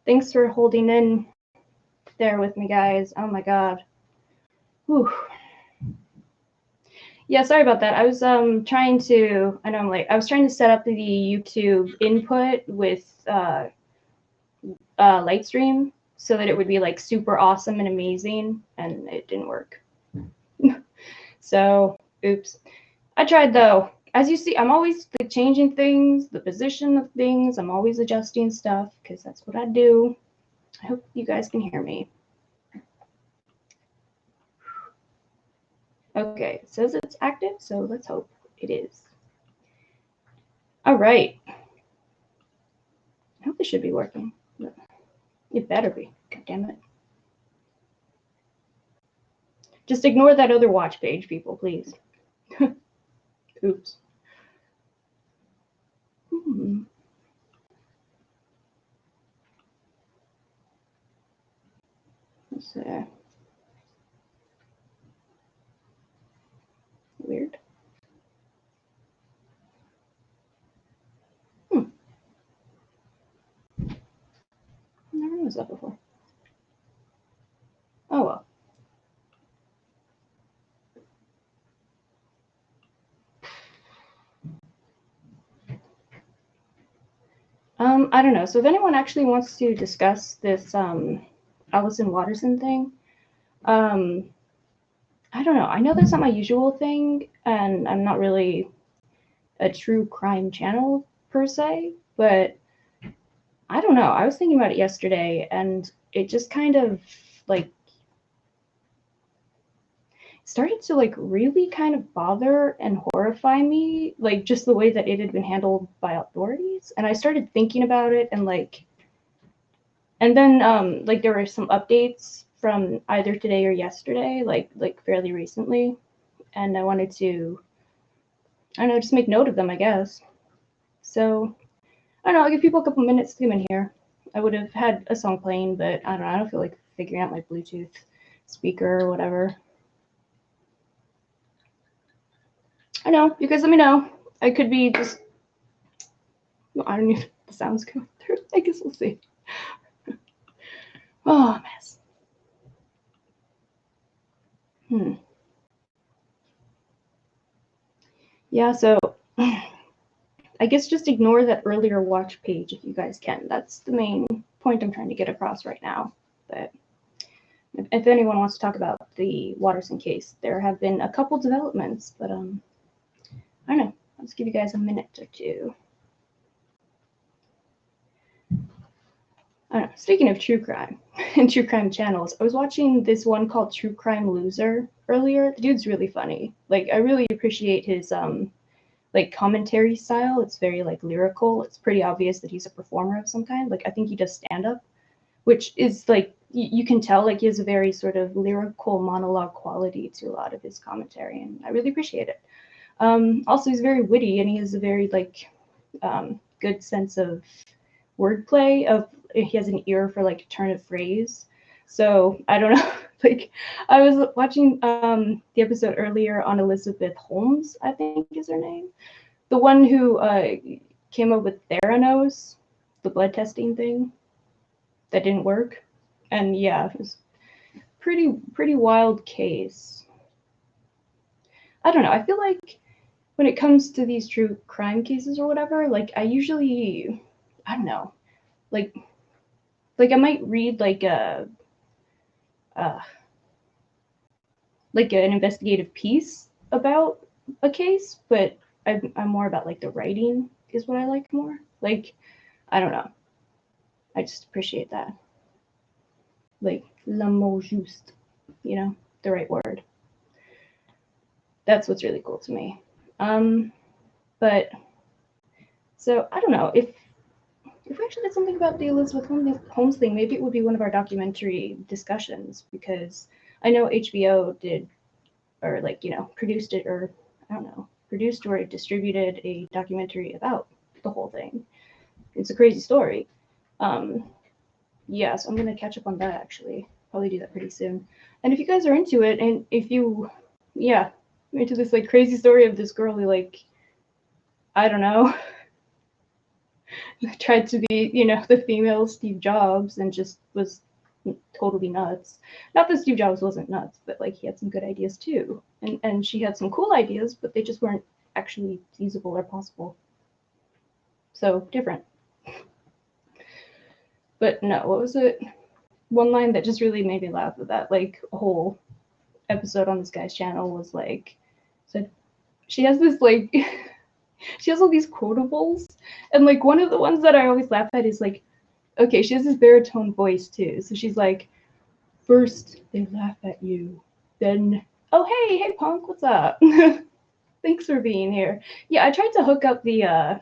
Thanks for holding in there with me, guys. Oh my god. Whew. Yeah, sorry about that. I was trying to, I know I'm late. I was trying to set up the YouTube input with livestream so that it would be like super awesome and amazing, and it didn't work. So, oops. I tried though. As you see, I'm always like, changing things, the position of things. I'm always adjusting stuff because that's what I do. I hope you guys can hear me. Okay, it says it's active, so let's hope it is. All right. I hope this should be working. It better be. God damn it. Just ignore that other watch page, people, please. Oops. Let's see. Weird. Never noticed that before. Oh well. I don't know. So if anyone actually wants to discuss this Allyson Watterson thing, I don't know. I know that's not my usual thing, and I'm not really a true crime channel per se, but I don't know. I was thinking about it yesterday, and it just kind of like started to like really kind of bother and horrify me, like just the way that it had been handled by authorities. And I started thinking about it, and like, and then like there were some updates from either today or yesterday, like fairly recently, and I wanted to, I don't know, just make note of them, I guess. So I don't know. I'll give people a couple minutes to come in here. I would have had a song playing, but I don't know. I don't feel like figuring out my Bluetooth speaker or whatever. I know. You guys let me know. I could be just. Well, I don't know if the sound's coming through. I guess we'll see. Oh, mess. Yeah, so I guess just ignore that earlier watch page if you guys can. That's the main point I'm trying to get across right now. But if anyone wants to talk about the Watterson case, there have been a couple developments, but I don't know. I'll just give you guys a minute or two. I don't know. Speaking of true crime and true crime channels, I was watching this one called True Crime Loser earlier. The dude's really funny. Like, I really appreciate his like commentary style. It's very like lyrical. It's pretty obvious that he's a performer of some kind. Like, I think he does stand up, which is like you can tell like he has a very sort of lyrical monologue quality to a lot of his commentary, and I really appreciate it. Also, he's very witty, and he has a very like good sense of wordplay. Of he has an ear for like turn of phrase. So I don't know. Like I was watching the episode earlier on Elizabeth Holmes, I think is her name, the one who came up with Theranos, the blood testing thing that didn't work, and yeah, it was pretty wild case. I don't know. I feel like when it comes to these true crime cases or whatever, like I usually, I don't know, like I might read like like an investigative piece about a case, but I'm more about like the writing is what I like more. Like I don't know. I just appreciate that. Like le mot juste, you know, the right word. That's what's really cool to me. But so I don't know if we actually did something about the Elizabeth Holmes thing, maybe it would be one of our documentary discussions, because I know HBO did, or like, you know, produced it, or I don't know, produced or distributed a documentary about the whole thing. It's a crazy story. Yeah, so I'm gonna catch up on that actually. Probably do that pretty soon. And if you guys are into it, and if you, yeah, into this like crazy story of this girl who like, I don't know, tried to be, the female Steve Jobs and just was totally nuts. Not that Steve Jobs wasn't nuts, but like he had some good ideas too. And she had some cool ideas, but they just weren't actually feasible or possible. So different. But no, what was it? One line that just really made me laugh at that, like a whole episode on this guy's channel was like, said she has this like she has all these quotables, and like one of the ones that I always laugh at is like, okay, she has this baritone voice too, so she's like, first they laugh at you, then oh hey punk, what's up? Thanks for being here. Yeah, I tried to hook up the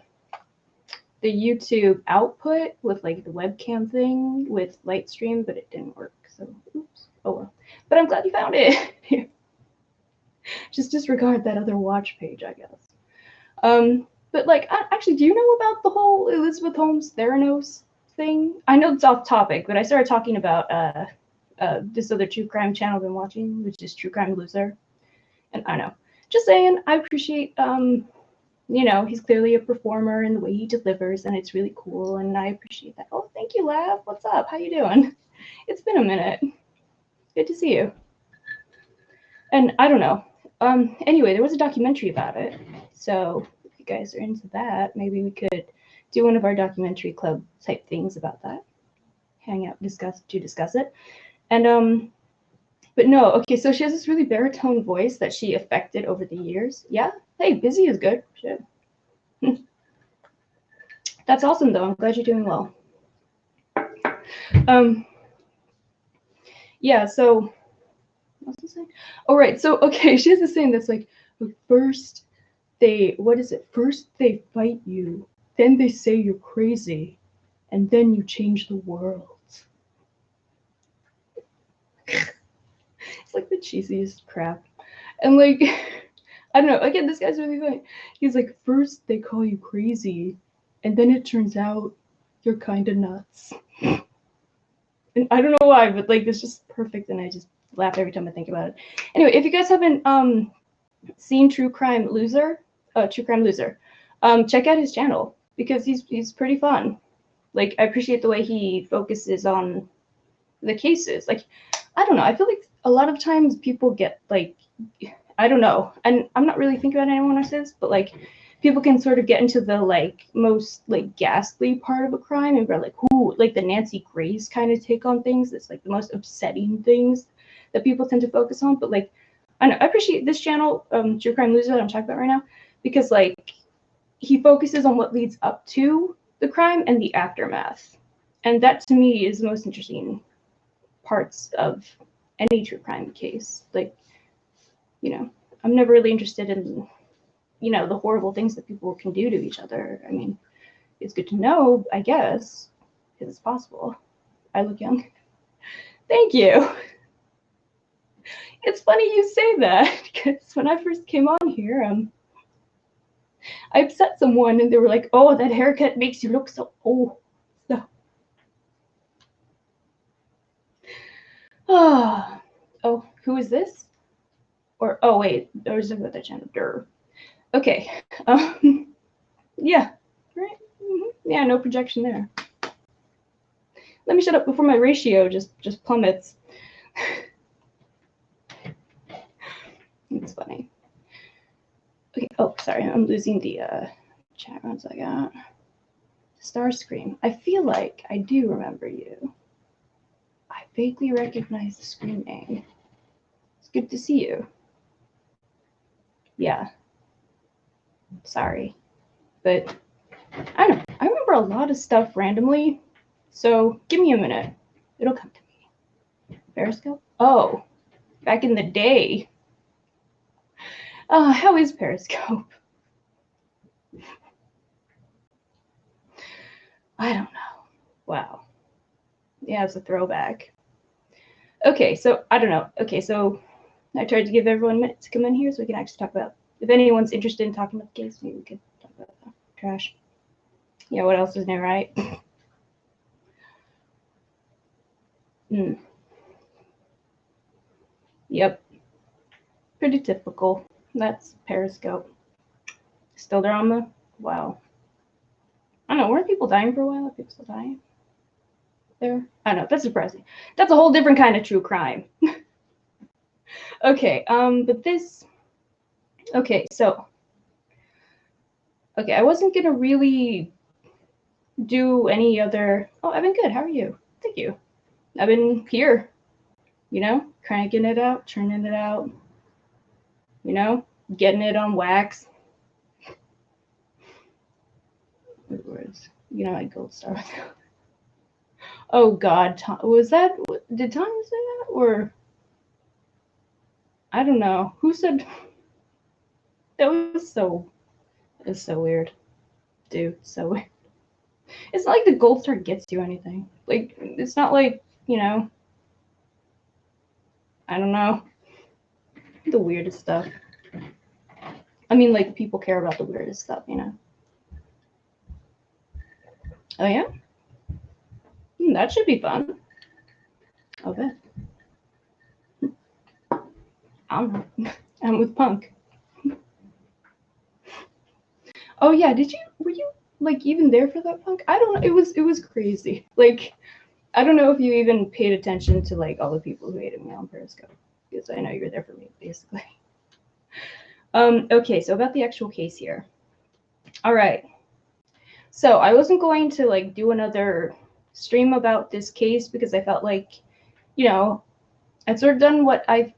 YouTube output with like the webcam thing with Lightstream, but it didn't work. So oops. Oh well. But I'm glad you found it. Just disregard that other watch page, I guess. But like, actually, do you know about the whole Elizabeth Holmes Theranos thing? I know it's off topic, but I started talking about this other true crime channel I've been watching, which is True Crime Loser. And I know, just saying, I appreciate he's clearly a performer in the way he delivers, and it's really cool, and I appreciate that. Oh, thank you, Lav. What's up? How you doing? It's been a minute. Good to see you. And I don't know. Anyway, there was a documentary about it, so if you guys are into that, maybe we could do one of our documentary club type things about that. Hang out, discuss it. And but no, okay, so she has this really baritone voice that she affected over the years. Yeah? Hey, busy is good. Shit. That's awesome, though. I'm glad you're doing well. Yeah, so what's this saying? Oh, right. So, okay, she has this saying that's like, first they fight you, then they say you're crazy, and then you change the world. It's like the cheesiest crap. And like, I don't know, again, this guy's really funny. He's like, first they call you crazy, and then it turns out you're kind of nuts. And I don't know why, but like, it's just perfect, and I just laugh every time I think about it. Anyway, if you guys haven't seen True Crime Loser, check out his channel, because he's pretty fun. Like, I appreciate the way he focuses on the cases. Like, I don't know, I feel like a lot of times people get like, I don't know, and I'm not really thinking about anyone who says, but like, people can sort of get into the like most like ghastly part of a crime, and we're like, ooh, like the Nancy Grace kind of take on things. It's like the most upsetting things that people tend to focus on. But like, I appreciate this channel, True Crime Loser, that I'm talking about right now, because like he focuses on what leads up to the crime and the aftermath, and that to me is the most interesting parts of any true crime case. Like, I'm never really interested in the horrible things that people can do to each other. I mean, it's good to know, I guess, because it's possible. I look young. Thank you. It's funny you say that, because when I first came on here, I upset someone, and they were like, "Oh, that haircut makes you look so old." So, oh, who is this? Or oh wait, there's another channel. Durr. Okay. Yeah. Right. Yeah, no projection there. Let me shut up before my ratio just plummets. It's funny. Okay. Oh, sorry. I'm losing the chat runs I got. Starscream. I feel like I do remember you. I vaguely recognize the screen name. It's good to see you. Yeah. Sorry. But I don't know. I remember a lot of stuff randomly. So give me a minute. It'll come to me. Periscope? Oh, back in the day. How is Periscope? I don't know. Wow. Yeah, it's a throwback. Okay, so I don't know. Okay, so I tried to give everyone a minute to come in here so we can actually talk about, if anyone's interested in talking about the case, maybe we could talk about that. Trash. Yeah, what else is new, right? Yep. Pretty typical. That's Periscope. Still drama? Wow. I don't know, weren't people dying for a while? Are people still dying there? I don't know, that's depressing. That's a whole different kind of true crime. Okay, but this, okay, so, okay, I wasn't gonna really do any other, oh, I've been good, how are you? Thank you. I've been here, you know, cranking it out, churning it out, you know, getting it on wax. Words, you know, like gold star. Oh God, was that? Did Tanya say that, or I don't know who said? That was so. It's so weird, dude. So weird. It's not like the gold star gets you anything. Like it's not like, you know. I don't know. The weirdest stuff. I mean, like people care about the weirdest stuff, you know. Oh yeah. That should be fun. I'll bet. I'm with Punk. Oh yeah, were you like even there for that, Punk? I don't know. It was crazy. Like I don't know if you even paid attention to like all the people who hated me on Periscope, because I know you were there for me, basically. Okay, so about the actual case here. All right. So I wasn't going to like do another stream about this case because I felt like, you know, I'd sort of done what I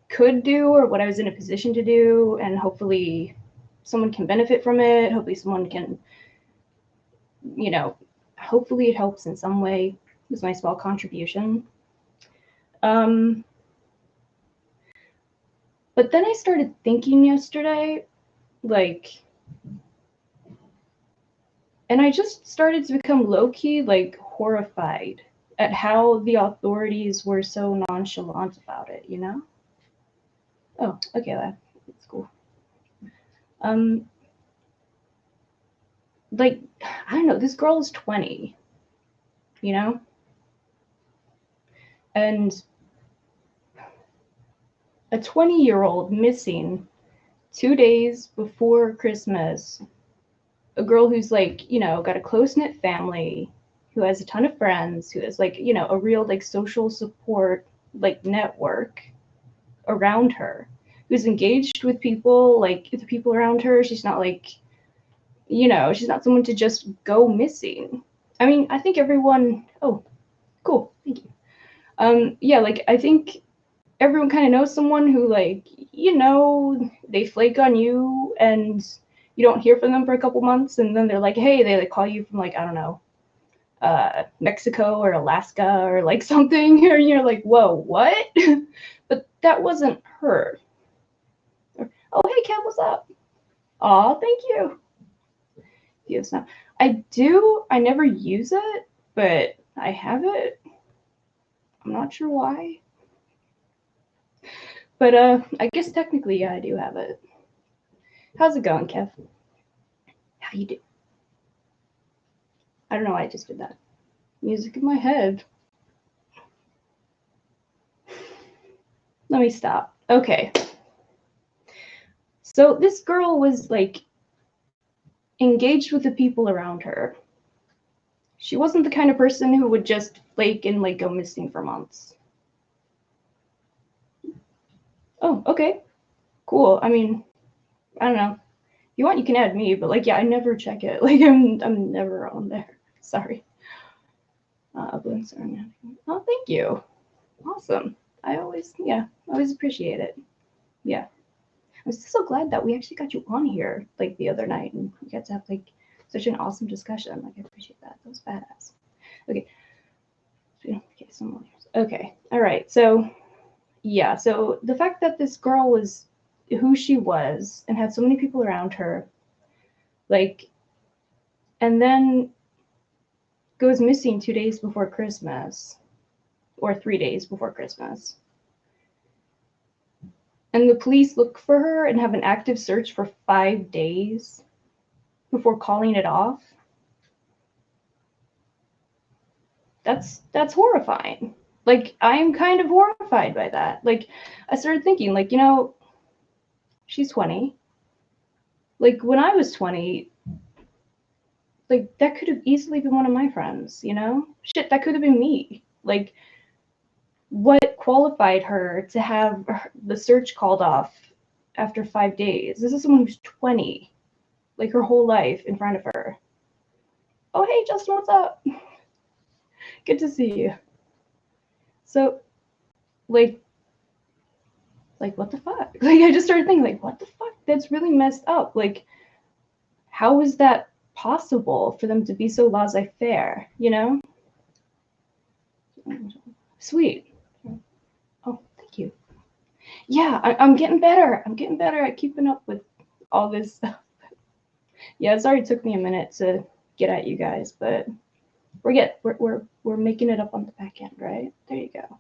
could do or what I was in a position to do, and hopefully someone can benefit from it. Hopefully someone can, you know, hopefully it helps in some way. It was my small contribution. But then I started thinking yesterday, like, and I just started to become low-key, like, horrified at how the authorities were so nonchalant about it, you know? Oh, okay, that's cool. Like, I don't know, this girl is 20, you know? And a 20-year-old missing 2 days before Christmas, a girl who's like, you know, got a close-knit family, who has a ton of friends, who has like, you know, a real like social support like network around her, who's engaged with people, like the people around her. She's not like, you know, she's not someone to just go missing. I mean, I think everyone, oh, cool, thank you. Yeah, like I think everyone kind of knows someone who like, you know, they flake on you and you don't hear from them for a couple months, and then they're like, hey, they like call you from like, I don't know, Mexico or Alaska or like something, and you're like, whoa, what? But that wasn't her. Oh, hey, Kat, what's up? Aw, thank you. Yes, no. I never use it, but I have it. I'm not sure why. But I guess technically, yeah, I do have it. How's it going, Kev? How you do? I don't know why I just did that. Music in my head. Let me stop. Okay. So this girl was like engaged with the people around her. She wasn't the kind of person who would just flake and like go missing for months. Oh, okay. Cool. I mean, I don't know. If you want, you can add me, but like, yeah, I never check it. Like, I'm never on there. Sorry. Oh, thank you. Awesome. I always appreciate it. Yeah. I'm so glad that we actually got you on here like the other night and we got to have like such an awesome discussion. Like, I appreciate that. That was badass. Okay. Okay, some more. Okay. All right. So, yeah. So the fact that this girl was who she was and had so many people around her, like, and then goes missing 2 days before Christmas or 3 days before Christmas. And the police look for her and have an active search for 5 days before calling it off. That's horrifying. Like, I'm kind of horrified by that. Like, I started thinking, like, you know, she's 20. Like, when I was 20, like, that could have easily been one of my friends, you know? Shit, that could have been me. Like, what qualified her to have the search called off after 5 days? This is someone who's 20, like, her whole life in front of her. Oh, hey, Justin, what's up? Good to see you. So, like, what the fuck? Like, I just started thinking, like, what the fuck? That's really messed up. Like, how is that possible for them to be so laissez-faire, you know? Sweet. Oh, thank you. Yeah, I'm getting better. I'm getting better at keeping up with all this stuff. Yeah, it already took me a minute to get at you guys, but we're making it up on the back end, right? There you go.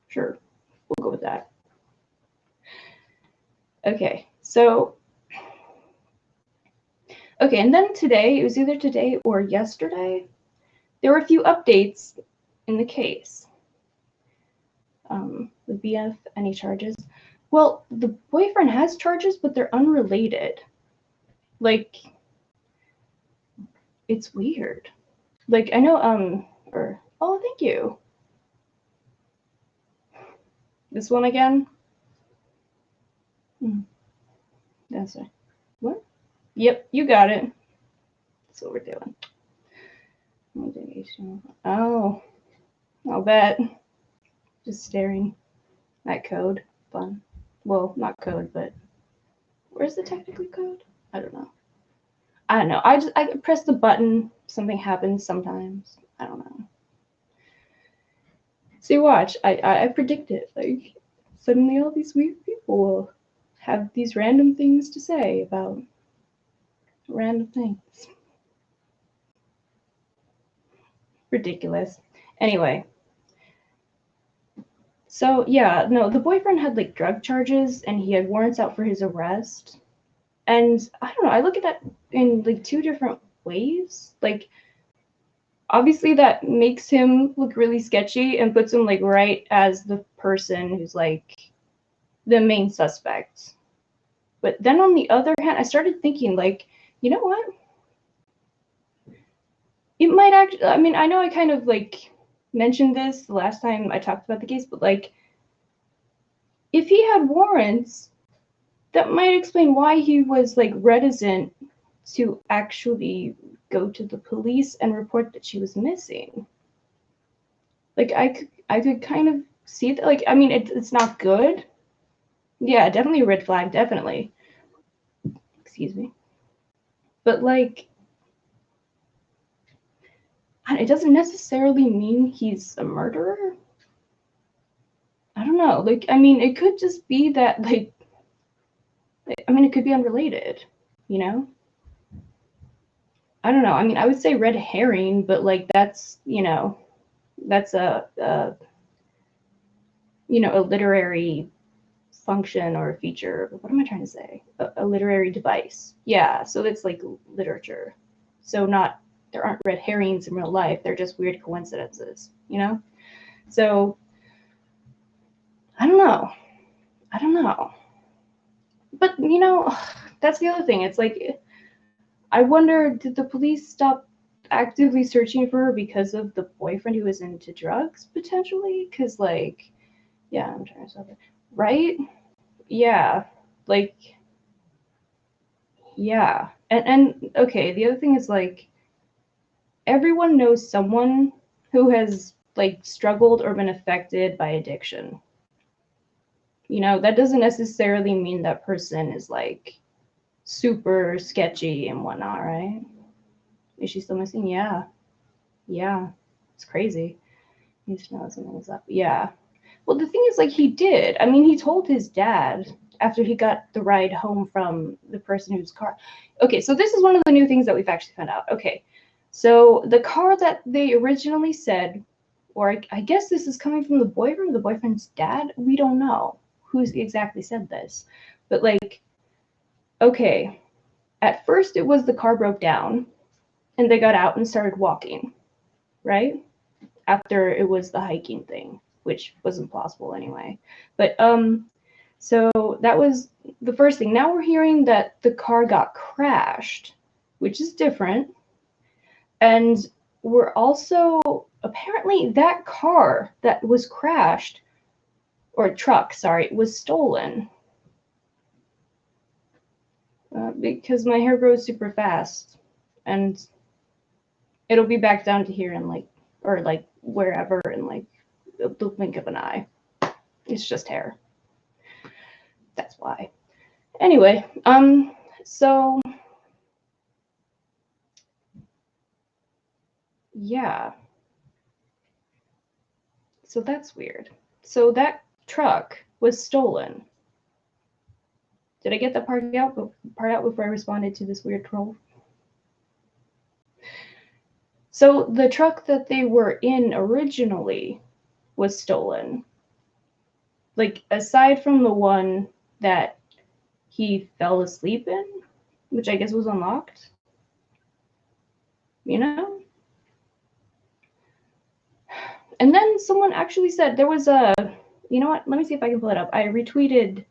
Sure, we'll go with that. Okay, so and then today, it was either today or yesterday, there were a few updates in the case. The BF, any charges? Well, the boyfriend has charges, but they're unrelated. Like, it's weird. Like, I know, oh, thank you. This one again? That's it. What? Yep, you got it. That's what we're doing. Oh, I'll bet. Just staring at code. Fun. Well, not code, but where's the technically code? I don't know. I press the button, something happens sometimes. I don't know. See, watch. I predict it. Like, suddenly all these weird people will have these random things to say about random things. Ridiculous. Anyway. So, yeah, no, the boyfriend had, like, drug charges, and he had warrants out for his arrest. And, I don't know, I look at that in, like, two different ways. Like, obviously that makes him look really sketchy and puts him, like, right as the person who's, like, the main suspect. But then on the other hand, I started thinking, like, you know what? It might actually, I mean, I know I kind of, like, mentioned this the last time I talked about the case, but, like, if he had warrants, that might explain why he was, like, reticent to actually go to the police and report that she was missing. Like, I could kind of see that. Like, I mean, it's not good. Yeah, definitely a red flag, definitely. Excuse me. But, like, it doesn't necessarily mean he's a murderer. I don't know. Like, I mean, it could just be that, like, I mean, it could be unrelated, you know? I don't know. I mean, I would say red herring, but, like, that's, you know, that's a you know, a literary function or a feature. What am I trying to say? A literary device. Yeah, so it's like literature. So there aren't red herrings in real life. They're just weird coincidences, you know? So, I don't know. But, you know, that's the other thing. It's like, I wonder, did the police stop actively searching for her because of the boyfriend who was into drugs, potentially? Because, like, yeah, I'm trying to stop it. Right? Yeah. Like, yeah. And okay, the other thing is, like, everyone knows someone who has, like, struggled or been affected by addiction. You know, that doesn't necessarily mean that person is, like, super sketchy and whatnot, right? Is she still missing? Yeah. Yeah. It's crazy. Needs to know something's up. Yeah. Well, the thing is, like, he did. I mean, he told his dad after he got the ride home from the person whose car. Okay, so this is one of the new things that we've actually found out. Okay, so the car that they originally said, or I guess this is coming from the boyfriend or the boyfriend's dad. We don't know who's exactly said this. But, like, okay, at first it was the car broke down and they got out and started walking, right? After it was the hiking thing, which wasn't plausible anyway. But so that was the first thing. Now we're hearing that the car got crashed, which is different. And we're also, apparently that car that was crashed, or truck, sorry, was stolen. Because my hair grows super fast, and it'll be back down to here in like, or like wherever in like the blink of an eye. It's just hair. That's why. Anyway, so yeah. So that's weird. So that truck was stolen. Did I get that part out before I responded to this weird troll? So the truck that they were in originally was stolen. Like, aside from the one that he fell asleep in, which I guess was unlocked, you know? And then someone actually said there was a, you know what? Let me see if I can pull it up. I retweeted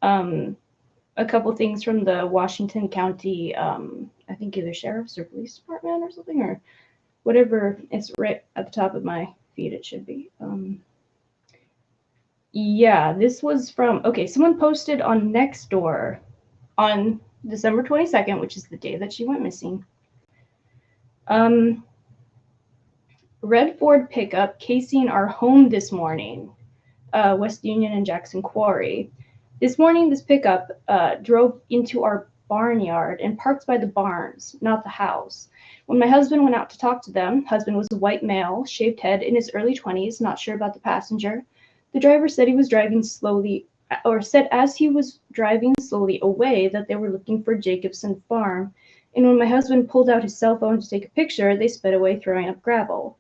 a couple things from the Washington County, I think either sheriff's or police department or something, or whatever. It's right at the top of my feed. It should be. Yeah, this was from, okay, someone posted on Nextdoor on December 22nd, which is the day that she went missing. Red Ford pickup casing our home this morning, West Union and Jackson Quarry. This morning, this pickup drove into our barnyard and parked by the barns, not the house. When my husband went out to talk to them, husband was a white male, shaved head, in his early 20s, not sure about the passenger. The driver said he was driving slowly, or said as he was driving slowly away that they were looking for Jacobson Farm. And when my husband pulled out his cell phone to take a picture, they sped away throwing up gravel.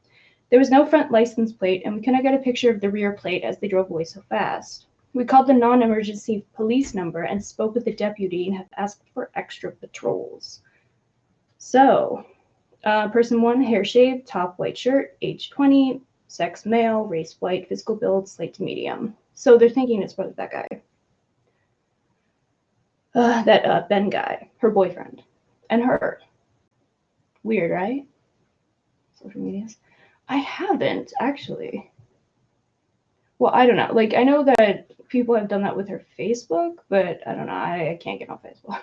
There was no front license plate, and we couldn't get a picture of the rear plate as they drove away so fast. We called the non-emergency police number and spoke with the deputy and have asked for extra patrols. So, person one, hair shaved, top white shirt, age 20, sex male, race white, physical build, slight to medium. So they're thinking it's probably that guy. That Ben guy, her boyfriend, and her. Weird, right? Social medias. I haven't, actually. Well, I don't know. Like, I know that people have done that with her Facebook, but I don't know. I can't get on Facebook.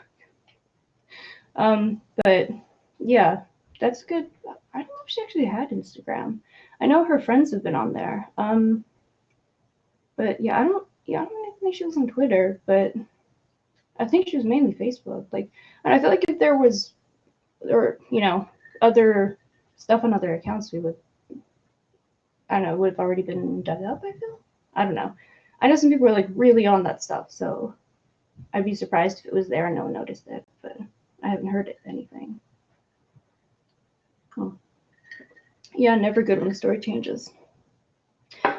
But yeah, that's good. I don't know if she actually had Instagram. I know her friends have been on there. But yeah, I don't even think she was on Twitter, but I think she was mainly Facebook. Like, and I feel like if there was, or other stuff on other accounts, we would, I don't know, would have already been dug up. I don't know. I know some people are like really on that stuff, so I'd be surprised if it was there and no one noticed it, but I haven't heard anything. Oh. Yeah, never good when the story changes.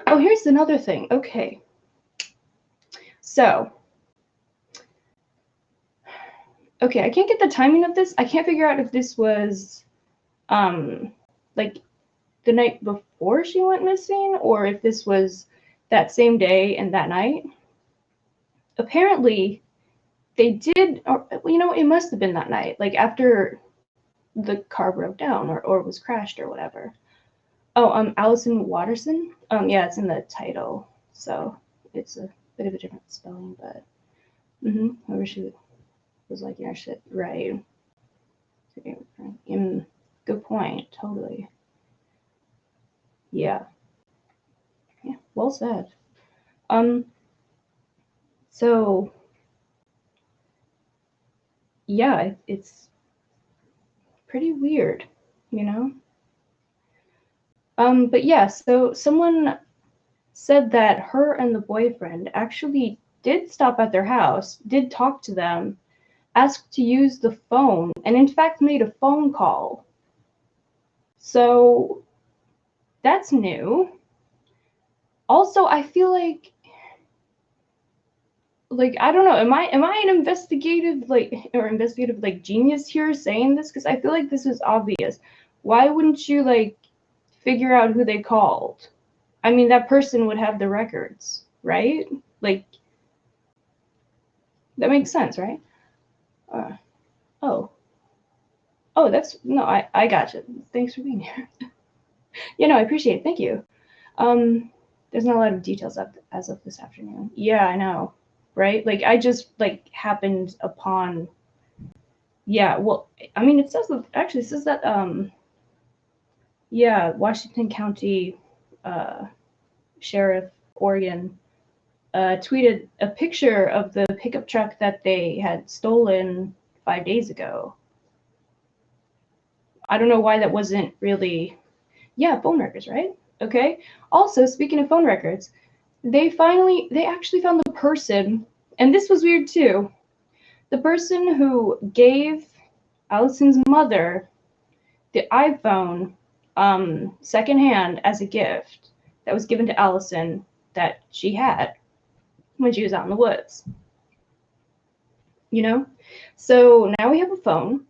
Oh, here's another thing. Okay. So, okay, I can't get the timing of this. I can't figure out if this was like the night before she went missing or if this was that same day and that night. Apparently, they did, or it must have been that night, like after the car broke down or was crashed or whatever. Oh, Allyson Watterson. Yeah, it's in the title, so it's a bit of a different spelling, but whoever she was like, yeah, shit, right. Good point, totally. Yeah, well said. So yeah, it's pretty weird, But yeah, so someone said that her and the boyfriend actually did stop at their house, did talk to them, asked to use the phone, and in fact made a phone call. So that's new. Also, I feel like I don't know, am I an investigative genius here saying this? Because I feel like this is obvious. Why wouldn't you figure out who they called? I mean, that person would have the records, right? Like, that makes sense, right? Oh. Oh, that's no, I gotcha. Thanks for being here. You know, I appreciate it. Thank you. There's not a lot of details as of this afternoon. Yeah, I know, right? Like I just like happened upon. Yeah, well, I mean, it says that actually it says that yeah, Washington County Sheriff, Oregon, tweeted a picture of the pickup truck that they had stolen 5 days ago. I don't know why that wasn't really. Yeah, phone records, right? Okay. Also, speaking of phone records, they actually found the person, and this was weird too. The person who gave Allison's mother the iPhone secondhand as a gift that was given to Alison that she had when she was out in the woods. You know? So now we have a phone.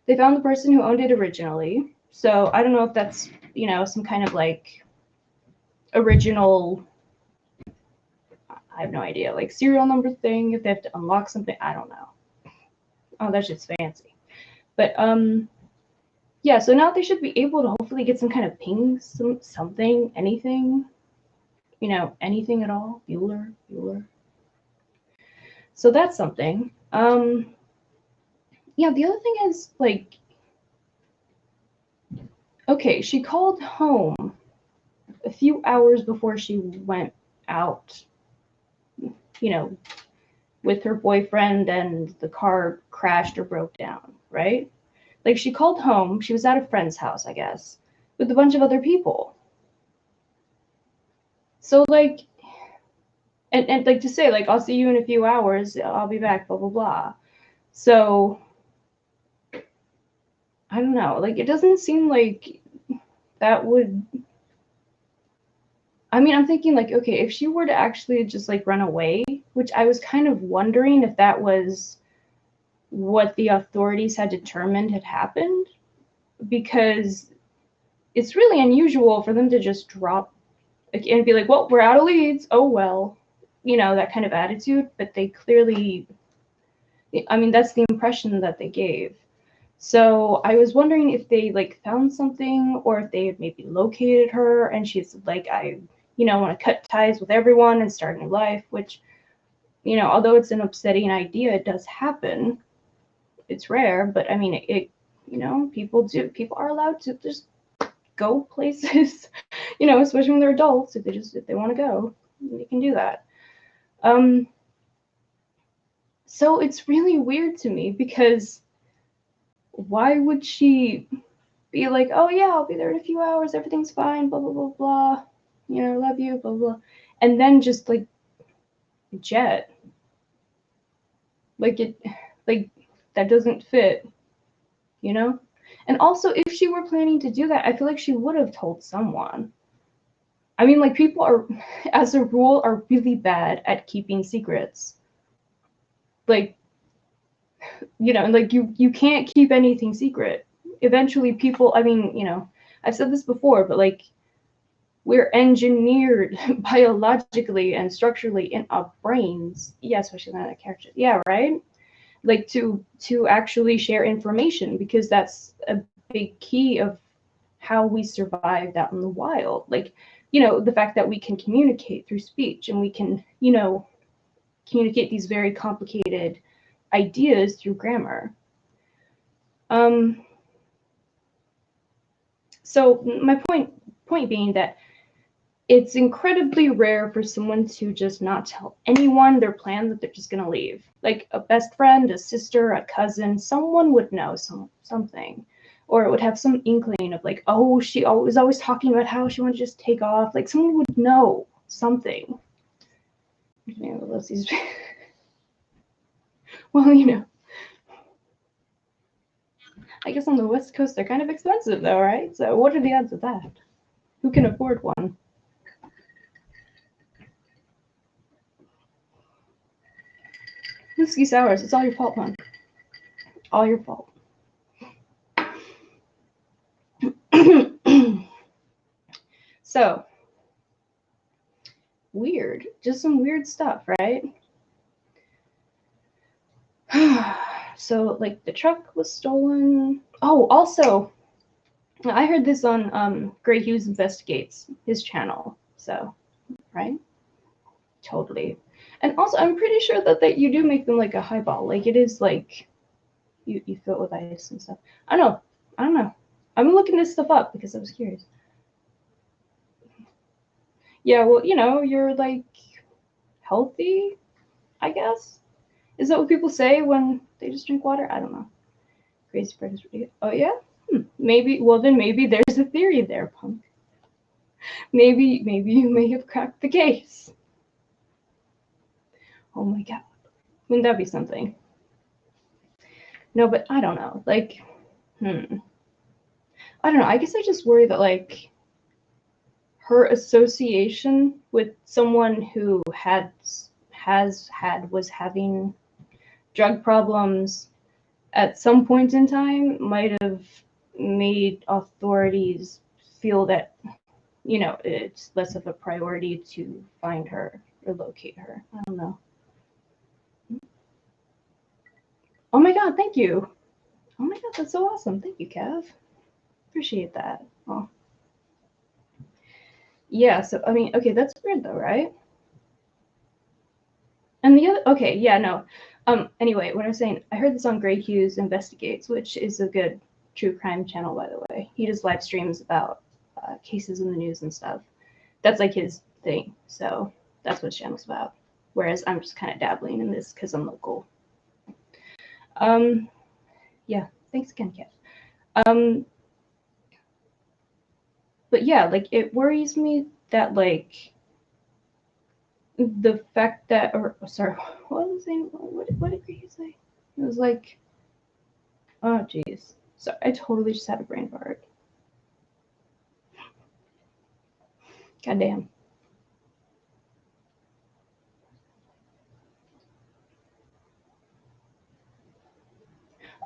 They found the person who owned it originally. So I don't know if that's, you know, some kind of like original, I have no idea, like serial number thing, if they have to unlock something, I don't know. Oh, that's just fancy. But yeah, so now they should be able to hopefully get some kind of ping, something, anything, you know, anything at all. Bueller. So that's something. Yeah, the other thing is like, okay, she called home a few hours before she went out, you know, with her boyfriend and the car crashed or broke down, right? Like she called home, she was at a friend's house, I guess, with a bunch of other people. So like, and like to say like, I'll see you in a few hours, I'll be back, blah blah blah. So I don't know, like it doesn't seem like that would. I mean, I'm thinking like, okay, if she were to actually just like run away, which I was kind of wondering if that was what the authorities had determined had happened, because it's really unusual for them to just drop and be like, well, we're out of leads. Oh, well, you know, that kind of attitude. But they clearly, I mean, that's the impression that they gave. So I was wondering if they like found something or if they had maybe located her and she's like, I, you know, want to cut ties with everyone and start a new life, which, you know, although it's an upsetting idea, it does happen. It's rare, but I mean, it you know, people are allowed to just go places, you know, especially when they're adults. If they want to go, they can do that. So it's really weird to me because why would she be like, oh yeah, I'll be there in a few hours, everything's fine, blah blah blah blah, you know, love you, blah blah, and then just like jet, like it, like that doesn't fit, you know. And also, if she were planning to do that, I feel like she would have told someone. I mean, like people are, as a rule, are really bad at keeping secrets. Like, you know, like you can't keep anything secret. Eventually, people. I mean, you know, I've said this before, but like we're engineered biologically and structurally in our brains. Yeah, especially not a character. Yeah, right. Like to actually share information because that's a big key of how we survived out in the wild. Like, you know, the fact that we can communicate through speech and we can, you know, communicate these very complicated ideas through grammar. So my point being that it's incredibly rare for someone to just not tell anyone their plan that they're just gonna leave. Like a best friend, a sister, a cousin, someone would know something. Or it would have some inkling of like, oh, she was always talking about how she wanted to just take off. Like someone would know something. Yeah, well, you know, I guess on the West Coast they're kind of expensive though, right? So what are the odds of that? Who can afford one? Whiskey sours, it's all your fault, hon. All your fault. So, weird. Just some weird stuff, right? So, like, the truck was stolen. Oh, also, I heard this on Hughes Investigates, his channel. So, right? Totally. And also, I'm pretty sure that you do make them like a highball. Like, it is like, you fill it with ice and stuff. I don't know. I don't know. I'm looking this stuff up because I was curious. Yeah, well, you're like healthy, I guess. Is that what people say when they just drink water? I don't know. Crazy breakfast. Oh yeah. Maybe. Well, then maybe there's a theory there, punk. Maybe you may have cracked the case. Oh my god. Wouldn't that be something? No, but I don't know. Like, I don't know. I guess I just worry that like her association with someone who was having drug problems at some point in time might have made authorities feel that it's less of a priority to find her or locate her. I don't know. Oh my god, thank you. Oh my god, that's so awesome. Thank you, Kev. Appreciate that. Oh. Yeah, so I mean, okay, that's weird though, right? And the other, okay, yeah, no. Anyway, what I was saying, I heard this on Hughes Investigates, which is a good true crime channel, by the way. He does live streams about cases in the news and stuff. That's like his thing. So that's what his channel's about. Whereas I'm just kind of dabbling in this because I'm local. Yeah, thanks again, Kev. But yeah, like it worries me that like the fact that, or sorry, what was I saying? What did he say? It was like, oh jeez, so I totally just had a brain fart. Goddamn.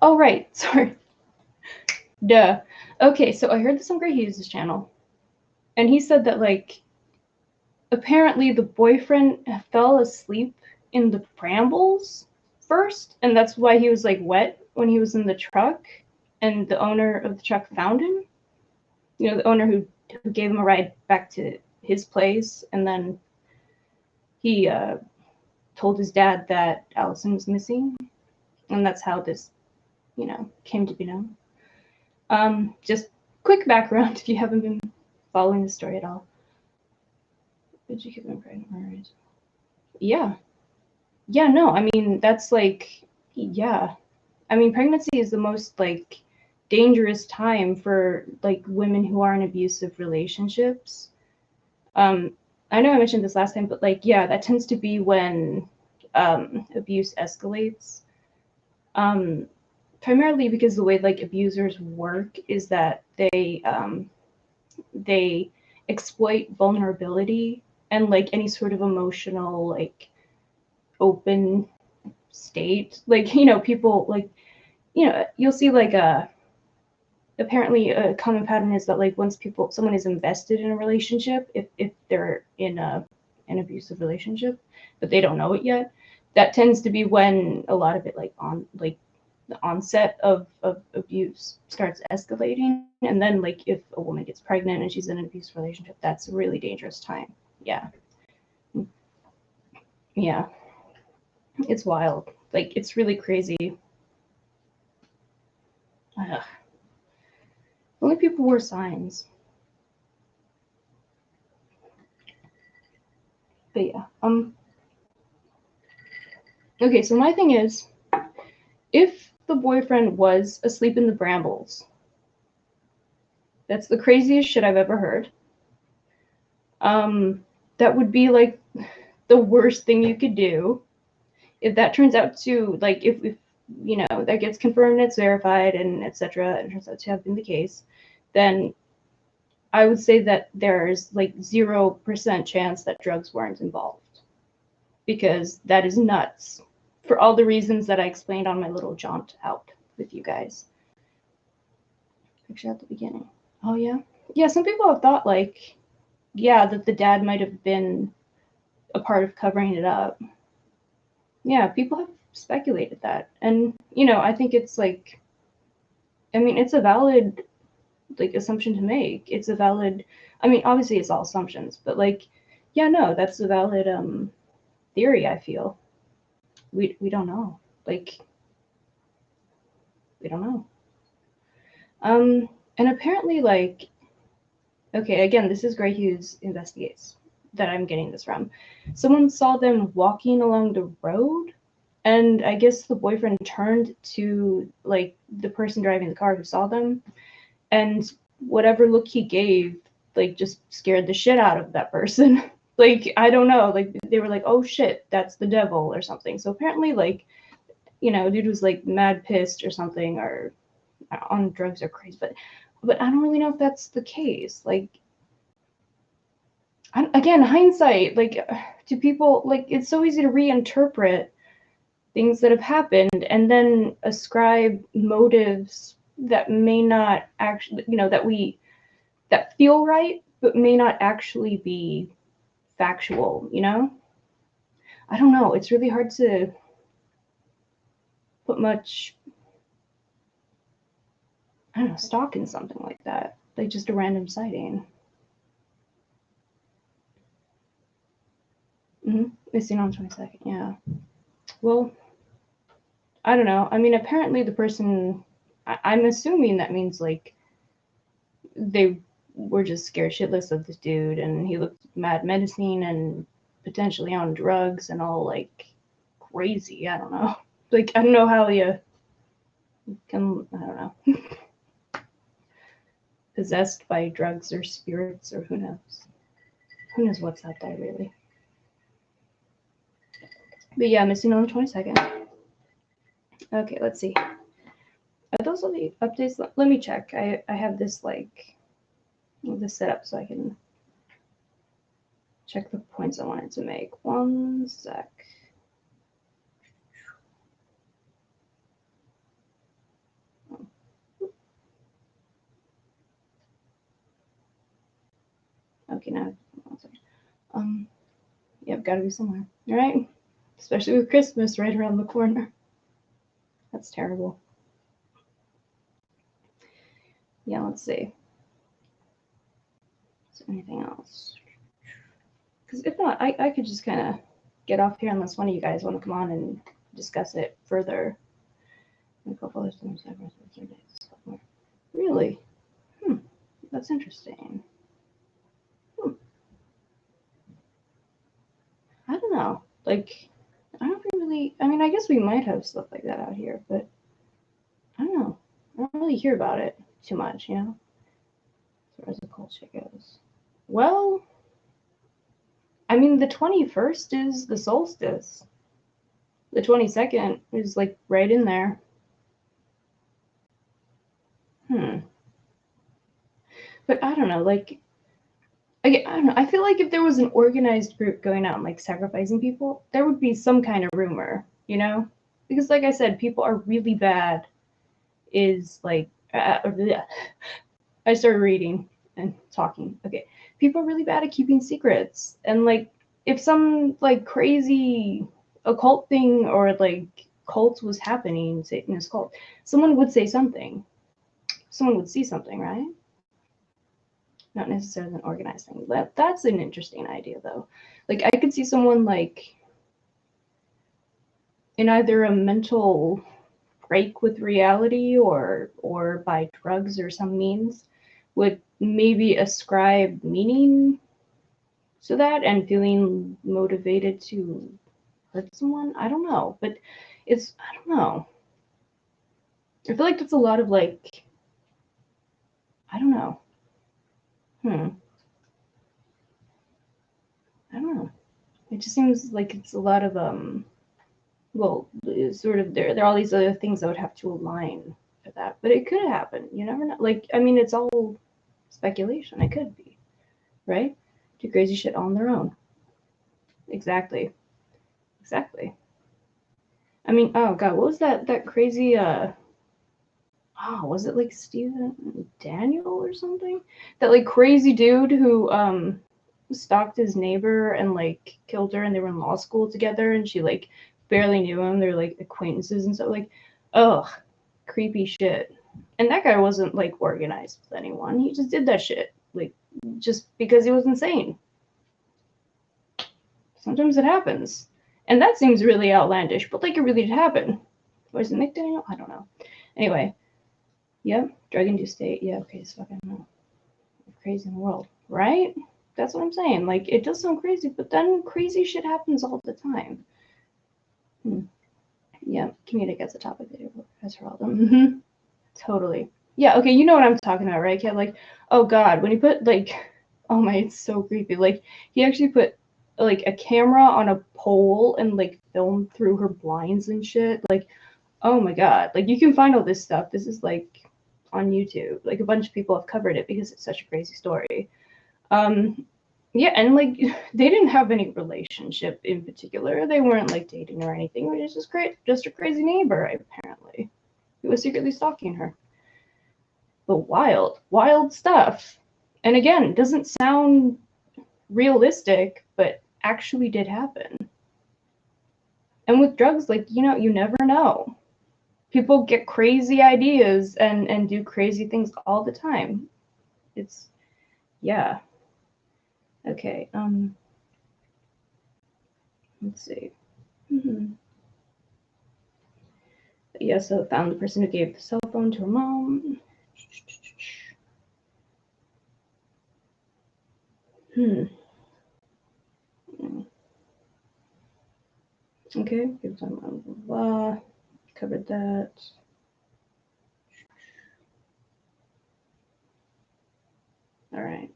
Oh right, sorry. Duh. Okay, so I heard this on Hughes' channel, and he said that like apparently the boyfriend fell asleep in the brambles first, and that's why he was like wet when he was in the truck, and the owner of the truck found him. The owner who gave him a ride back to his place, and then he told his dad that Alison was missing, and that's how this, came to be known. Just quick background if you haven't been following the story at all. Did you keep him pregnant? Yeah. Yeah, no, I mean, that's like, yeah. I mean, pregnancy is the most like dangerous time for like women who are in abusive relationships. I know I mentioned this last time, but like, yeah, that tends to be when abuse escalates. Primarily because the way like abusers work is that they exploit vulnerability and like any sort of emotional like open state. Like people like you'll see like apparently a common pattern is that like once someone is invested in a relationship, if they're in an abusive relationship but they don't know it yet, that tends to be when a lot of it like on like the onset of abuse starts escalating. And then like if a woman gets pregnant and she's in an abusive relationship, that's a really dangerous time. Yeah. Yeah, it's wild. Like it's really crazy. Ugh. Only people wore signs. But yeah. Okay, so my thing is, if the boyfriend was asleep in the brambles, that's the craziest shit I've ever heard. That would be like the worst thing you could do. If that turns out to like if that gets confirmed, it's verified and etc. and it turns out to have been the case, then I would say that there's like 0% chance that drugs weren't involved, because that is nuts for all the reasons that I explained on my little jaunt out with you guys. Picture at the beginning. Oh yeah. Yeah, some people have thought like, yeah, that the dad might have been a part of covering it up. Yeah, people have speculated that. And, I think it's like I mean, it's a valid like assumption to make. It's a valid. I mean, obviously it's all assumptions, but like, yeah, no, that's a valid theory. I feel we don't know. Like, we don't know. And apparently, like, okay, again, this is Gray Hughes Investigates that I'm getting this from. Someone saw them walking along the road, and I guess the boyfriend turned to like the person driving the car who saw them, and whatever look he gave, like, just scared the shit out of that person. Like, I don't know, like they were like, oh shit, that's the devil or something. So apparently, like, dude was like mad pissed or something, or on drugs or crazy, but I don't really know if that's the case. Like, again, hindsight, like, do people, like, it's so easy to reinterpret things that have happened and then ascribe motives that may not actually, that feel right, but may not actually be factual, I don't know. It's really hard to put much, I don't know, stock in something like that. Like, just a random sighting. Missing on 22nd, yeah. Well, I don't know. I mean, apparently the person, I'm assuming that means, like, they were just scared shitless of this dude, and he looked mad menacing and potentially on drugs and all, like, crazy. I don't know. Like, I don't know how you can, I don't know. Possessed by drugs or spirits, or who knows. Who knows what's out there, really. But yeah, missing on the 22nd. Okay, let's see. Are those all the updates? Let me check. I have this, like, this set up so I can check the points I wanted to make. One sec. Okay, now, yeah, I've got to be somewhere. All right, especially with Christmas right around the corner. That's terrible. Yeah, let's see. Is there anything else? Because if not, I could just kind of get off here unless one of you guys want to come on and discuss it further. Really? That's interesting. I don't know. Like, I don't really. I mean, I guess we might have stuff like that out here, but I don't know. I don't really hear about it too much, As far as the culture goes. Well, I mean, the 21st is the solstice. The 22nd is, like, right in there. But I don't know, like, I don't know. I feel like if there was an organized group going out and, like, sacrificing people, there would be some kind of rumor, Because, like I said, people are really bad. Is like, I started reading and talking. Okay, people are really bad at keeping secrets, and, like, if some, like, crazy occult thing or, like, cult was happening, Satanist cult, someone would say something. Someone would see something, right? Not necessarily an organized thing. That's an interesting idea, though. Like, I could see someone, like, in either a mental break with reality or by drugs or some means, would maybe ascribe meaning to that and feeling motivated to hurt someone. I don't know, but I don't know. I feel like that's a lot of, like, I don't know. I don't know. It just seems like it's a lot of well, sort of there are all these other things that would have to align for that, but it could happen. You never know. Like, I mean, it's all speculation. It could be, right? Do crazy shit on their own. Exactly. I mean, oh god, what was that crazy was it like Stephen Daniel or something? That, like, crazy dude who stalked his neighbor and, like, killed her, and they were in law school together, and she, like, barely knew him. They're, like, acquaintances and stuff. Like, ugh, creepy shit. And that guy wasn't like organized with anyone. He just did that shit. Like, just because he was insane. Sometimes it happens. And that seems really outlandish, but like it really did happen. Was it Nick Daniel? I don't know. Anyway. Yep. Drug-induced state. Yeah, okay, it's fucking crazy in the world. Right? That's what I'm saying. Like, it does sound crazy, but then crazy shit happens all the time. Yeah, comedic as a topic as Heraldum. Totally. Yeah, okay, you know what I'm talking about, right, Kid? Like, oh god, when he put, like, oh my, it's so creepy. Like, he actually put, like, a camera on a pole and, like, filmed through her blinds and shit. Like, oh my god. Like, you can find all this stuff. This is, like, on YouTube. Like, a bunch of people have covered it because it's such a crazy story. Yeah, and, like, they didn't have any relationship in particular. They weren't, like, dating or anything. It was just a crazy neighbor, apparently. He was secretly stalking her. But wild stuff. And again, it doesn't sound realistic, but actually did happen. And with drugs, like, you know, you never know. People get crazy ideas and do crazy things all the time. It's, yeah. Okay, let's see. Yeah, so found the person who gave the cell phone to her mom. Okay, blah, blah, blah. Covered that. All right,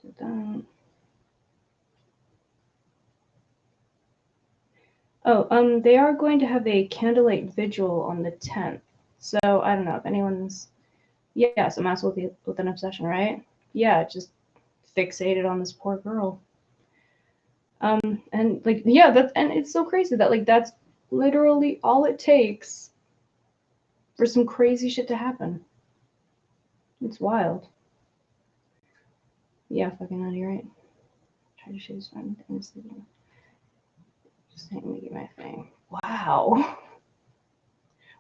did that. Oh, they are going to have a Candlelight Vigil on the 10th. So I don't know if anyone's, yeah, so mass with an obsession, right? Yeah, just fixated on this poor girl. And like, yeah, and it's so crazy that like that's literally all it takes for some crazy shit to happen. It's wild. Yeah, fucking nutty, right? Try to choose fun things. Just let me get my thing. Wow.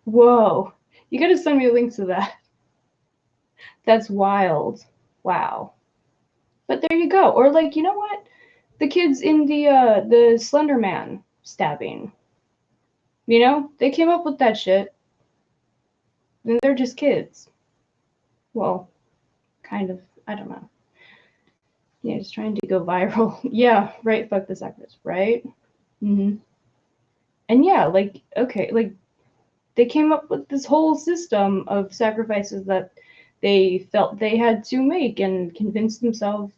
Whoa. You gotta send me a link to that. That's wild. Wow. But there you go. Or like, you know what? The kids in the Slender Man stabbing. You know? They came up with that shit. And they're just kids. Well, kind of. I don't know. Yeah, just trying to go viral. Yeah, right, fuck this actress, right? Mm-hmm. And yeah, like, okay, like, they came up with this whole system of sacrifices that they felt they had to make and convinced themselves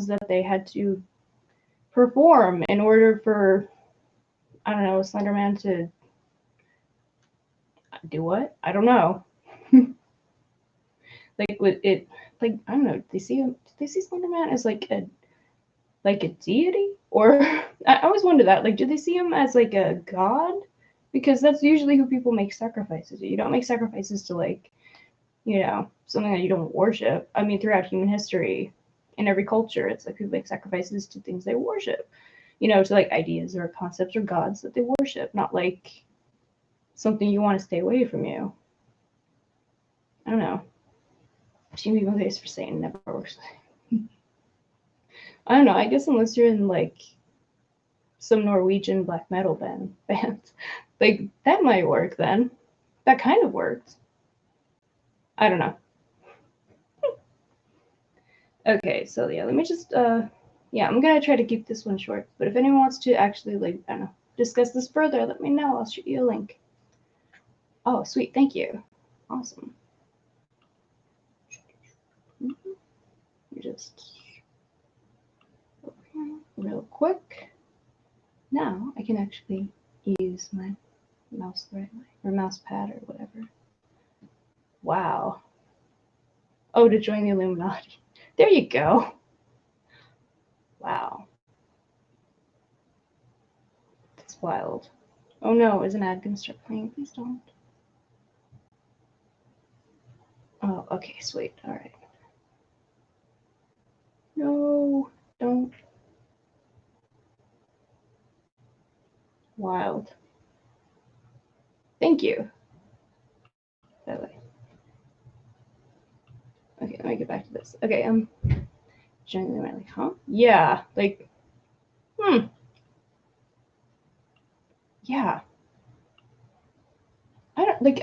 that they had to perform in order for, I don't know, Slender Man to do what? I don't know. Like, with it, like, I don't know, did they see Slender Man as like a deity? Or I always wonder that, like, do they see him as like a god? Because that's usually who people make sacrifices to. You don't make sacrifices to, like, you know, something that you don't worship. I mean, throughout human history, in every culture, it's like people make sacrifices to things they worship, you know, to like ideas or concepts or gods that they worship, not like something you want to stay away from you. I don't know. She people face for Satan never works. I don't know. I guess unless you're in like some Norwegian black metal band, like that might work then. That kind of worked. I don't know. Okay, so yeah, let me just yeah, I'm gonna try to keep this one short. But if anyone wants to actually like, I don't know, discuss this further, let me know. I'll shoot you a link. Oh, sweet, thank you. Awesome. Just real quick. Now I can actually use my mouse the right way, or mouse pad or whatever. Wow. Oh, to join the Illuminati. There you go. Wow. That's wild. Oh no, is an ad gonna start playing? Please don't. Oh, okay, sweet. Alright. No, don't. Wild. Thank you. By the way. me get back to this. Okay, genuinely, like, huh? Yeah, like, yeah. I don't, like,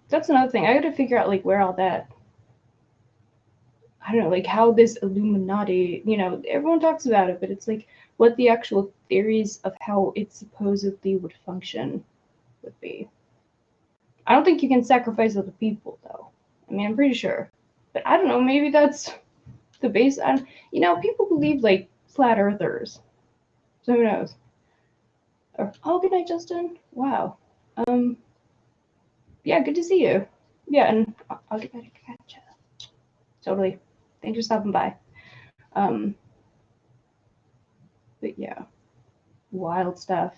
that's another thing. I gotta figure out, like, where all that, I don't know, like, how this Illuminati, you know, everyone talks about it, but it's like, what the actual theories of how it supposedly would function would be. I don't think you can sacrifice other people, though. I mean, I'm pretty sure. But I don't know, maybe that's the base. You know, people believe, like, flat earthers. So who knows? Or, oh, good night, Justin. Wow. Yeah, good to see you. Yeah, and I'll get back to catch. Totally. Thanks for stopping by. But yeah, wild stuff.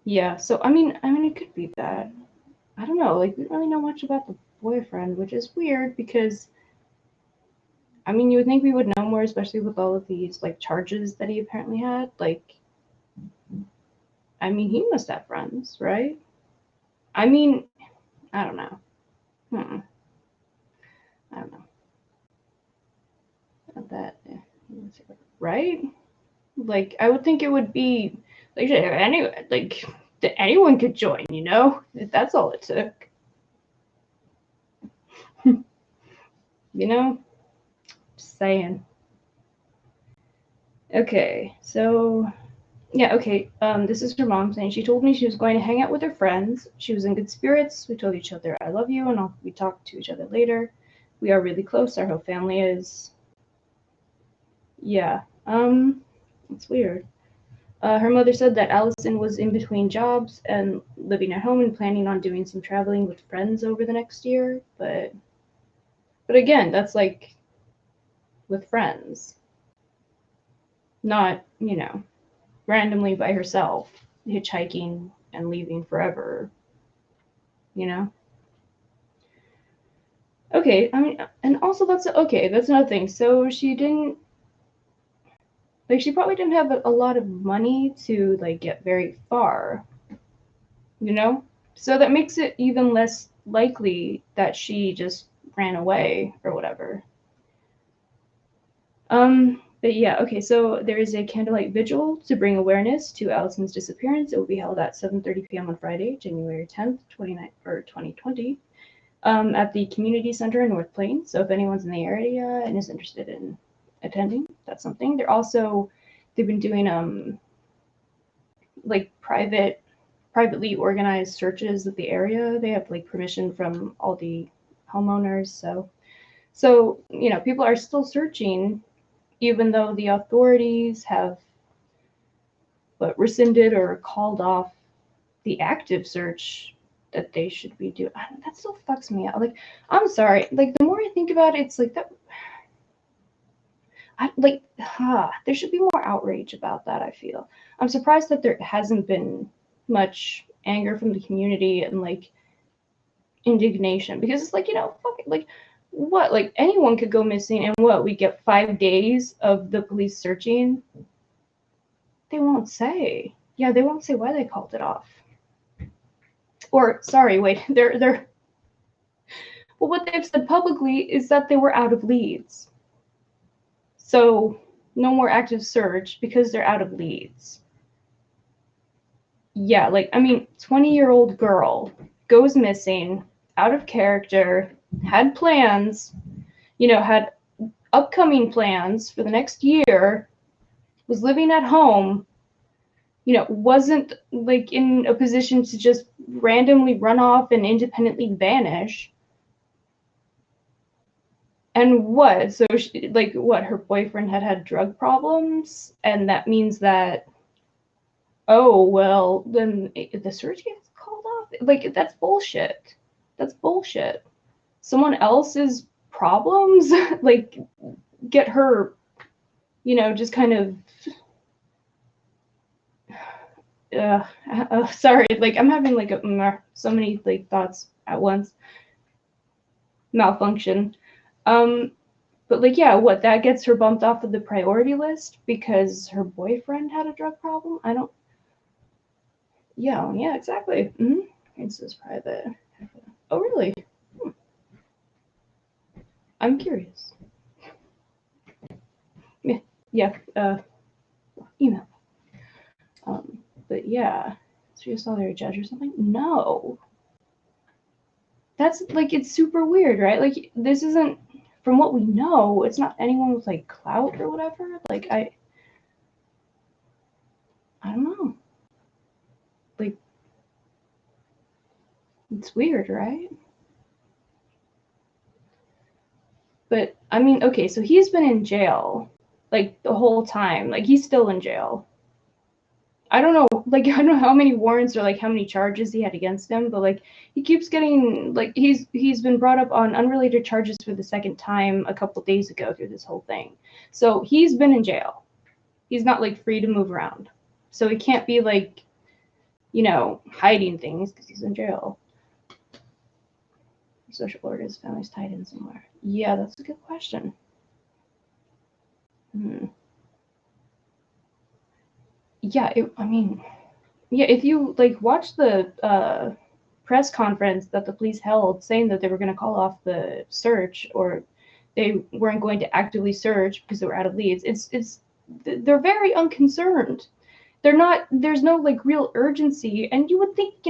Yeah, so I mean, it could be that. I don't know. Like, we don't really know much about the boyfriend, which is weird because, I mean, you would think we would know more, especially with all of these like charges that he apparently had. Like, I mean, he must have friends, right? I mean, I don't know. I don't know. That, right? Like, I would think it would be like that anyone could join, you know? That's all it took. You know? Just saying. Okay, so yeah, okay. This is her mom saying she told me she was going to hang out with her friends. She was in good spirits. We told each other I love you, and we talked to each other later. We are really close. Our whole family is. Yeah. It's weird. Her mother said that Alison was in between jobs and living at home and planning on doing some traveling with friends over the next year. But again, that's like with friends, not, you know, randomly by herself, hitchhiking and leaving forever, you know? Okay, I mean, and also that's okay, that's another thing. So she didn't, like, she probably didn't have a lot of money to, like, get very far, you know? So that makes it even less likely that she just ran away or whatever. But yeah, okay, so there is a candlelight vigil to bring awareness to Alison's disappearance. It will be held at 7:30 p.m. on Friday, January 10th, 2020, at the community center in North Plains. So if anyone's in the area and is interested in attending, that's something. They've been doing like privately organized searches of the area. They have like permission from all the homeowners. So you know, people are still searching, even though the authorities have rescinded or called off the active search that they should be doing. That still fucks me out. Like, I'm sorry. Like, the more I think about it, it's like that. There should be more outrage about that, I feel. I'm surprised that there hasn't been much anger from the community and, like, indignation. Because it's like, you know, fuck it, like, what? Like, anyone could go missing, and what? We get 5 days of the police searching? They won't say. Yeah, they won't say why they called it off. Or, sorry, wait, they're well, what they've said publicly is that they were out of leads. So, no more active search because they're out of leads. Yeah, like, I mean, 20-year-old girl goes missing, out of character, had plans, you know, had upcoming plans for the next year, was living at home, you know, wasn't, like, in a position to just randomly run off and independently vanish. And what? So, like, what? Her boyfriend had drug problems, and that means that, oh, well, then the search gets called off? Like, that's bullshit. That's bullshit. Someone else's problems, like, get her, you know, just kind of, sorry, like, I'm having, like, so many, like, thoughts at once. Malfunction. But, like, yeah, what, that gets her bumped off of the priority list because her boyfriend had a drug problem? I don't. Yeah, exactly. It's just private. Oh, really? I'm curious. Yeah, email. But yeah, so you saw their judge or something? No. That's like, it's super weird, right? Like, this isn't, from what we know, it's not anyone with like clout or whatever. Like, I don't know. Like, it's weird, right? But I mean, okay, so he's been in jail like the whole time. Like, he's still in jail. I don't know, like, I don't know how many warrants or like how many charges he had against him, but like he keeps getting, like, he's been brought up on unrelated charges for the second time a couple days ago through this whole thing. So he's been in jail. He's not like free to move around. So he can't be like, you know, hiding things because he's in jail. Social order, his family's tied in somewhere. Yeah, that's a good question. Yeah, I mean, yeah, if you like watch the press conference that the police held saying that they were going to call off the search, or they weren't going to actively search because they were out of leads, they're very unconcerned. They're not, there's no like real urgency, and you would think,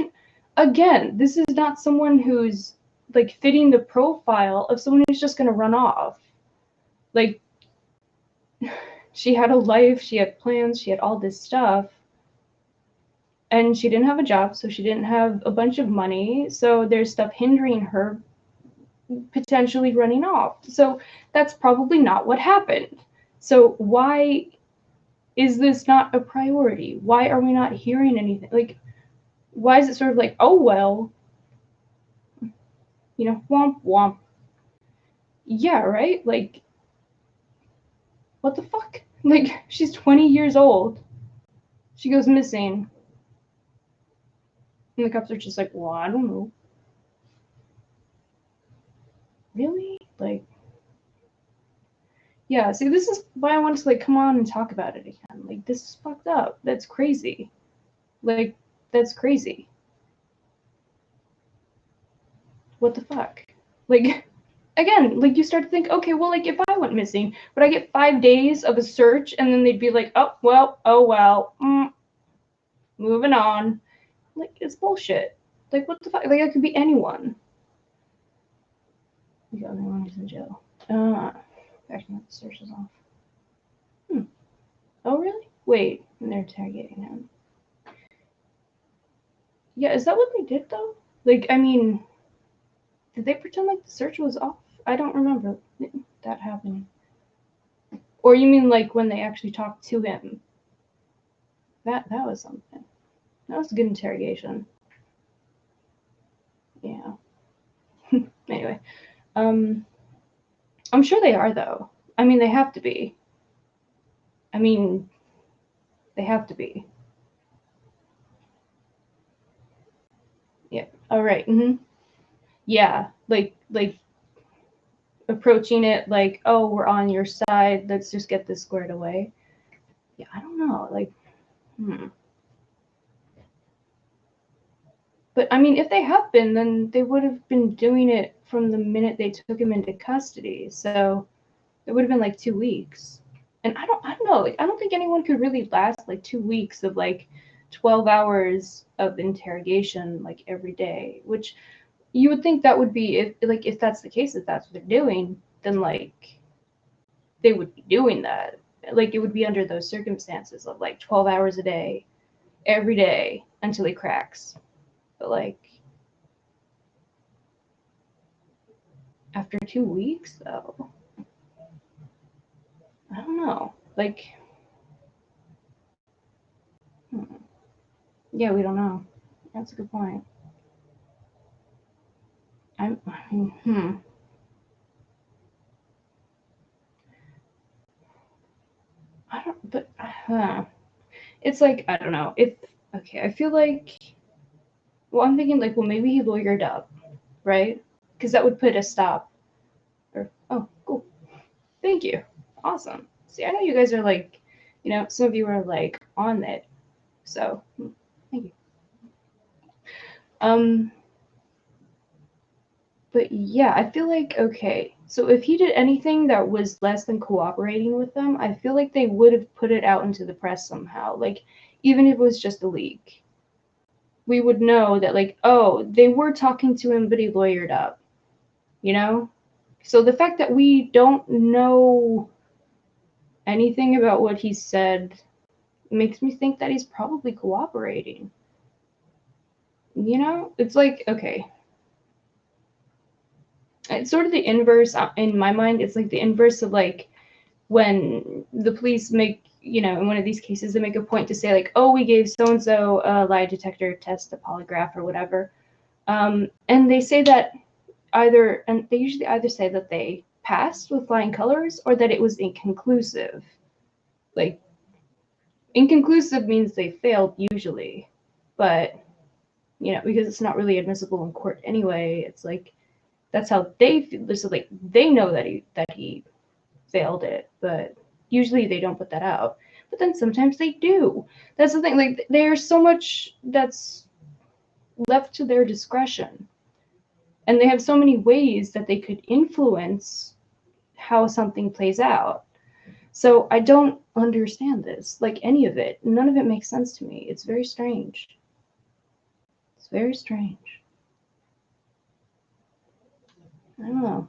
again, this is not someone who's like fitting the profile of someone who's just going to run off. Like, she had a life, she had plans, she had all this stuff, and she didn't have a job, so she didn't have a bunch of money, so there's stuff hindering her potentially running off. So that's probably not what happened. So why is this not a priority? Why are we not hearing anything? Like, why is it sort of like, oh well, you know, womp womp. Yeah, right? Like, what the fuck? Like, she's 20 years old. She goes missing. And the cops are just like, well, I don't know. Really? Like, yeah, see, this is why I wanted to like come on and talk about it again. Like, this is fucked up. That's crazy. Like, that's crazy. What the fuck? Like, again, like, you start to think, okay, well, like, if I went missing, would I get 5 days of a search and then they'd be like, oh well, moving on. Like, it's bullshit. Like, what the fuck? Like, it could be anyone. The only one who's in jail. Actually, the search is off. Oh, really? Wait, and they're interrogating him. Yeah, is that what they did though? Like, I mean, did they pretend like the search was off? I don't remember that happening. Or you mean like when they actually talked to him? That was something. That was a good interrogation. Yeah. Anyway, I'm sure they are though. I mean, they have to be. I mean, they have to be. Yeah. All right. Yeah. Like approaching it like, oh, we're on your side. Let's just get this squared away. Yeah. I don't know. Like, But I mean, if they have been, then they would have been doing it from the minute they took him into custody. So it would have been like 2 weeks. And I don't know. Like, I don't think anyone could really last like 2 weeks of like 12 hours of interrogation like every day. Which you would think that would be, if that's the case, if that's what they're doing, then like they would be doing that. Like, it would be under those circumstances of like 12 hours a day, every day until he cracks. But like, after 2 weeks, though, I don't know. Like, yeah, we don't know. That's a good point. I mean, I don't, but, it's like, I don't know. Okay, I feel like, well, I'm thinking like, well, maybe he lawyered up, right? Because that would put a stop. Or, oh, cool. Thank you. Awesome. See, I know you guys are like, some of you are like on it. So, thank you. But yeah, I feel like, okay, so if he did anything that was less than cooperating with them, I feel like they would have put it out into the press somehow. Like, even if it was just a leak, we would know that, like, oh, they were talking to him, but he lawyered up, you know? So the fact that we don't know anything about what he said makes me think that he's probably cooperating. You know? It's like, okay, it's sort of the inverse in my mind. It's like the inverse of like when the police make, you know, in one of these cases, they make a point to say like, oh, we gave so and so a lie detector test, a polygraph, or whatever, and they say that and they usually either say that they passed with flying colors or that it was inconclusive. Like, inconclusive means they failed usually, but you know, because it's not really admissible in court anyway. It's like that's how they feel. So like they know that he failed it, but usually they don't put that out. But then sometimes they do. That's the thing. Like there's so much that's left to their discretion, and they have so many ways that they could influence how something plays out. So I don't understand this, like any of it. None of it makes sense to me. It's very strange. It's very strange. I don't know.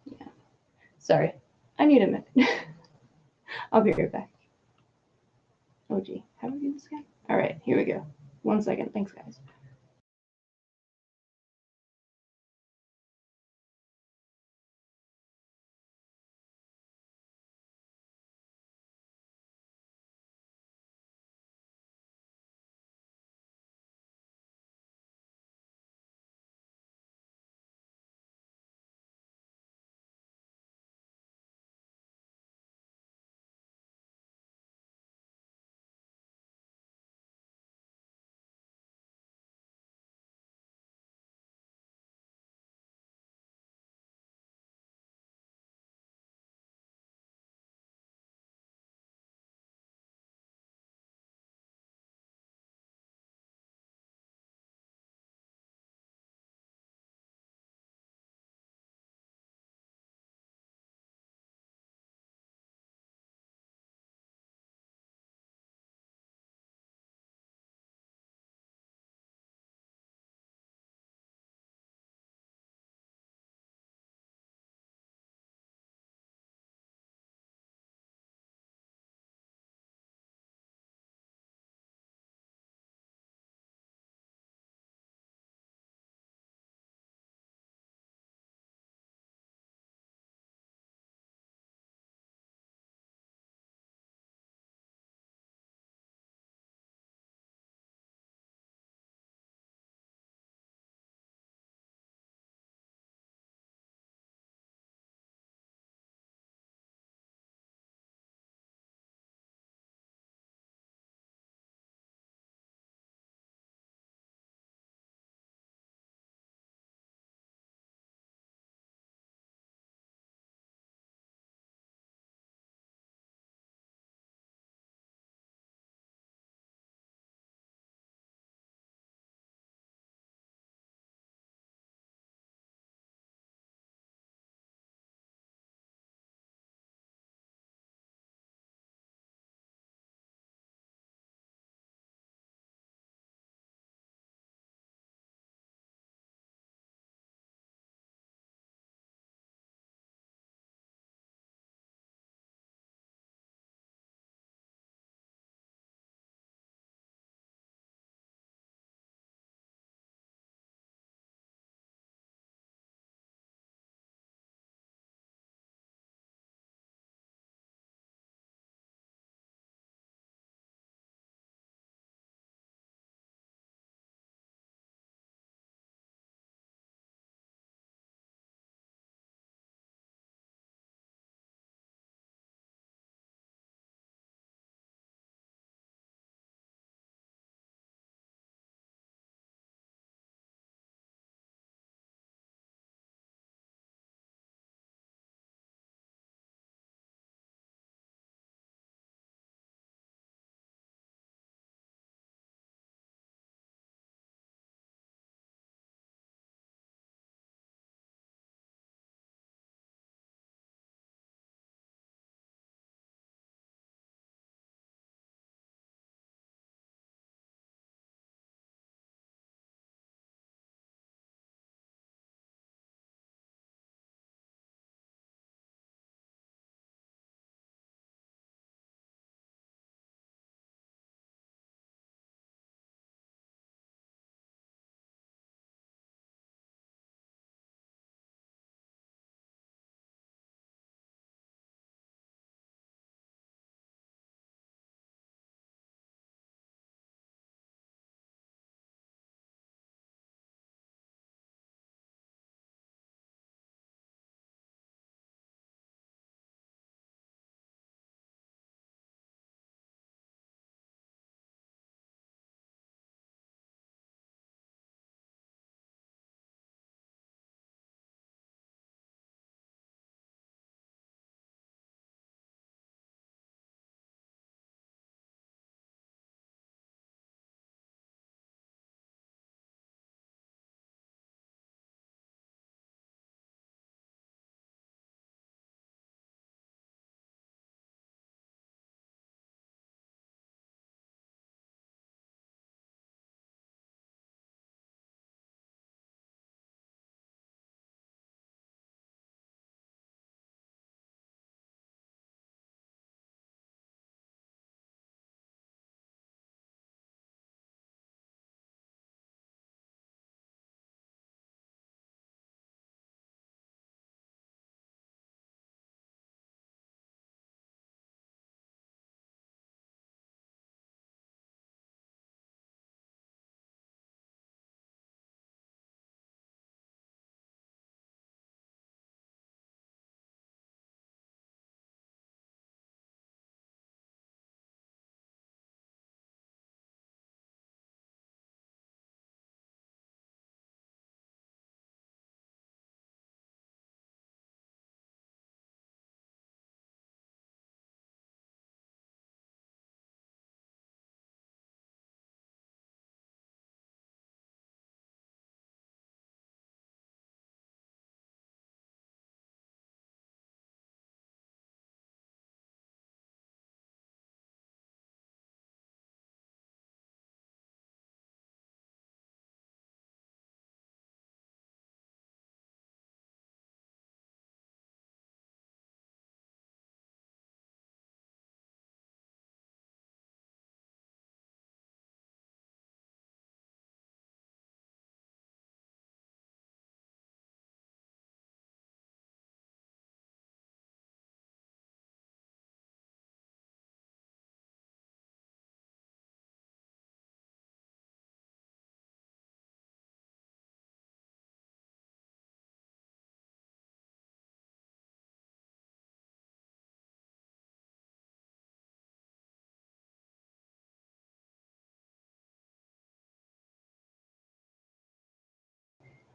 Yeah. Sorry. I need a minute. I'll be right back. Oh gee, how do we do this again? All right, here we go. 1 second. Thanks, guys.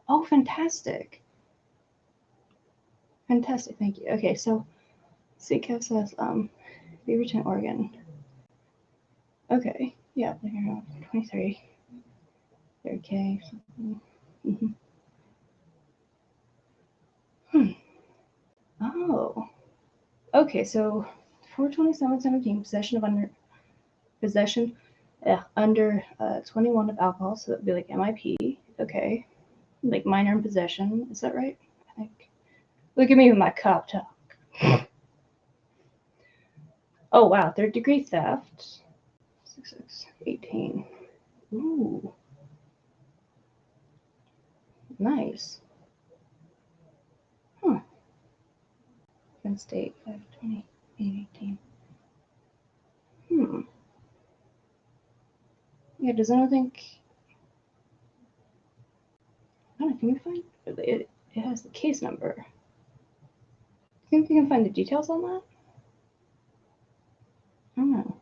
Oh, fantastic. Fantastic, thank you. Okay, so CCAF says, Beaverton, Oregon. Okay, yeah, 23. 30K. Mm-hmm. Oh. Okay, so 42717, possession under 21 of alcohol, so that'd be like MIP. Okay. Like minor in possession. Is that right? I think. Look at me with my cop talk. Oh wow, third degree theft. 6618. Ooh. Nice. Huh. Penn State 520 818. Yeah, does anyone think I don't know, can we find it has the case number. Think we can find the details on that? I don't know.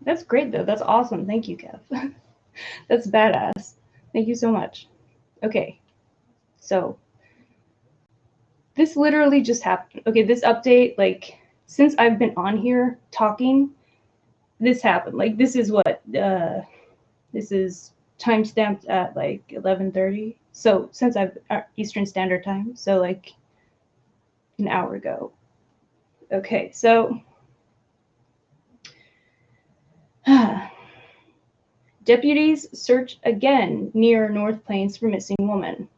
That's great though. That's awesome. Thank you, Kev. That's badass. Thank you so much. Okay. So this literally just happened. Okay, this update, like since I've been on here talking, this happened. Like this is what this is timestamped at like 11:30. So since I've Eastern Standard Time, so like an hour ago. Okay, so deputies search again near North Plains for missing woman.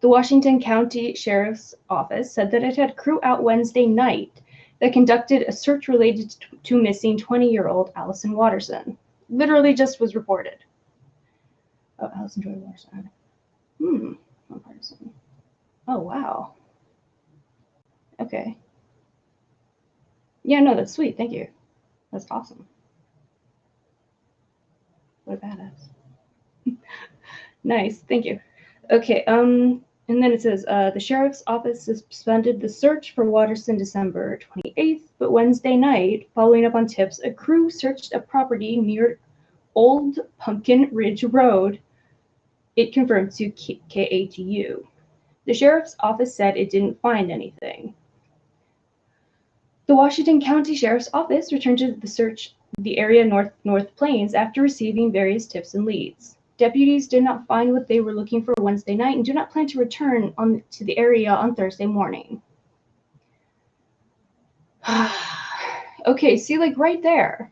The Washington County Sheriff's Office said that it had crew out Wednesday night that conducted a search related to missing 20-year-old Allyson Watterson. Literally just was reported. Oh, Allyson Joy Watterson. Watterson. Oh, wow. Okay. Yeah, no, that's sweet. Thank you. That's awesome. What a badass. Nice. Thank you. Okay, and then it says, the sheriff's office suspended the search for Watterson December 28th, but Wednesday night, following up on tips, a crew searched a property near Old Pumpkin Ridge Road. It confirmed to KATU. The sheriff's office said it didn't find anything. The Washington County Sheriff's Office returned to the area North Plains after receiving various tips and leads. Deputies did not find what they were looking for Wednesday night and do not plan to return to the area on Thursday morning. Okay, see, like right there.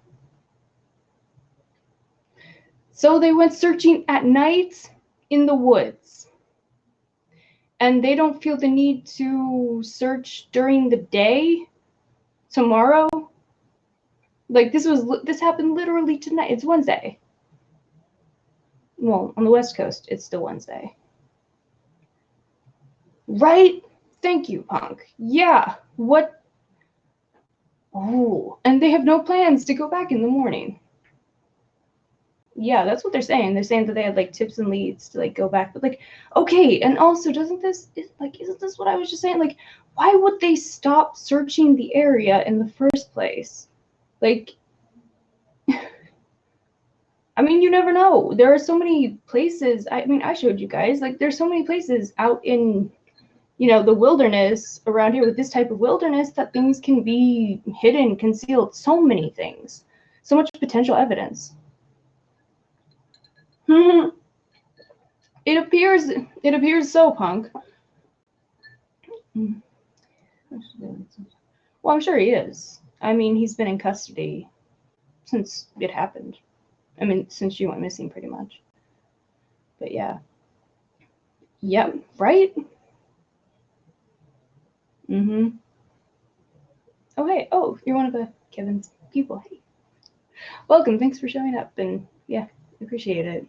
So they went searching at night in the woods. And they don't feel the need to search during the day tomorrow. Like this happened literally tonight. It's Wednesday. Well, on the West Coast, it's still Wednesday. Right? Thank you, Punk. Yeah. What? Oh, and they have no plans to go back in the morning. Yeah, that's what they're saying. They're saying that they had like tips and leads to like go back, but like, okay. And also, isn't this what I was just saying? Like, why would they stop searching the area in the first place? Like, I mean, you never know. There are so many places. I mean, I showed you guys. Like, there's so many places out in, the wilderness around here with this type of wilderness that things can be hidden, concealed. So many things. So much potential evidence. It appears so, Punk. Well, I'm sure he is. I mean, he's been in custody since it happened. I mean, since you went missing, pretty much. But yeah. Yep, right? Mm-hmm. Oh, hey. Oh, you're one of Kevin's people. Hey. Welcome. Thanks for showing up. And yeah, appreciate it.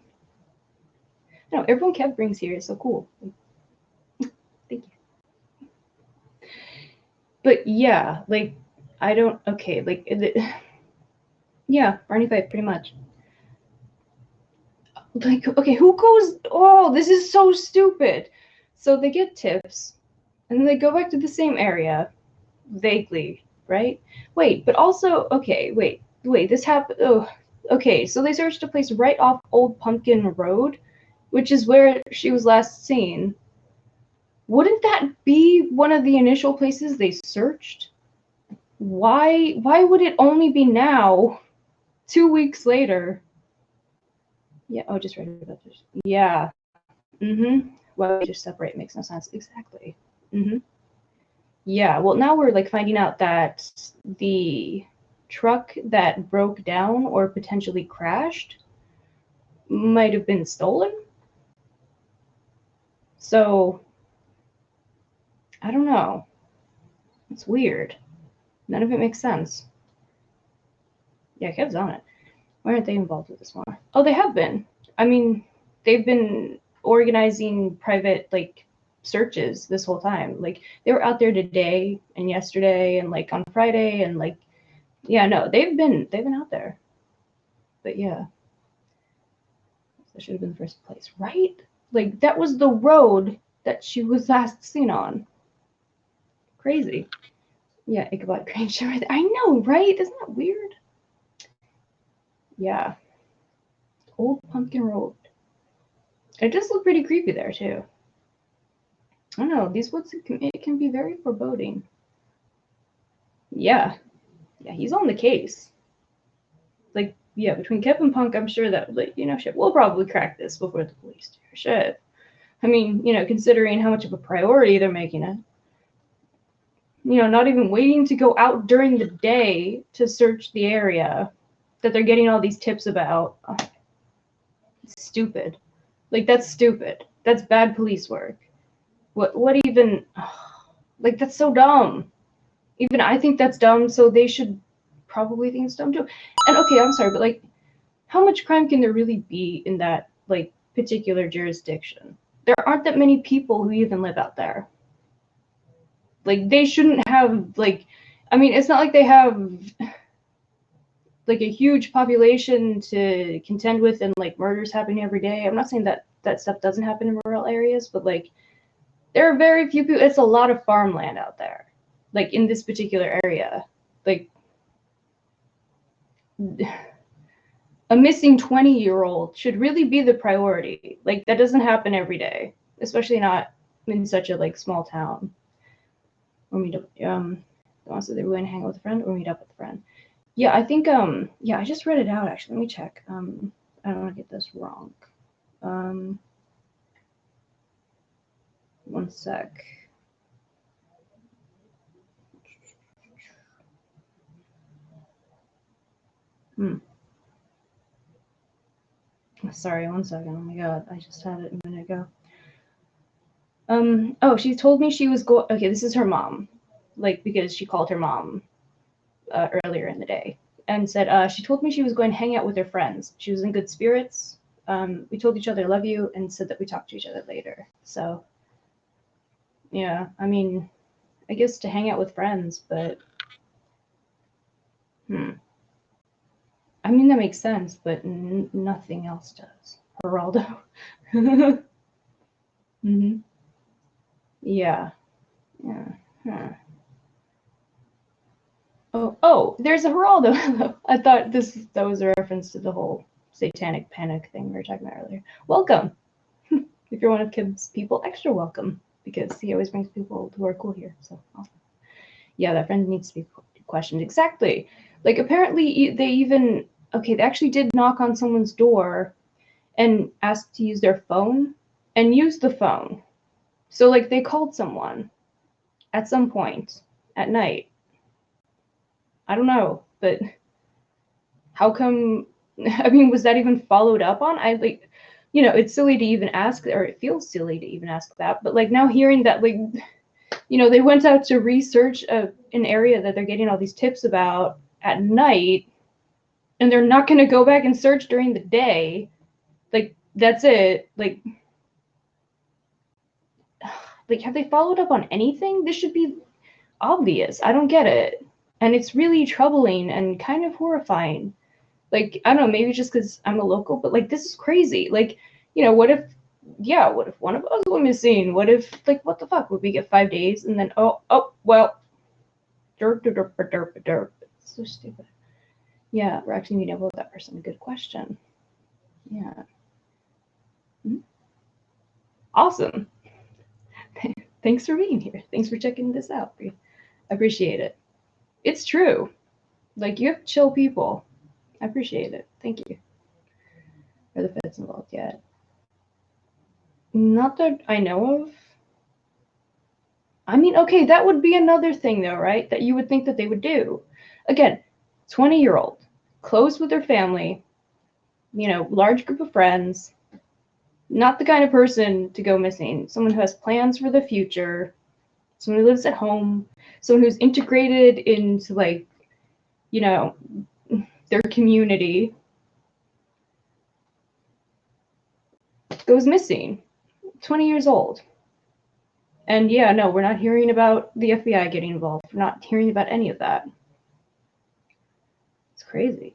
No, everyone Kev brings here is so cool. Thank you. But yeah, like, I don't, okay, like, yeah, Barney Fife, pretty much. Like, okay, who goes, oh, this is so stupid. So they get tips, and then they go back to the same area, vaguely, right? Wait, but also, okay, wait, this happened, oh, okay, so they searched a place right off Old Pumpkin Road which is where she was last seen. Wouldn't that be one of the initial places they searched? Why would it only be now, 2 weeks later? Yeah, oh, just read about this. Yeah. Why we just separate makes no sense. Exactly. Yeah, well, now we're like finding out that the truck that broke down or potentially crashed might have been stolen. So, I don't know. It's weird. None of it makes sense. Yeah, Kev's on it. Why aren't they involved with this more? Oh, they have been. I mean, they've been organizing private, like, searches this whole time. Like, they were out there today and yesterday and, like, on Friday and, like, yeah, no, they've been out there. But, yeah. That should have been the first place, right? Like, that was the road that she was last seen on. Crazy. Yeah, Ichabod Crane show right there. I know, right? Isn't that weird? Yeah. Old Pumpkin Road. It does look pretty creepy there, too. I don't know. These woods, it can be very foreboding. Yeah. Yeah, he's on the case. Like, yeah, between Kev and Punk, I'm sure that, like, you know, shit, we'll probably crack this before the police do. Shit. I mean, you know, considering how much of a priority they're making it. You know, not even waiting to go out during the day to search the area that they're getting all these tips about. Oh, it's stupid. Like, that's stupid. That's bad police work. What even? Oh, like, that's so dumb. Even I think that's dumb, so they should probably think it's dumb too. And okay, I'm sorry, but like, how much crime can there really be in that, like, particular jurisdiction? There aren't that many people who even live out there. Like, they shouldn't have, like, I mean, it's not like they have, like, a huge population to contend with and, like, murders happening every day. I'm not saying that that stuff doesn't happen in rural areas, but, like, there are very few people. It's a lot of farmland out there, like, in this particular area. Like, a missing 20-year-old should really be the priority. Like, that doesn't happen every day, especially not in such a, like, small town. Or meet up, so they were going to hang out with a friend or meet up with a friend. Yeah, I think, yeah, I just read it out, actually. Let me check. I don't want to get this wrong. One sec. Sorry, one second. Oh my god, I just had it a minute ago. Oh, she told me she was going. Okay, this is her mom, like, because she called her mom earlier in the day and said she told me she was going to hang out with her friends. She was in good spirits. We told each other love you and said that we talked to each other later. So, yeah, I mean, I guess to hang out with friends, but I mean, that makes sense, but nothing else does. Geraldo. Yeah. Yeah. Huh. Oh, there's a Geraldo. I thought that was a reference to the whole satanic panic thing we were talking about earlier. Welcome. If you're one of Kim's people, extra welcome, because he always brings people who are cool here. So awesome. Yeah, that friend needs to be questioned. Exactly. Like, apparently they even, okay, they actually did knock on someone's door and asked to use their phone and use the phone. So, like, they called someone at some point at night. I don't know, but how come, I mean, was that even followed up on? I, like, you know, it's silly to even ask, or it feels silly to even ask that, but, like, now hearing that, like, you know, they went out to research an area that they're getting all these tips about at night, and they're not going to go back and search during the day. Like, that's it. Like, have they followed up on anything? This should be obvious. I don't get it. And it's really troubling and kind of horrifying. Like, I don't know, maybe just because I'm a local, but, like, this is crazy. Like, you know, what if one of us went missing? What if, like, what the fuck? Would we get 5 days and then, well, derp, derp, derp, derp, derp. It's so stupid. Yeah, we're actually meeting up with that person. Good question. Yeah. Awesome. Thanks for being here. Thanks for checking this out. I appreciate it. It's true. Like, you have chill people. I appreciate it. Thank you. Are the feds involved yet? Not that I know of. I mean, okay, that would be another thing, though, right? That you would think that they would do. Again, 20-year-old, close with their family, large group of friends, not the kind of person to go missing. Someone who has plans for the future, someone who lives at home, someone who's integrated into, like, their community, goes missing. 20 years old. And yeah, no, we're not hearing about the FBI getting involved. We're not hearing about any of that. It's crazy.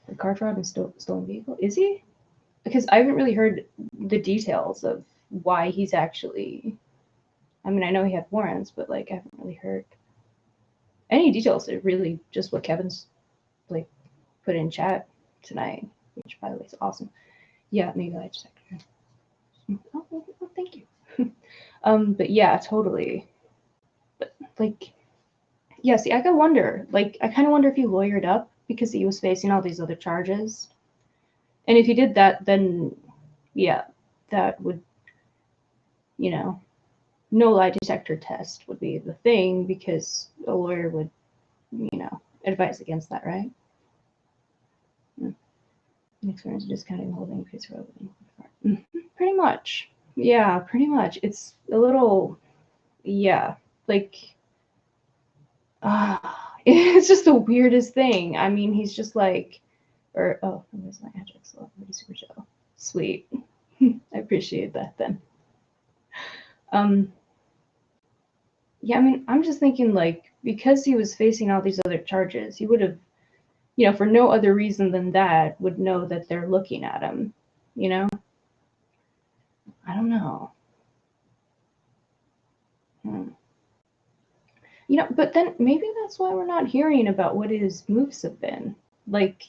The car fraud and stolen vehicle? Is he? Because I haven't really heard the details of why he's actually... I mean, I know he had warrants, but, like, I haven't really heard any details. It's really just what Kevin's, like, put in chat tonight, which, by the way, is awesome. Yeah, maybe I just... Oh, thank you. But yeah, totally. But, like, yeah, see, I kind of wonder if he lawyered up because he was facing all these other charges. And if he did that, then, yeah, that would, no lie detector test would be the thing because a lawyer would, advise against that, right? An experience of discounting the holding case for opening. Pretty much. Yeah, pretty much. It's a little, yeah, like, it's just the weirdest thing. I mean, he's just like, where's my address? Super chill. Sweet. I appreciate that then. Yeah, I mean, I'm just thinking, like, because he was facing all these other charges, he would have, for no other reason than that, would know that they're looking at him, I don't know. But then maybe that's why we're not hearing about what his moves have been. Like,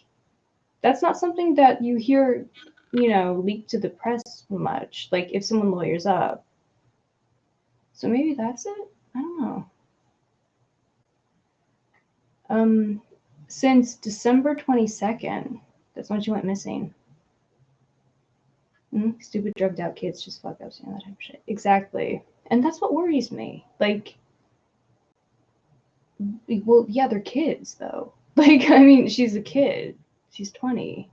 that's not something that you hear, leaked to the press much, like if someone lawyers up. So maybe that's it? I don't know. Since December 22nd, that's when she went missing. Stupid drugged out kids just fuck up, that type of shit. Exactly. And that's what worries me. Like, well, yeah, they're kids, though. Like, I mean, she's a kid. She's 20.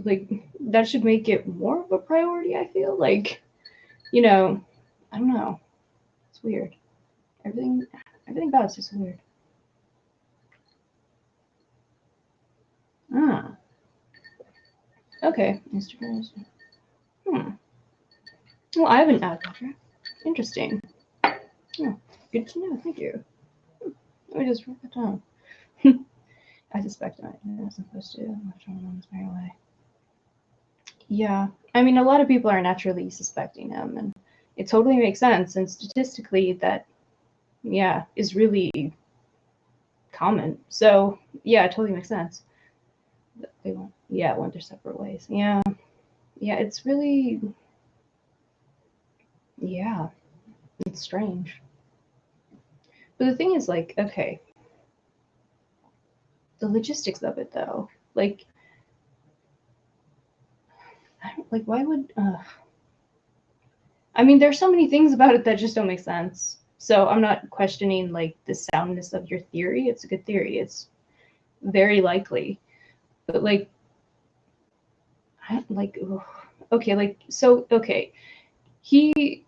Like, that should make it more of a priority, I feel. Like, I don't know. It's weird. Everything about it's just weird. Okay. Instagram. Well, I have an ad blocker. Interesting. Oh, good to know. Thank you. Let me just write that down. I suspect I wasn't supposed to. I'm trying to run my way. Yeah. I mean, a lot of people are naturally suspecting him, and it totally makes sense. And statistically, that, yeah, is really common. So, yeah, it totally makes sense. They went their separate ways. Yeah. Yeah, it's really, yeah, it's strange. But the thing is, like, okay, the logistics of it, though, like, why would, I mean, there's so many things about it that just don't make sense. So I'm not questioning, like, the soundness of your theory. It's a good theory. It's very likely. But, like, okay. He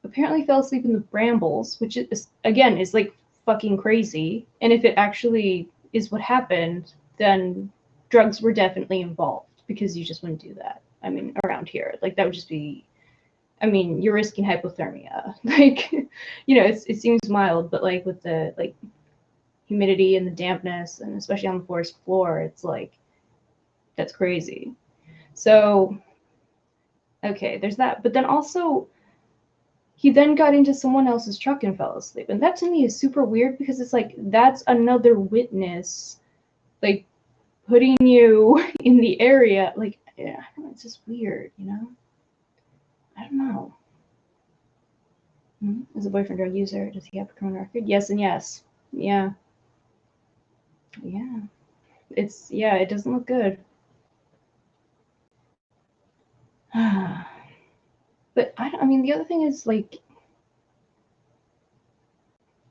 apparently fell asleep in the brambles, which is, again, is, like, fucking crazy. And if it actually is what happened, then drugs were definitely involved because you just wouldn't do that. I mean, around here, like, that would just be, I mean, you're risking hypothermia. Like, it seems mild, but, like, with the, like, humidity and the dampness, and especially on the forest floor, it's like, that's crazy. So, okay, there's that. But then also, he then got into someone else's truck and fell asleep. And that to me is super weird because it's like, that's another witness, like, putting you in the area. Like, yeah, I don't know, it's just weird, you know? I don't know. Is a boyfriend drug user? Does he have a criminal record? Yes and yes. Yeah. Yeah. It doesn't look good. But I mean, the other thing is, like,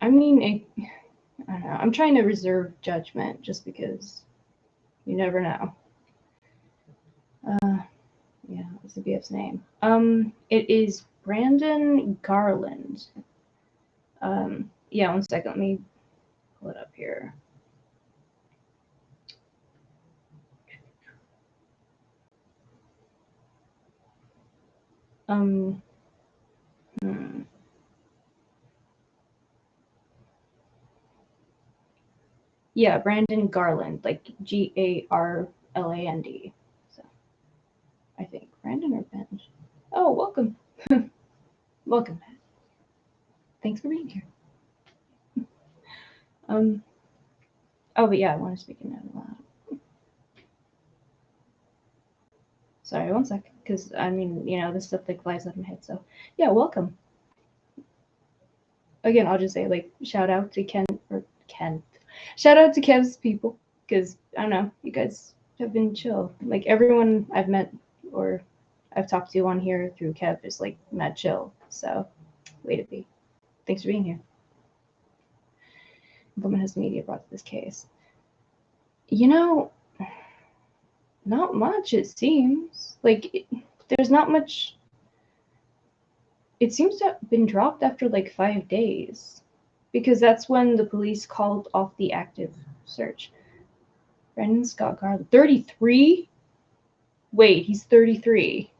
I mean, I don't know. I'm trying to reserve judgment just because you never know. Yeah, what's the BF's name? It is Brandon Garland. Yeah, one second. Let me pull it up here. Yeah, Brandon Garland, like Garland. So I think Brandon or Ben. Oh, welcome, welcome, Matt. Thanks for being here. Oh, but yeah, I want to speak it out loud. Sorry, one sec, because I mean, you know, this stuff like flies out of my head. So yeah, welcome. Again, I'll just say like shout out to Ken. Shout out to Kev's people, because I don't know, you guys have been chill. Like everyone I've met or I've talked to on here through Kev is like mad chill. So way to be. Thanks for being here. Woman has media brought to this case. You know, not much. It seems like there's not much. It seems to have been dropped after like 5 days, because that's when the police called off the active search. Brandon Scott Garland, 33? Wait, he's 33.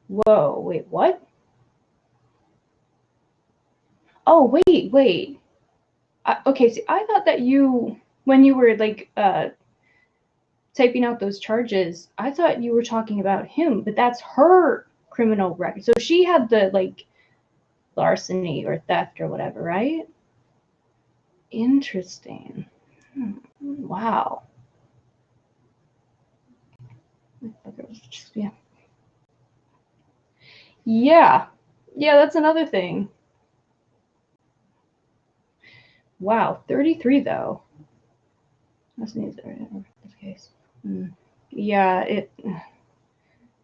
Whoa, wait, what? Oh, wait. Okay, see, I thought that when you were like typing out those charges, I thought you were talking about him, but that's her criminal record. So she had the like larceny or theft or whatever, right? Interesting. Wow. Yeah. Yeah. Yeah, that's another thing. Wow, 33 though. That's news in this case. Yeah,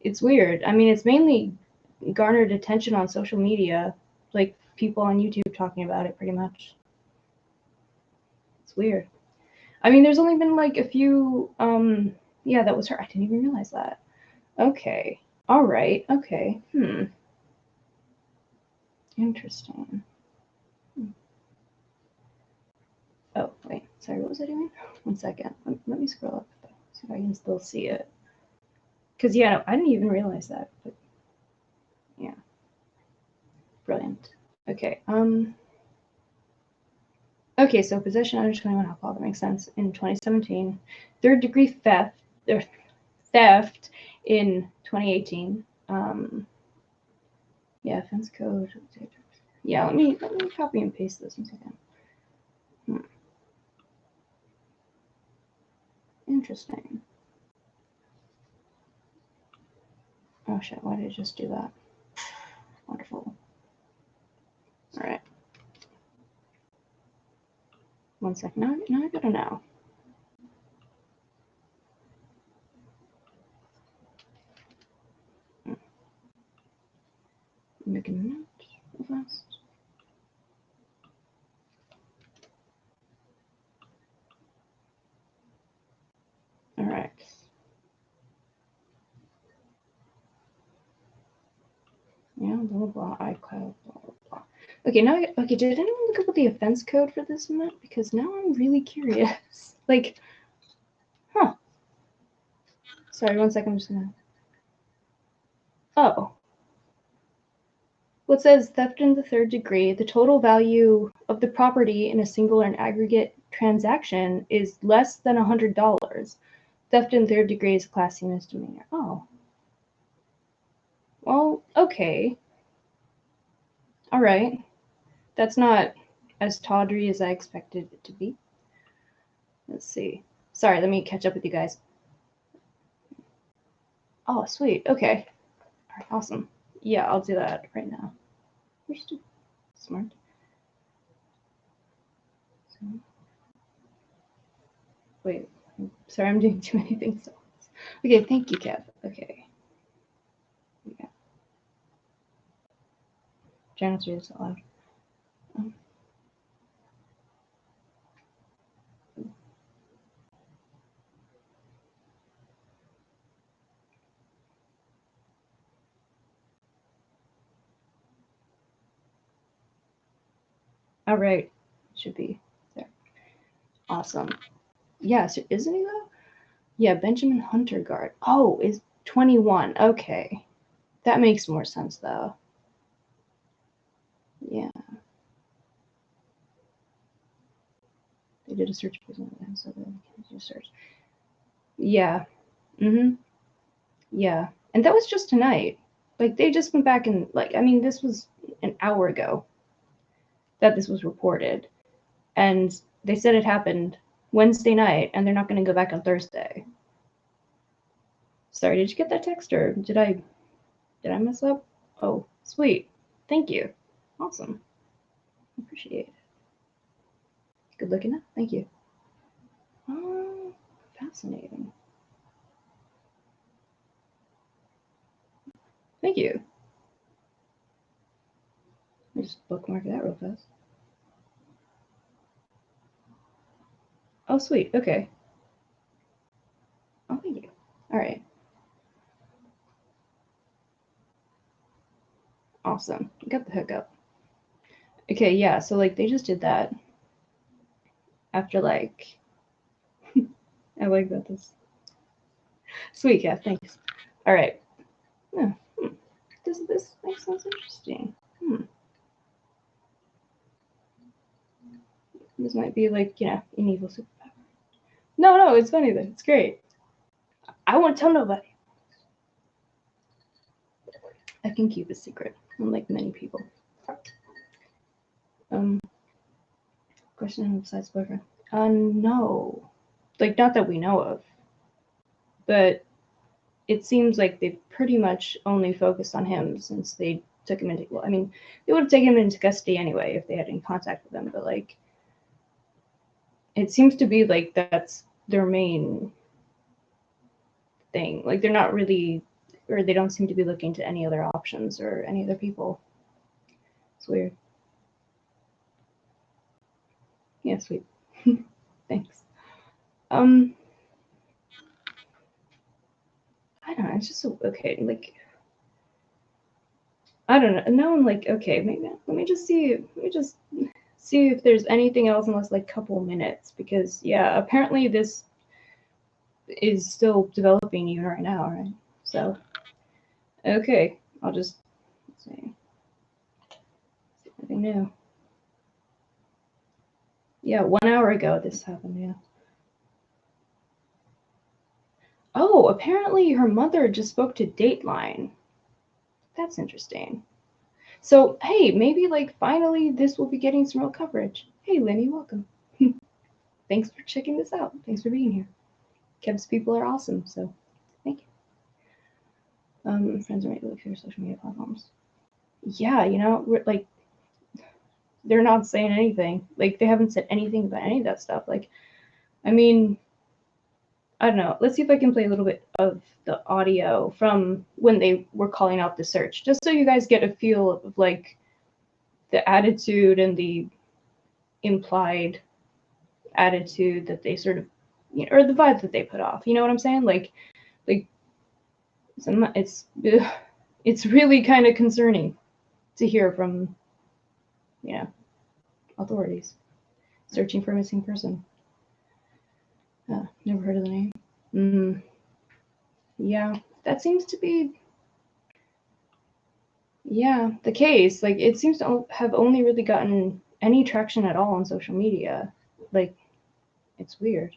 it's weird. I mean, it's mainly garnered attention on social media, like people on YouTube talking about it pretty much. It's weird. I mean, there's only been like a few yeah, that was her. I didn't even realize that. Okay. All right. Okay. Interesting. Oh, wait. Sorry, what was I doing? 1 second. Let me scroll up so I can still see it. Because, yeah, no, I didn't even realize that. But, yeah. Brilliant. Okay. Okay, so possession under 21 alcohol. That makes sense. In 2017. Third-degree theft in 2018. Yeah, offense code. Yeah, let me copy and paste this 1 second. Interesting. Oh shit, why did I just do that? Wonderful. All right. 1 second. Now I gotta know. Make a note of this. All right. Yeah, blah blah blah. iCloud, blah blah blah. Okay, okay. Did anyone look up what the offense code for this meant? Because now I'm really curious. Like, huh? Sorry, 1 second. I'm just gonna. Oh. Well, it says theft in the third degree. The total value of the property in a single or an aggregate transaction is less than $100. Theft in third degree is a Class C misdemeanor. Oh. Well, okay. All right. That's not as tawdry as I expected it to be. Let's see. Sorry, let me catch up with you guys. Oh, sweet. Okay. All right, awesome. Yeah, I'll do that right now. You're smart. So, wait. Sorry, I'm doing too many things. Okay, thank you, Kev. Okay. Yeah. Try not to read this out loud. All right. Should be there. Awesome. Yeah, so isn't he though? Yeah, Benjamin Huntergard. Oh, is 21. Okay. That makes more sense though. Yeah. They did a search for something, so they can do a search. Yeah. Mm-hmm. Yeah. And that was just tonight. Like they just went back and like I mean this was an hour ago that this was reported. And they said it happened Wednesday night and they're not gonna go back on Thursday. Sorry, did you get that text or did I mess up? Oh, sweet. Thank you. Awesome. Appreciate it. Good looking up. Thank you. Oh, fascinating. Thank you. Let me just bookmark that real fast. Oh, sweet. Okay. Oh, thank you. All right. Awesome. Got the hookup. Okay, yeah. So like they just did that after like I like that this sweet cat. Thanks. All right. Yeah. This sounds interesting. This might be like an evil superpower. No, it's funny though. It's great. I won't tell nobody. I can keep a secret, unlike many people. Question besides boyfriend? No. Like, not that we know of. But it seems like they've pretty much only focused on him since they took him into. Well, I mean, they would have taken him into custody anyway if they had any contact with him. But like, it seems to be like that's their main thing. Like, they're not really, or they don't seem to be looking to any other options or any other people. It's weird. Yeah, sweet. Thanks. I don't know. It's just so okay. Like, I don't know. Now I'm like, okay, maybe let me just see if there's anything else in this like couple minutes because yeah, apparently this is still developing even right now, right? So okay, I'll just see anything new. Yeah, 1 hour ago this happened. Yeah. Oh, apparently her mother just spoke to Dateline. That's interesting. So hey, maybe like finally this will be getting some real coverage. Hey, Lenny, welcome. Thanks for checking this out. Thanks for being here. Kev's people are awesome, so thank you. Friends are regular for social media platforms. Yeah, we're like they're not saying anything. Like they haven't said anything about any of that stuff. Like, I mean, I don't know. Let's see if I can play a little bit of the audio from when they were calling out the search, just so you guys get a feel of like the attitude and the implied attitude that they sort of, or the vibe that they put off. You know what I'm saying? Like it's really kind of concerning to hear from, authorities searching for a missing person. Never heard of the name. Yeah, that seems to be, the case. Like, it seems to have only really gotten any traction at all on social media. Like, it's weird.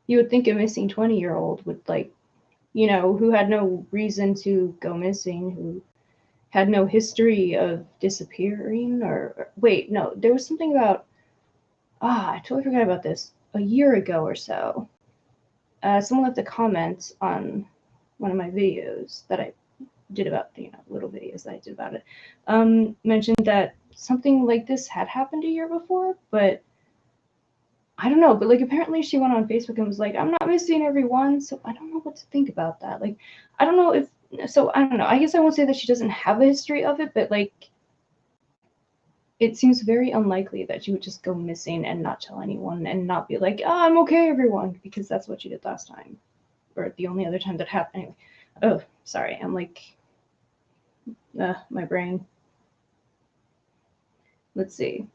You would think a missing 20-year-old would, like, who had no reason to go missing, who had no history of disappearing, or wait, no, there was something about, I totally forgot about this. A year ago or so, someone left a comment on one of my videos that I did about, little videos that I did about it, mentioned that something like this had happened a year before, but I don't know. But like, apparently she went on Facebook and was like, I'm not missing everyone, so I don't know what to think about that. Like, I don't know if, so I don't know. I guess I won't say that she doesn't have a history of it, but like, it seems very unlikely that she would just go missing and not tell anyone and not be like, oh, I'm okay, everyone, because that's what she did last time. Or the only other time that happened. Anyway. Oh, sorry. I'm like, my brain. Let's see.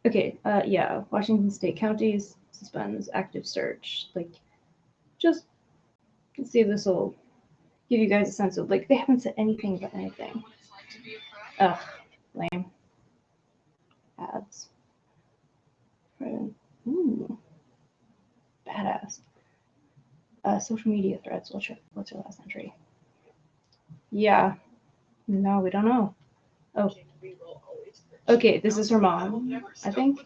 Okay, yeah, Washington State counties suspends active search. Like, just let's see if this will give you guys a sense of, like, they haven't said anything about anything. Ugh, lame. Ads. Ooh, badass. Social media threads. What's your last entry? Yeah. No, we don't know. Oh. Okay, this is her mom, I think.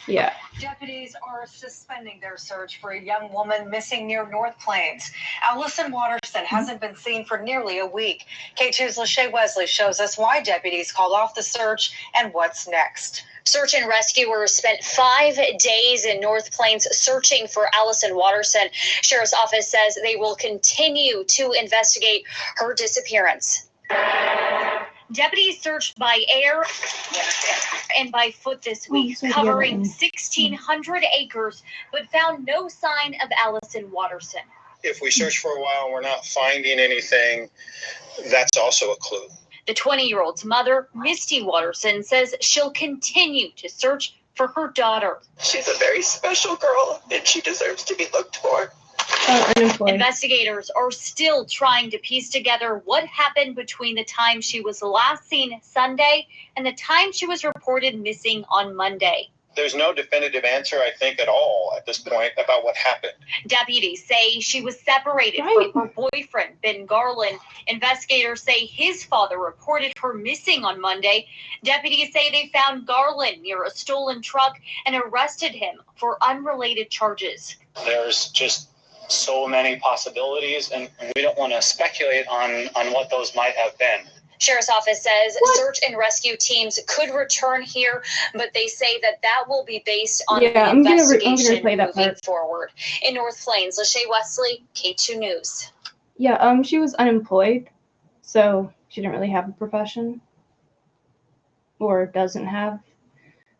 Yeah. Deputies are suspending their search for a young woman missing near North Plains. Allyson Watterson hasn't been seen for nearly a week. K2's Lachey Wesley shows us why deputies called off the search and what's next. Search and rescuers spent 5 days in North Plains searching for Allyson Watterson. Sheriff's office says they will continue to investigate her disappearance. Deputies searched by air and by foot this week, covering 1,600 acres, but found no sign of Allyson Watterson. If we search for a while and we're not finding anything, that's also a clue. The 20-year-old's mother, Misty Watterson, says she'll continue to search for her daughter. She's a very special girl, and she deserves to be looked for. Investigators are still trying to piece together what happened between the time she was last seen Sunday and the time she was reported missing on Monday. There's no definitive answer, I think, at all at this point about what happened. Deputies say she was separated from her boyfriend, Ben Garland. Investigators say his father reported her missing on Monday. Deputies say they found Garland near a stolen truck and arrested him for unrelated charges. There's just so many possibilities, and we don't want to speculate on what those might have been. Sheriff's office says search and rescue teams could return here, but they say that will be based on the investigation moving forward. In North Plains, Lachey Wesley, K2 News. Yeah, she was unemployed, so she didn't really have a profession, or doesn't have.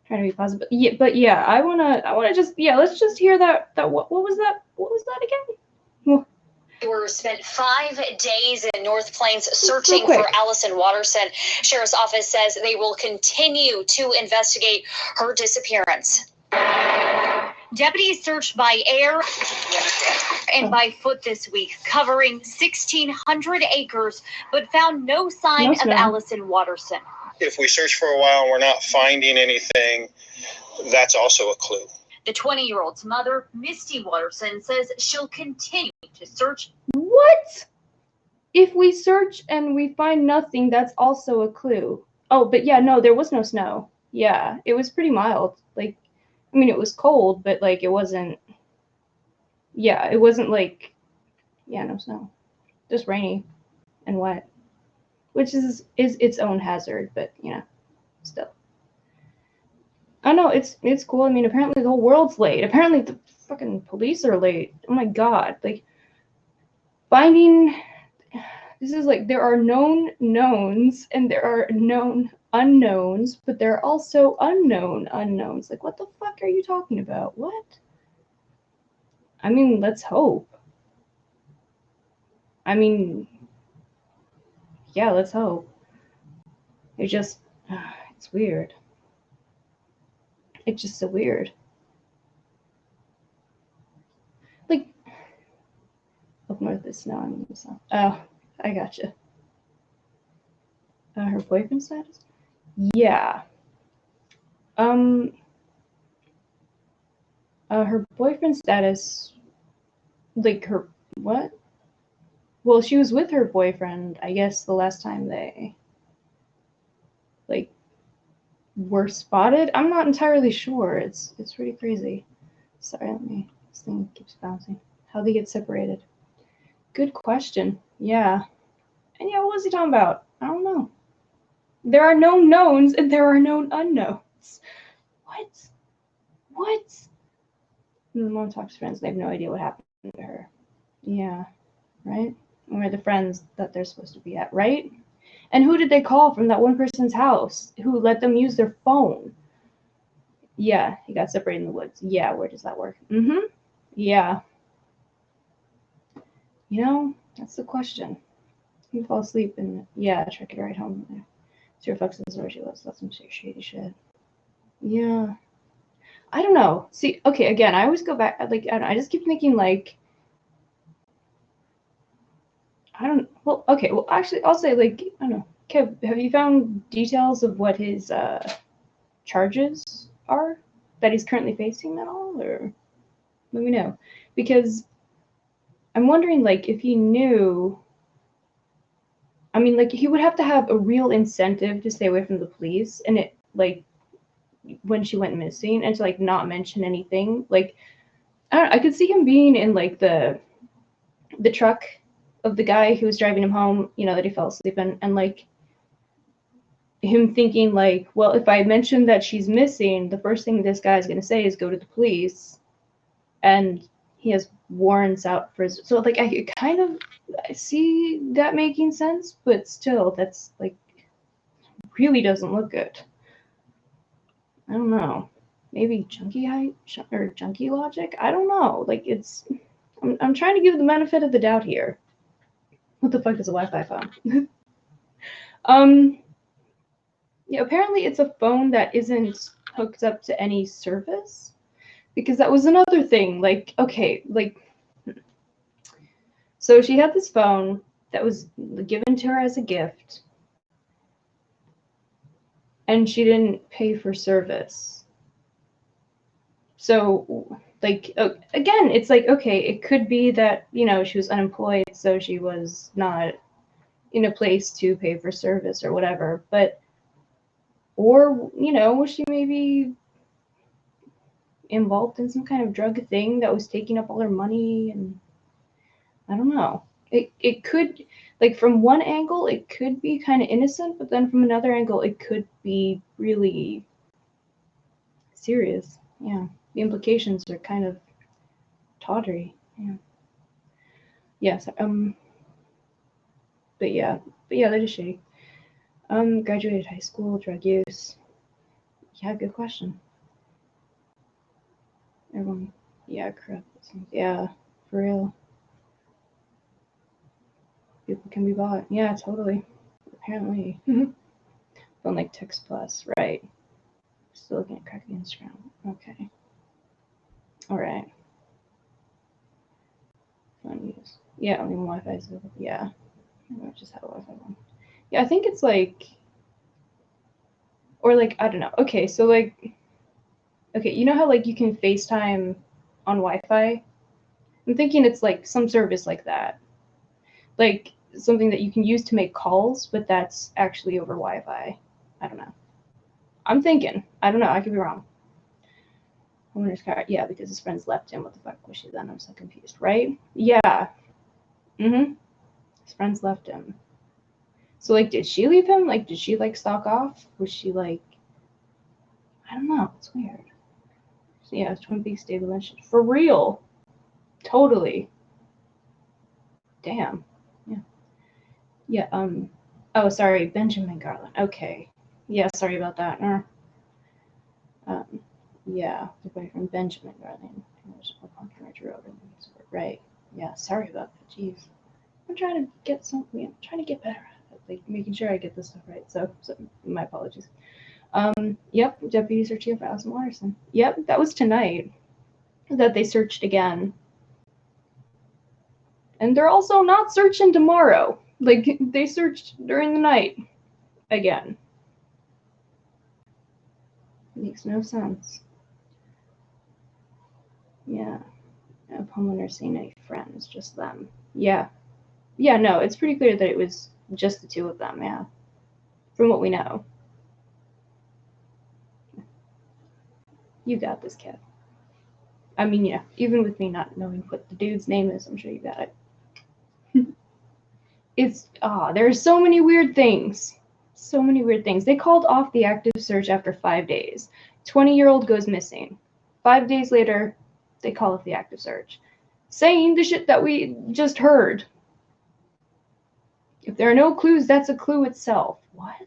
Trying to be positive, yeah, but yeah, I wanna just, yeah, let's just hear that. What was that? What was that again? They were spent 5 days in North Plains searching for Allyson Watterson. Sheriff's office says they will continue to investigate her disappearance. Deputies searched by air and by foot this week, covering 1,600 acres, but found no sign of Allyson Watterson. If we search for a while and we're not finding anything, that's also a clue. The 20-year-old's mother, Misty Watterson, says she'll continue to search. What? If we search and we find nothing, that's also a clue. Oh, but yeah, no, there was no snow. Yeah, it was pretty mild. Like, I mean, it was cold, but like, it wasn't. Yeah, it wasn't like. Yeah, no snow. Just rainy and wet. Which is its own hazard, but still. I know it's cool. I mean, apparently the whole world's late. Apparently the fucking police are late. Oh my god! Like, finding. This is like, there are known knowns and there are known unknowns, but there are also unknown unknowns. Like, what the fuck are you talking about? What? I mean, let's hope. I mean. Yeah, let's hope. It just, it's weird. It's just so weird. Like, up north is snowing. Oh, I gotcha. Her boyfriend status? Yeah. Her boyfriend status, like her, what? Well, she was with her boyfriend, I guess, the last time they, like, were spotted. I'm not entirely sure. It's pretty crazy. Sorry, let me This thing keeps bouncing. How'd they get separated? Good question. Yeah. And yeah, what was he talking about? I don't know. There are known knowns and there are known unknowns. What? What? And the mom talks to friends. They have no idea what happened to her. Yeah. Right? Where are the friends that they're supposed to be at, right? And who did they call from that one person's house who let them use their phone? Yeah, he got separated in the woods. Yeah, where does that work? Mm-hmm. Yeah. You know, that's the question. You fall asleep and yeah, try to get right home. Zero fucks is where she was. That's some shady shit. Yeah. I don't know. See, okay, again, I always go back, like, I don't know, I just keep thinking, like, well, okay, well, actually, I'll say, like, I don't know. Kev, have you found details of what his charges are that he's currently facing at all? Or let me know. Because I'm wondering, like, if he knew, I mean, like, he would have to have a real incentive to stay away from the police, and it, like, when she went missing, and to, like, not mention anything. Like, I don't know, I could see him being in, like, the truck of the guy who was driving him home, you know, that he fell asleep in, and, like, him thinking, like, well, if I mention that she's missing, the first thing this guy's going to say is go to the police, and he has warrants out for his, so, like, I see that making sense, but still, that's, like, really doesn't look good. I don't know. Maybe junkie height or junkie logic? I don't know. Like, it's, I'm trying to give the benefit of the doubt here. What the fuck is a Wi-Fi phone? Yeah, apparently it's a phone that isn't hooked up to any service, because that was another thing. Like, okay, like, so she had this phone that was given to her as a gift, and she didn't pay for service. So, like, again, it's like, okay, it could be that, you know, she was unemployed, so she was not in a place to pay for service or whatever, but, or, you know, was she maybe involved in some kind of drug thing that was taking up all her money? And I don't know. It could, like, from one angle, it could be kind of innocent, but then from another angle, it could be really serious. Yeah. The implications are kind of tawdry. Yeah. Yes. But yeah, that is shady. Graduated high school, drug use. Yeah, good question. Everyone, yeah, corrupt. Yeah, for real. People can be bought. Yeah, totally. Apparently. Phone like Text Plus, right. Still looking at cracking Instagram. Okay. Alright. Phone use. Yeah, I mean, Wi-Fi is, yeah. I just had a Wi-Fi one. Yeah, I think it's like, or like, I don't know. Okay, so like, okay, you know how like you can FaceTime on Wi-Fi? I'm thinking it's like some service like that. Like something that you can use to make calls, but that's actually over Wi-Fi. I don't know. I'm thinking. I don't know. I could be wrong. Homeowner's car. Yeah, because his friends left him. What the fuck was she then? I'm so confused. Right? Yeah. Mm-hmm. His friends left him. So like, did she leave him? Like, did she like stalk off? Was she like? I don't know. It's weird. So, yeah, Twin Peaks David Lynch. For real. Totally. Damn. Yeah. Yeah. Oh, sorry, Benjamin Garland. Okay. Yeah, sorry about that. Yeah, the boyfriend Benjamin Garland. Right. Yeah, sorry about that. Jeez. I'm trying to get something. I'm trying to get better at it, like making sure I get this stuff right. So my apologies. Yep, deputies are searching for Allyson Watterson. Yep, that was tonight that they searched again. And they're also not searching tomorrow. Like, they searched during the night again. Makes no sense. Yeah. No homeowner seen any friends, just them. Yeah. Yeah, no, it's pretty clear that it was just the two of them, yeah. From what we know. You got this, Kev. I mean, yeah, even with me not knowing what the dude's name is, I'm sure you got it. There's so many weird things. So many weird things. They called off the active search after 5 days. 20-year-old goes missing. 5 days later, they call off the active search, saying the shit that we just heard. If there are no clues, that's a clue itself. What?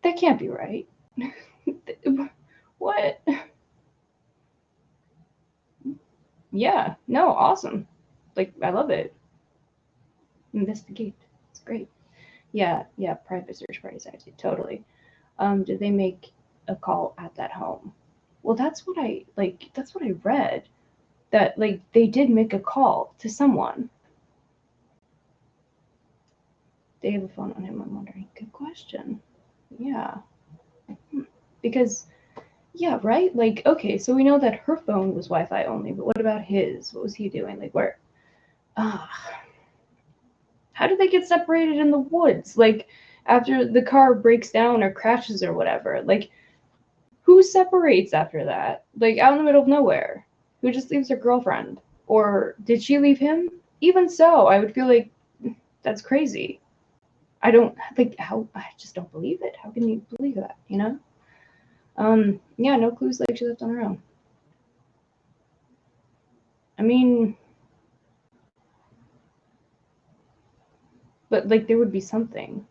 That can't be right. What? Yeah, no, awesome. Like, I love it. Investigate. It's great. Yeah, private search parties, actually, totally. Did they make a call at that home? Well, that's what I read. That, like, they did make a call to someone. They have a phone on him, I'm wondering. Good question. Yeah. Because, yeah, right? Like, okay, so we know that her phone was Wi-Fi only, but what about his? What was he doing? Like, where? How did they get separated in the woods? Like, after the car breaks down or crashes or whatever? Like, who separates after that? Like, out in the middle of nowhere? Who just leaves her girlfriend? Or did she leave him? Even so, I would feel like that's crazy. I just don't believe it. How can you believe that, you know? Yeah, no clues, like she left on her own. I mean, but like there would be something.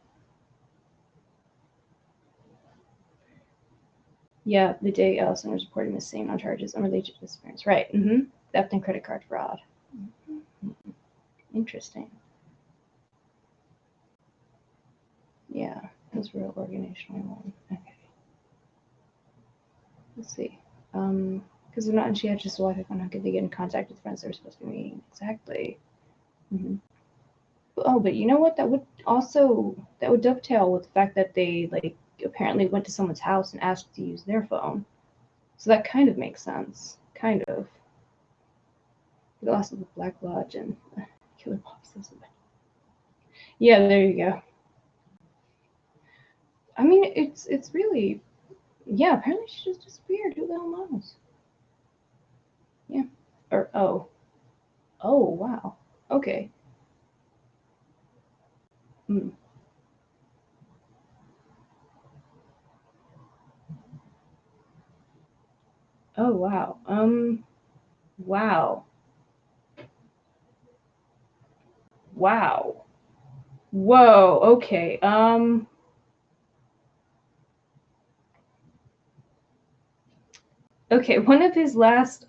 Yeah, the day Alison was reported missing on charges unrelated to disappearance. Right. Theft and credit card fraud. Interesting. Yeah, those were organizational one. Okay. Let's see. Because they're not, and she had just a Wi-Fi phone. How could they get in contact with friends they were supposed to be meeting? Exactly. Oh, but you know what? That would dovetail with the fact that they like apparently went to someone's house and asked to use their phone. So that kind of makes sense. Kind of. The loss of the Black Lodge and Killer Pops. Yeah, there you go. I mean, it's really, yeah. Apparently, she just disappeared. Who the hell knows? Yeah. Or oh, wow. Okay. Oh wow. Wow. Wow. Whoa. Okay. Okay. One of his last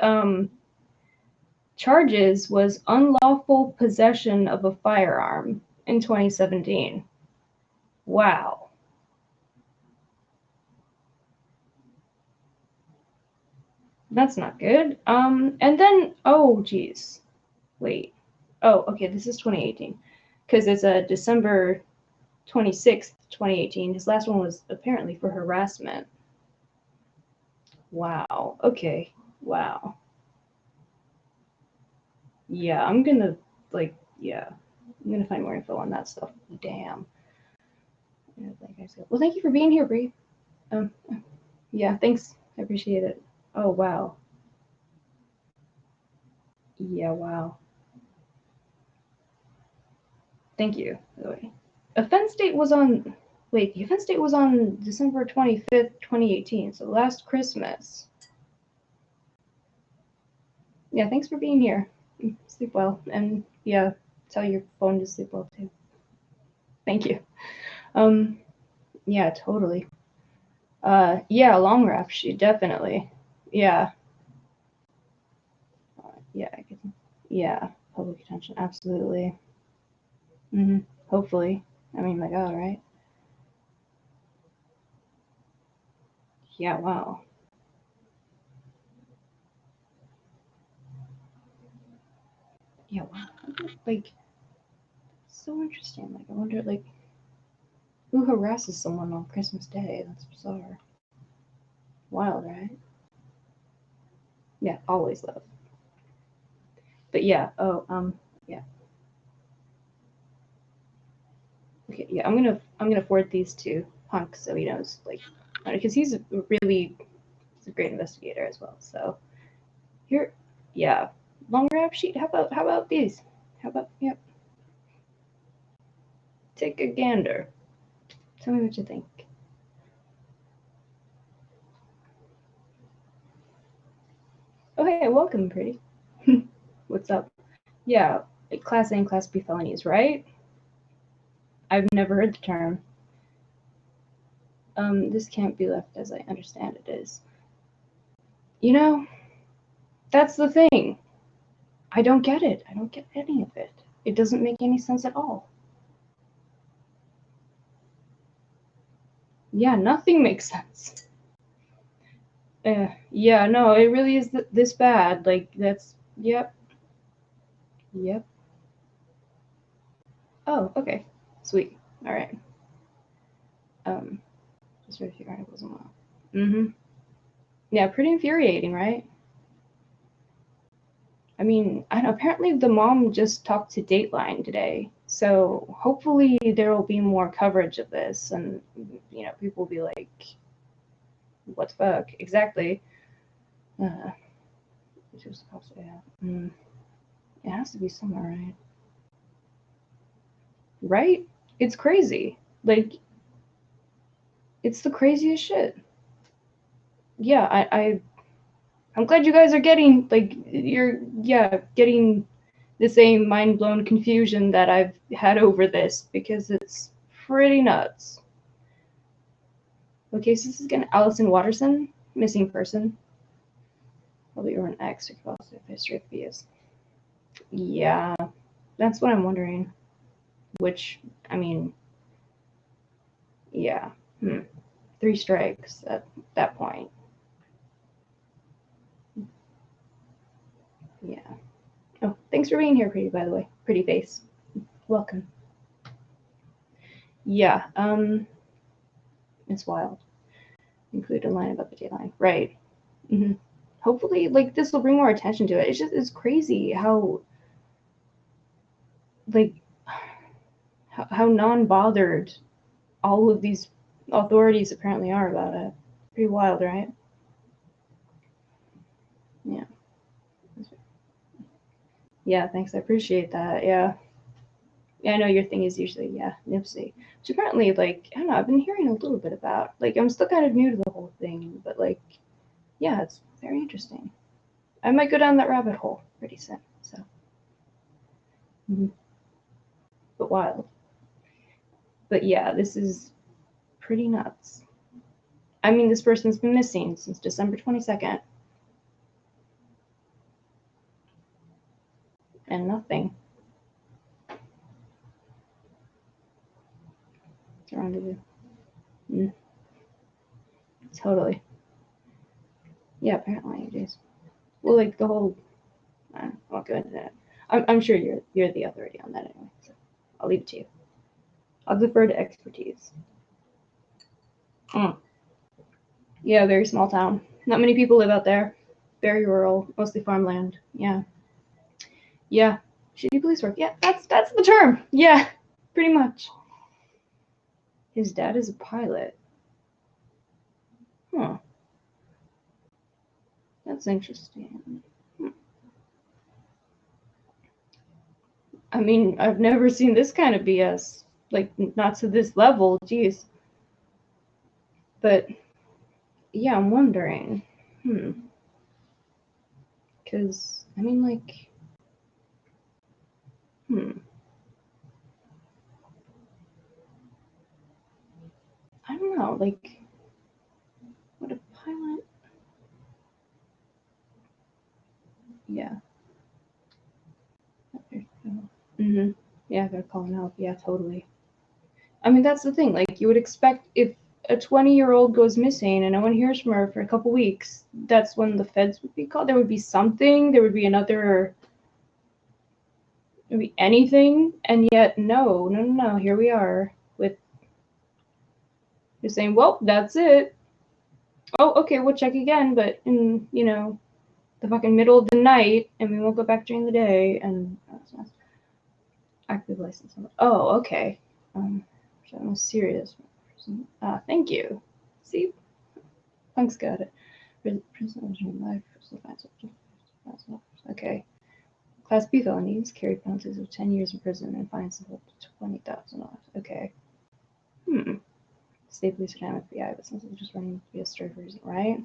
charges was unlawful possession of a firearm in 2017. Wow. That's not good. And then, oh, geez. Wait. Oh, okay, this is 2018. Because it's a December 26th, 2018. His last one was apparently for harassment. Wow. Okay. Wow. Yeah, I'm gonna, like, yeah. I'm gonna find more info on that stuff. Damn. Well, thank you for being here, Bree. Yeah, thanks. I appreciate it. Oh, wow. Yeah, wow. Thank you, by the way. The offense date was on December 25th, 2018, so last Christmas. Yeah, thanks for being here. Sleep well. And yeah, tell your phone to sleep well too. Thank you. Yeah, totally. Yeah, long wrap, definitely. Yeah. Yeah, public attention, absolutely. Hopefully. I mean, my God, right? Yeah, wow. Yeah, wow. Like, so interesting. Like, I wonder, like, who harasses someone on Christmas Day? That's bizarre. Wild, right? Yeah, always love. But yeah, yeah. Okay, yeah, I'm gonna forward these to Punk so he knows, like, because he's a great investigator as well. So here, yeah, long rap sheet. How about these? How about yep? Take a gander. Tell me what you think. Oh hey, welcome, pretty. What's up? Yeah, Class A and Class B felonies, right? I've never heard the term. This can't be left as I understand it is. You know, that's the thing. I don't get it. I don't get any of it. It doesn't make any sense at all. Yeah, nothing makes sense. Yeah, no, it really is this bad. Like, that's, yep. Yep. Oh, okay. Sweet. All right. Just read a few articles a while. Mm-hmm. Yeah, pretty infuriating, right? I mean, I know, apparently the mom just talked to Dateline today, so hopefully there will be more coverage of this, and, you know, people will be like, what the fuck? Exactly. It was supposed to have. It has to be somewhere, right? Right? It's crazy. Like, it's the craziest shit. Yeah, I'm glad you guys are getting, like, getting the same mind-blown confusion that I've had over this, because it's pretty nuts. Okay, so this is again Allyson Watterson, missing person. Probably or an ex or positive history of abuse. Yeah, that's what I'm wondering. Which, I mean, yeah. 3 strikes at that point. Yeah. Oh, thanks for being here, pretty, by the way. Pretty face. Welcome. Yeah, it's wild. Include a line about the Dateline. Right. Mm-hmm. Hopefully, like, this will bring more attention to it. It's crazy how, like, how non-bothered all of these authorities apparently are about it. Pretty wild, right? Yeah. Yeah, thanks. I appreciate that. Yeah. Yeah, I know your thing is usually, yeah, Nipsey. Which apparently, like, I don't know, I've been hearing a little bit about. Like, I'm still kind of new to the whole thing, but, like, yeah, it's very interesting. I might go down that rabbit hole pretty soon, so. But wild. But yeah, this is pretty nuts. I mean, this person's been missing since December 22nd. And nothing. What's wrong with you? Totally. Yeah, apparently it is. Well, like the whole, I won't go into that. I'm sure you're the authority on that anyway, so I'll leave it to you. I'll defer to expertise. Yeah, very small town. Not many people live out there. Very rural, mostly farmland. Yeah. Yeah. Shitty police work. Yeah, that's the term. Yeah, pretty much. His dad is a pilot. Huh. That's interesting. I mean, I've never seen this kind of BS. Like, not to this level, geez. But, yeah, I'm wondering. Because, I mean, like, I don't know, like, what a pilot? Yeah. Yeah, they're calling help. Yeah, totally. I mean, that's the thing. Like, you would expect if a 20-year-old goes missing and no one hears from her for a couple weeks, that's when the feds would be called. There would be something. There would be another. There would be anything. And yet, no. Here we are with. You're saying, well, that's it. Oh, okay, we'll check again, but in, the fucking middle of the night, and we won't go back during the day, and active license. Oh, okay. I'm serious. Thank you. See, Punk's got it. Okay. Class B felonies carry penalties of 10 years in prison and fines of up to $20,000. Okay. State police and FBI, but since it's just running to be a story for reason, right?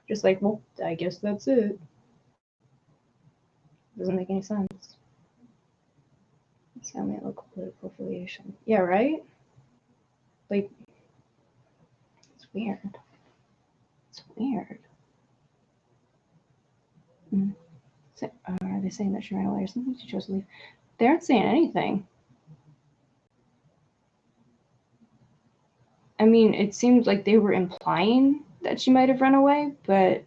Just like, well, I guess that's it. Doesn't make any sense. It's family and local political affiliation. Yeah, right? Like, it's weird. It's weird. So, are they saying that she ran away or something? She chose to leave. They aren't saying anything. I mean, it seemed like they were implying that she might have run away, but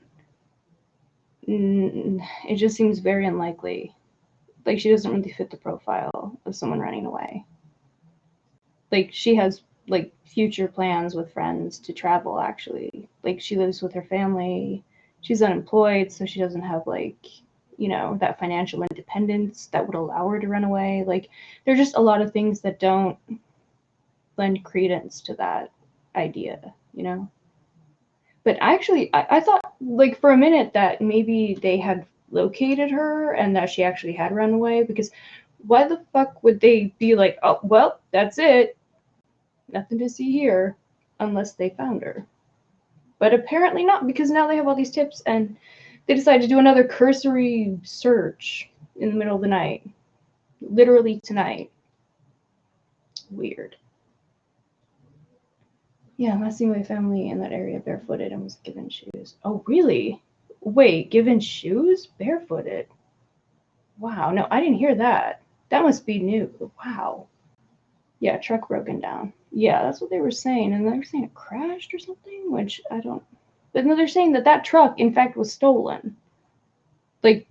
it just seems very unlikely. Like, she doesn't really fit the profile of someone running away. Like, she has, like, future plans with friends to travel, actually. Like, she lives with her family. She's unemployed, so she doesn't have, like, you know, that financial independence that would allow her to run away. Like, there's just a lot of things that don't lend credence to that idea, you know? But actually, I thought, like, for a minute that maybe they had located her and that she actually had run away, because why the fuck would they be like, oh, well, that's it. Nothing to see here, unless they found her. But apparently not, because now they have all these tips and they decide to do another cursory search in the middle of the night. Literally tonight. Weird. Yeah, messing with family in that area barefooted and was given shoes. Oh, really? Wait, given shoes? Barefooted? Wow, no, I didn't hear that. That must be new. Wow. Yeah, truck broken down. Yeah, that's what they were saying. And they were saying it crashed or something, which I don't... But no, they're saying that that truck, in fact, was stolen. Like,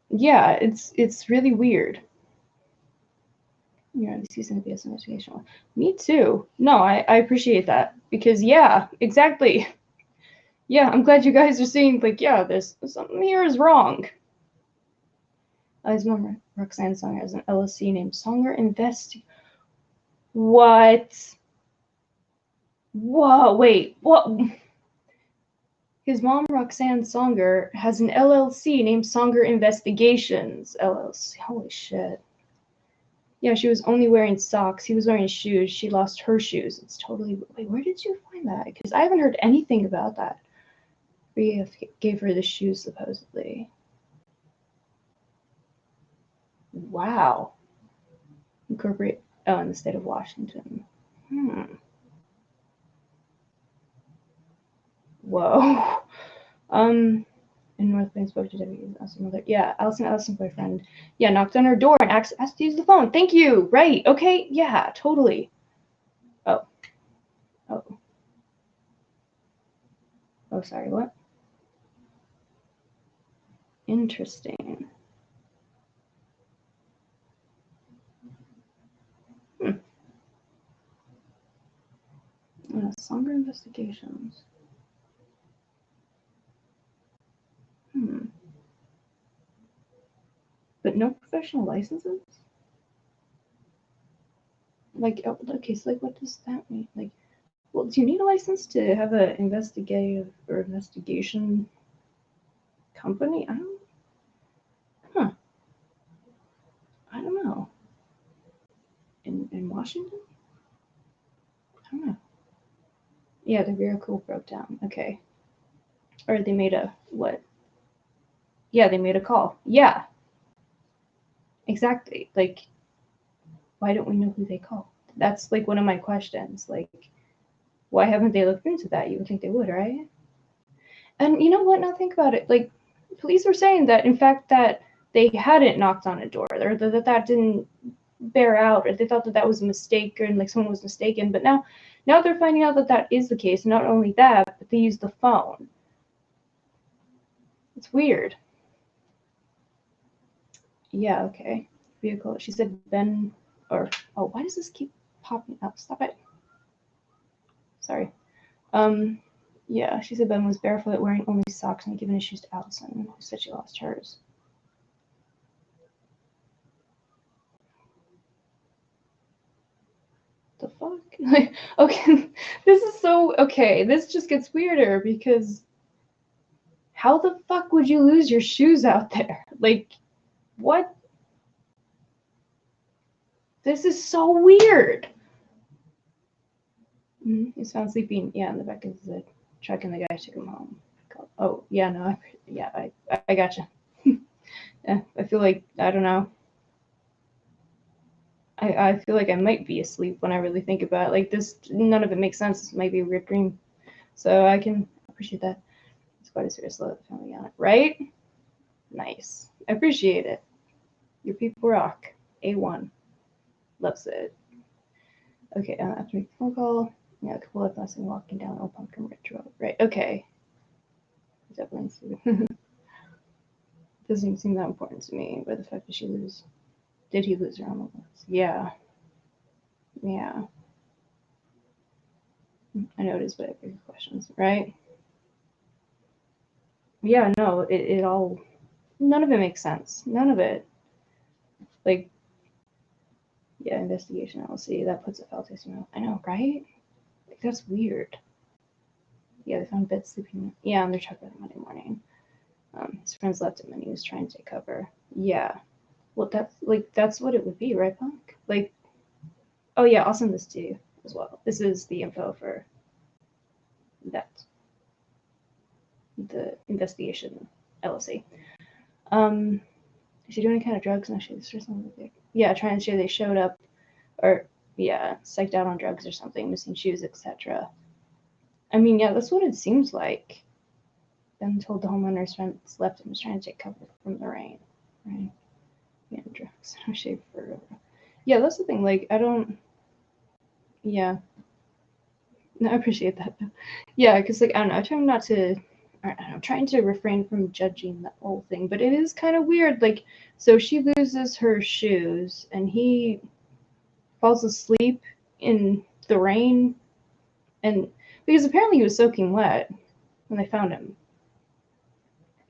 yeah, it's really weird. Yeah, this season to be an investigation. Me too. No, I appreciate that. Because, yeah, exactly. Yeah, I'm glad you guys are seeing, like, yeah, there's something here is wrong. His mom, Roxanne Songer, has an LLC named Songer Invest. What? Whoa, wait, what? His mom, Roxanne Songer, has an LLC named Songer Investigations, LLC. Holy shit. Yeah, she was only wearing socks. He was wearing shoes. She lost her shoes. It's totally... Wait, where did you find that? Because I haven't heard anything about that. Rhea gave her the shoes, supposedly. Wow. Incorporate... Oh, in the state of Washington. Whoa. In North Plains spoke to W. Allison's mother. Yeah, Allison's boyfriend. Yeah, knocked on her door and asked to use the phone. Thank you. Right. Okay. Yeah, totally. Oh. Oh, sorry. What? Interesting. Songer Investigations. But no professional licenses? Like, oh, okay, so, like, what does that mean? Like, well, do you need a license to have an investigative or investigation company? I don't know. In Washington? I don't know. Yeah, the vehicle broke down. Okay. Or they made a, what? Yeah, they made a call. Yeah. Exactly. Like, why don't we know who they called? That's, like, one of my questions. Like, why haven't they looked into that? You would think they would, right? And you know what? Now think about it. Like, police were saying that, in fact, that they hadn't knocked on a door, or that didn't bear out, or they thought that was a mistake, or like someone was mistaken. But now they're finding out that is the case. Not only that, but they used the phone. It's weird. Yeah, okay. Vehicle. She said Ben, or, oh, why does this keep popping up? Stop it. Sorry. Yeah, she said Ben was barefoot, wearing only socks, and had given his shoes to Alison, who said she lost hers. the fuck? Like, okay, this is so okay. This just gets weirder because how the fuck would you lose your shoes out there? Like, what? This is so weird. He's found sleeping, yeah, in the back of the truck, and the guy took him home. Oh, yeah, no, I gotcha. Yeah, I feel like, I don't know. I feel like I might be asleep when I really think about it. Like, this, none of it makes sense. This might be a weird dream. So I can appreciate that. It's quite a serious load family on it, right? Nice. I appreciate it. Your people rock. A1. Loves it. Okay, after making a phone call, yeah, a couple of us walking down Old Pumpkin Ridge Road. Right, okay. Definitely. Doesn't even seem that important to me, but the fact that she lose. Did he lose her on the list? Yeah. Yeah. I know it is, but I have bigger questions, right? Yeah, no, it all, none of it makes sense. None of it. Like, yeah, investigation, I'll see. That puts a foul taste in my mouth. I know, right? Like, that's weird. Yeah, they found bed sleeping. Yeah, on their truck early Monday morning. His friends left him and he was trying to take cover. Yeah. Well, that's what it would be, right, Punk? Like, oh yeah, I'll send this to you as well. This is the info for that. The investigation LLC. Is he doing any kind of drugs? No, she's or something. Yeah, trying to say they showed up, or yeah, psyched out on drugs or something, missing shoes, etc. I mean, yeah, that's what it seems like. Then told the homeowner's friends left him was trying to take cover from the rain. Right? Yeah, drugs. No shave for. Yeah, that's the thing. Like, I don't. Yeah. No, I appreciate that. Yeah, because like I don't know, I try not to. I'm trying to refrain from judging the whole thing, but it is kind of weird. Like, so she loses her shoes, and he falls asleep in the rain, and because apparently he was soaking wet when they found him,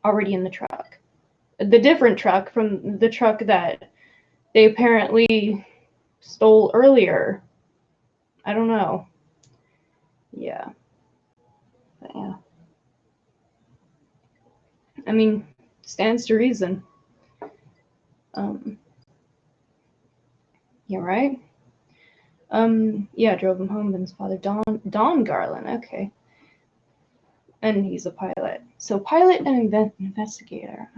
already in the truck, the different truck from the truck that they apparently stole earlier. I don't know. Yeah. But yeah. I mean, stands to reason. Yeah, right? Yeah, drove him home, and his father, Don Garland, okay. And he's a pilot. So pilot and investigator.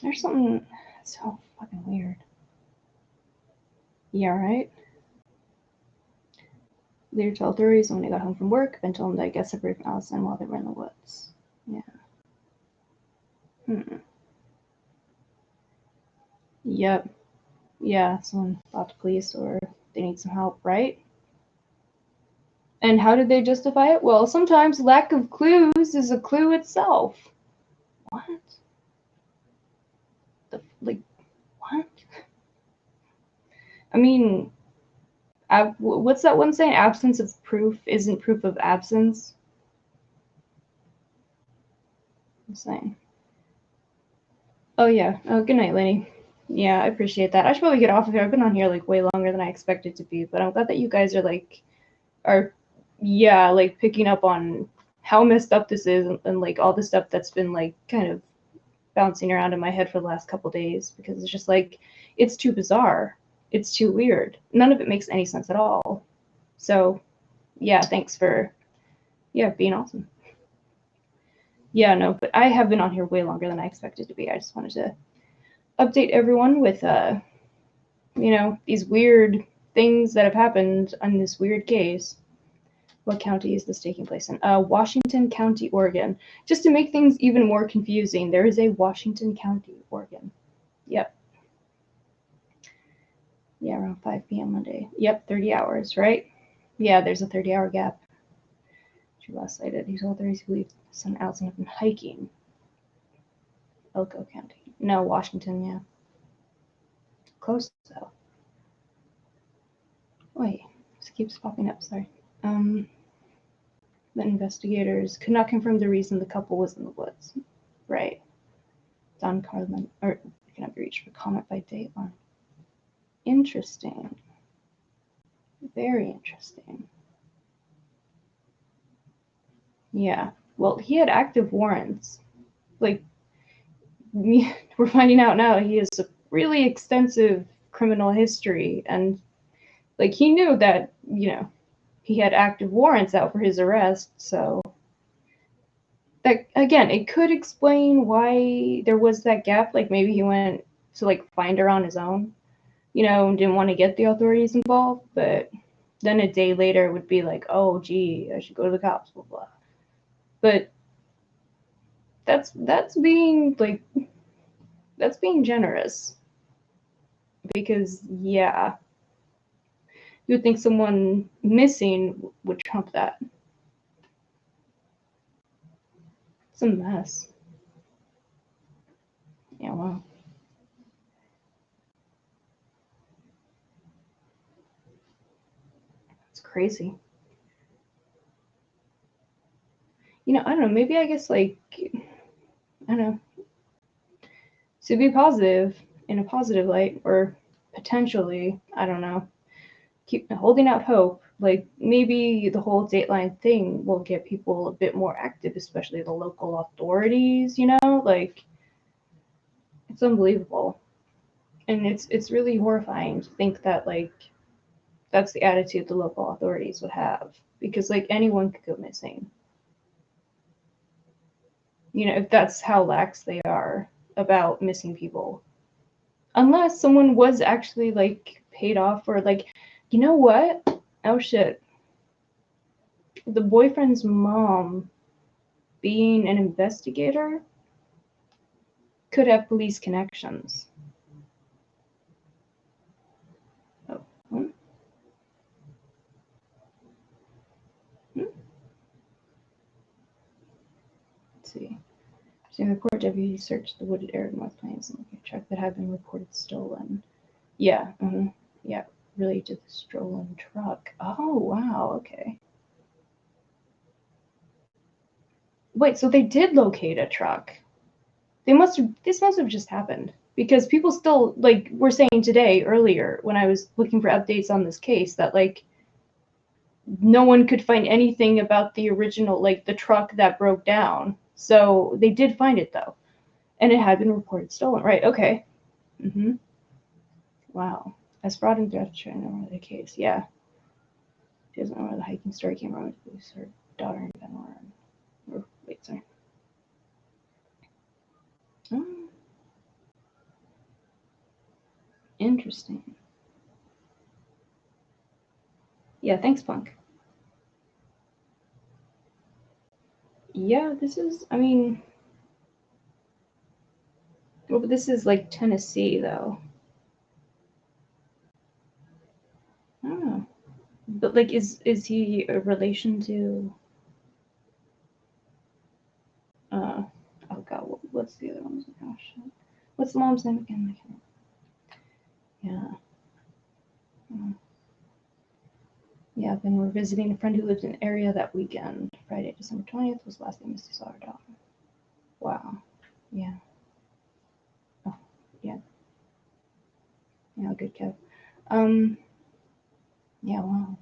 There's something so fucking weird. Yeah, right? Later told authorities when they got home from work, Ben told him that I got separated from Alison while they were in the woods. Yeah. Yep. Yeah, someone thought the police or they need some help, right? And how did they justify it? Well, sometimes lack of clues is a clue itself. What? What? I mean, what's that one saying? Absence of proof isn't proof of absence. I'm saying. Oh yeah. Oh, good night, Lenny. Yeah, I appreciate that. I should probably get off of here. I've been on here like way longer than I expected to be, but I'm glad that you guys are like picking up on how messed up this is and like all the stuff that's been like kind of bouncing around in my head for the last couple days, because it's just like it's too bizarre. It's too weird. None of it makes any sense at all. So yeah, thanks for being awesome. Yeah, no, but I have been on here way longer than I expected to be. I just wanted to update everyone with these weird things that have happened on this weird case. What county is this taking place in? Washington County, Oregon. Just to make things even more confusing, there is a Washington County, Oregon. Yep. Yeah, around 5 p.m. Monday. Yep, 30 hours, right? Yeah, there's a 30-hour gap. She last sighted. He told authorities he believed son Alison had been hiking. Elko County. No, Washington, yeah. Close, though. Wait, this keeps popping up, sorry. The investigators could not confirm the reason the couple was in the woods. Right. Don Carlin, or cannot be reached for comment by Dateline. Interesting. Very interesting. Yeah. Well, he had active warrants. Like, we're finding out now he has a really extensive criminal history, and like he knew that, he had active warrants out for his arrest, so that, again, it could explain why there was that gap. Like maybe he went to like find her on his own, and didn't want to get the authorities involved, but then a day later it would be like, oh gee, I should go to the cops, blah blah. But that's being generous, because yeah, you would think someone missing would trump that. It's a mess. Yeah, wow. It's crazy. I don't know, maybe I guess like, I don't know, to be positive in a positive light, or potentially, I don't know, keep holding out hope. Like maybe the whole Dateline thing will get people a bit more active, especially the local authorities. Like it's unbelievable, and it's really horrifying to think that like that's the attitude the local authorities would have, because like anyone could go missing. If that's how lax they are about missing people, unless someone was actually like paid off, or like, you know what? Oh shit. The boyfriend's mom being an investigator could have police connections. Oh. Hmm? Hmm? Let's see. So in the report, deputies searched the wooded area of North Plains and located a truck that had been reported stolen. Yeah. Yeah. Related to the stolen truck. Oh wow. Okay. Wait. So they did locate a truck. This must have just happened, because people still like were saying today earlier when I was looking for updates on this case that like no one could find anything about the original, like the truck that broke down. So they did find it though, and it had been reported stolen. Right? Okay. Wow. As fraud and theft should know the case. Yeah. She doesn't know where the hiking story came from. It's her daughter and Ben Warren. Or wait, sorry. Oh. Interesting. Yeah, thanks, Punk. Yeah, this is, I mean, well, but this is like Tennessee, though. I don't know. But like, is he a relation to? Oh God, what's the other one's? Oh shit, what's the mom's name again? I can't. Yeah. Yeah, then we're visiting a friend who lived in the area that weekend. Friday, December 20th was the last day Misty saw her daughter. Wow. Yeah. Oh, yeah. Yeah, good Kev. Yeah, wow.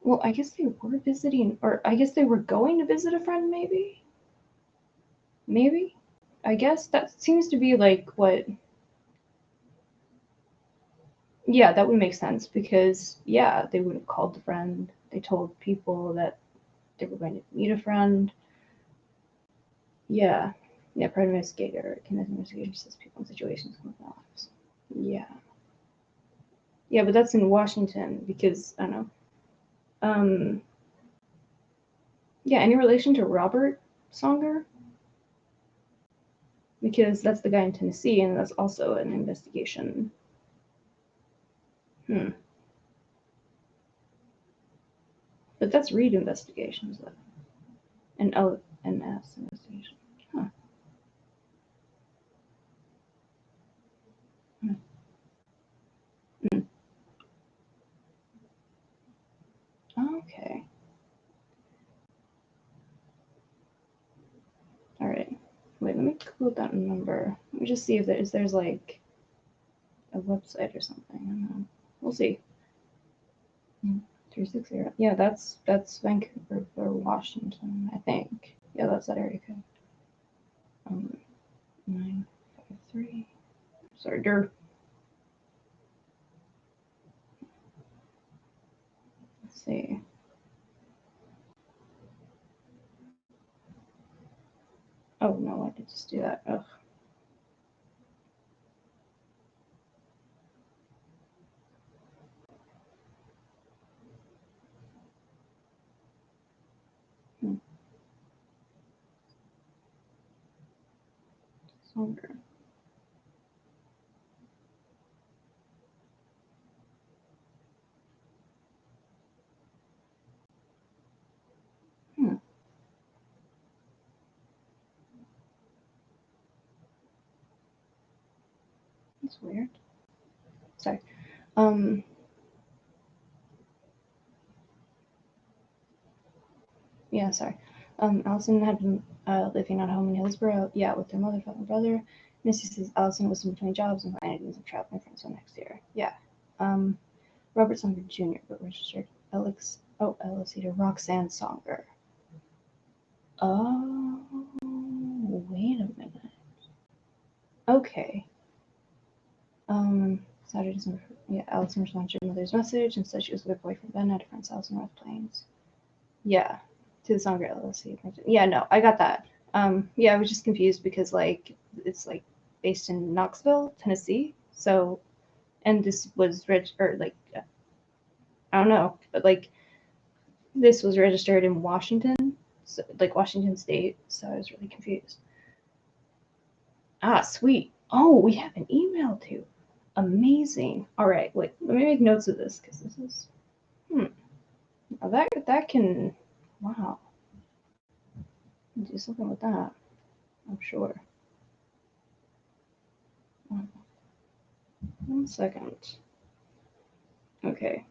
Well, I guess they were visiting, or I guess they were going to visit a friend, maybe? Maybe? I guess that seems to be like what. Yeah, that would make sense, because, yeah, they would have called the friend. They told people that they were going to meet a friend. Yeah. Yeah, private investigator. Candidate investigator says people in situations come with lives. Yeah. Yeah, but that's in Washington, because, I don't know. Yeah, any relation to Robert Songer? Because that's the guy in Tennessee, and that's also an investigation. But that's Reed Investigations, though. And LNS investigation. Huh. Okay. All right. Wait, let me quote that number. Let me just see if there's like website or something. I don't know. We'll see. 360. Yeah, that's Vancouver or Washington, I think. Yeah, that's that area code. 953. Sorry, let's see. Oh no, I did just do that. Ugh. Longer. That's weird. Sorry. Yeah, sorry. Alison had been living at home in Hillsborough, yeah, with her mother, father, and brother. Missy says Alison was in between jobs and planning to traveling friends for next year. Yeah. Robert Songer Jr., but registered LLC to Roxanne Songer. Oh, wait a minute. Okay. Saturday, December. Yeah, Alison responded to her mother's message and said she was with her boyfriend Ben at a friend's house in North Plains. Yeah, to the Songer LLC. Yeah, no, I got that. Yeah, I was just confused because like it's like based in Knoxville, Tennessee. So, and this was I don't know, but like this was registered in Washington, so, like Washington State. So I was really confused. Ah, sweet. Oh, we have an email too. Amazing. All right, wait. Let me make notes of this because this is. Now that can. Wow. Do something with that. I'm sure. 1 second. Okay.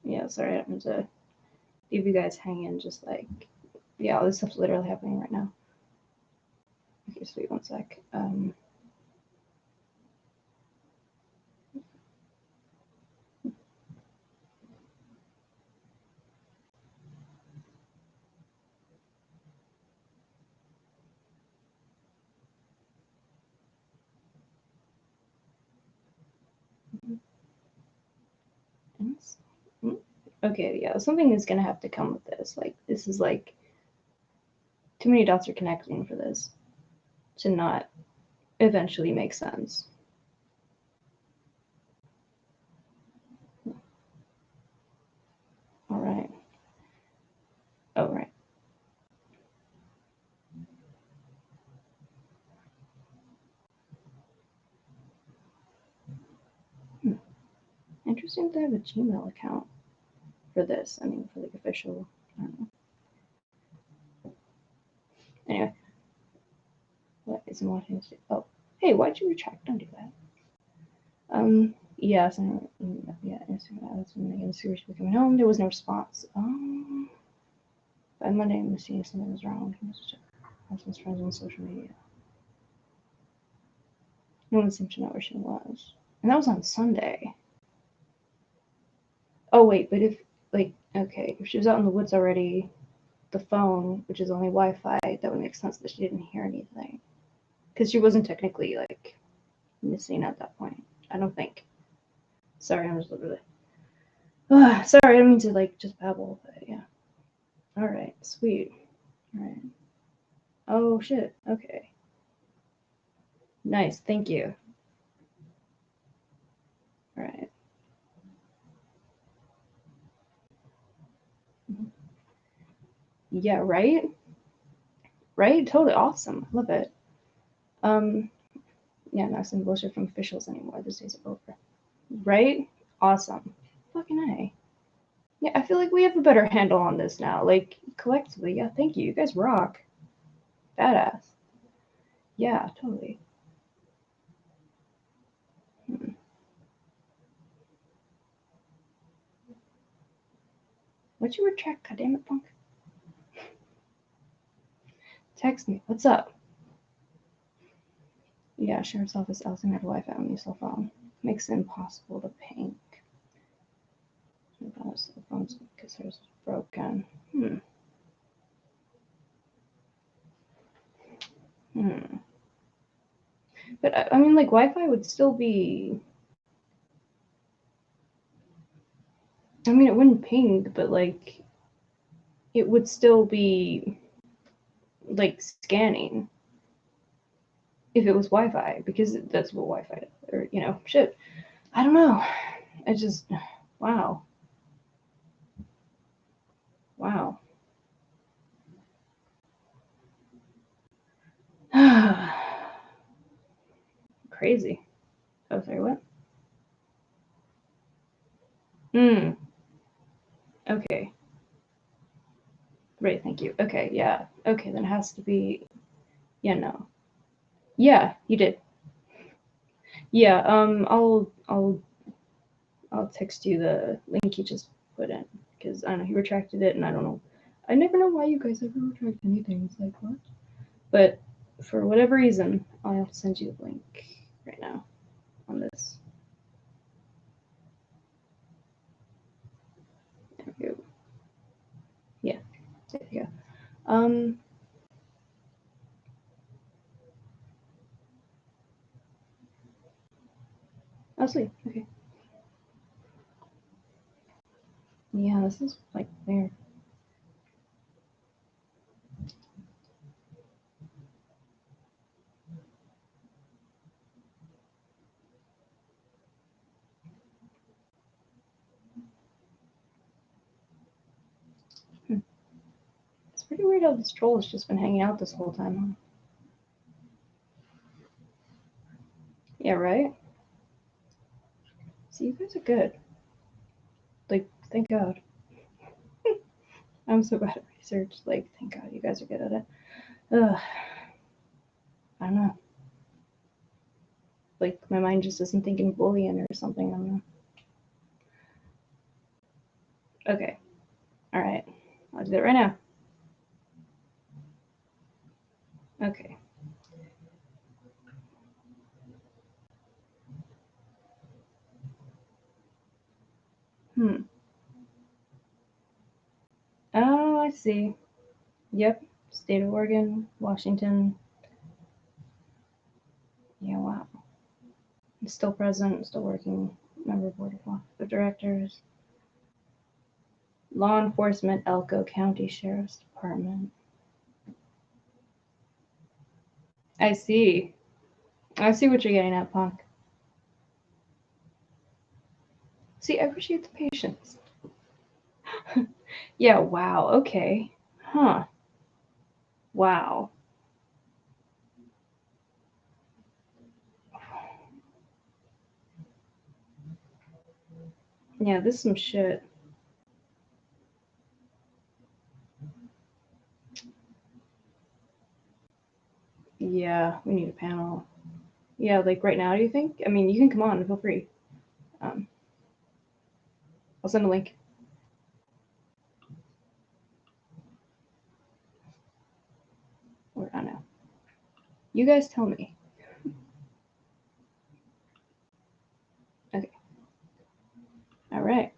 Yeah, sorry, I happened to leave you guys hanging. Just like, yeah, all this stuff's literally happening right now. Okay, sweet. 1 sec. Okay, yeah, something is gonna have to come with this. Like, this is like too many dots are connecting for this to not eventually make sense. All right. Oh, right. Interesting to have a Gmail account for this. I mean, for like official. I don't know. Anyway, what is in Washington State? Oh, hey, why'd you retract? Don't do that. Yeah, so, yeah, Instagram. I was making serious for coming home. There was no response. By Monday, I'm seeing something was wrong. Husband's friends on social media. No one seemed to know where she was, and that was on Sunday. Oh wait, but if like okay, if she was out in the woods already, the phone, which is only Wi-Fi, that would make sense that she didn't hear anything, because she wasn't technically like missing at that point. I don't think. Sorry, I'm just literally. Sorry, I don't mean to like just babble, but yeah. All right, sweet. All right. Oh shit. Okay. Nice. Thank you. All right. Yeah. Right. Right. Totally awesome. Love it. Yeah. Not some bullshit from officials anymore. Those days are over. Right. Awesome. Fucking A. Yeah. I feel like we have a better handle on this now. Like collectively. Yeah. Thank you. You guys rock. Badass. Yeah. Totally. What'd you retract? God damn it, punk. Text me. What's up? Yeah, sheriff's office. Alison had Wi-Fi on your cell phone. Makes it impossible to ping. Cell phones because hers is broken. But I mean, like, Wi-Fi would still be. I mean, it wouldn't ping, but like, it would still be like scanning if it was Wi-Fi, because that's what Wi-Fi does, or shit. I don't know. I just, wow. Crazy. Oh, sorry, what? Okay. Right, thank you. Okay, yeah. Okay, then it has to be. Yeah, no. Yeah, you did. Yeah, I'll text you the link you just put in, because I don't know, he retracted it, and I don't know. I never know why you guys ever retract anything. It's like, what? But for whatever reason, I'll have to send you the link right now on this. There we go. Yeah, there you go. Oh, sweet. Okay. Yeah, this is like weird. It's pretty weird how this troll has just been hanging out this whole time, huh? Yeah, right? See, you guys are good. Like, thank God. I'm so bad at research. Like, thank God you guys are good at it. Ugh. I don't know. Like, my mind just isn't thinking bullying or something. I don't know. Okay. Alright. I'll do that right now. Okay. Oh, I see. Yep. State of Oregon, Washington. Yeah, wow. Still present, still working. Member of Board of Directors. Law Enforcement, Elko County Sheriff's Department. I see. I see what you're getting at, Punk. See, I appreciate the patience. Yeah, wow, okay. Huh. Wow. Yeah, this is some shit. Yeah, we need a panel. Yeah, like right now, do you think? I mean, you can come on, feel free. I'll send a link. Or I don't know. You guys tell me. Okay. All right.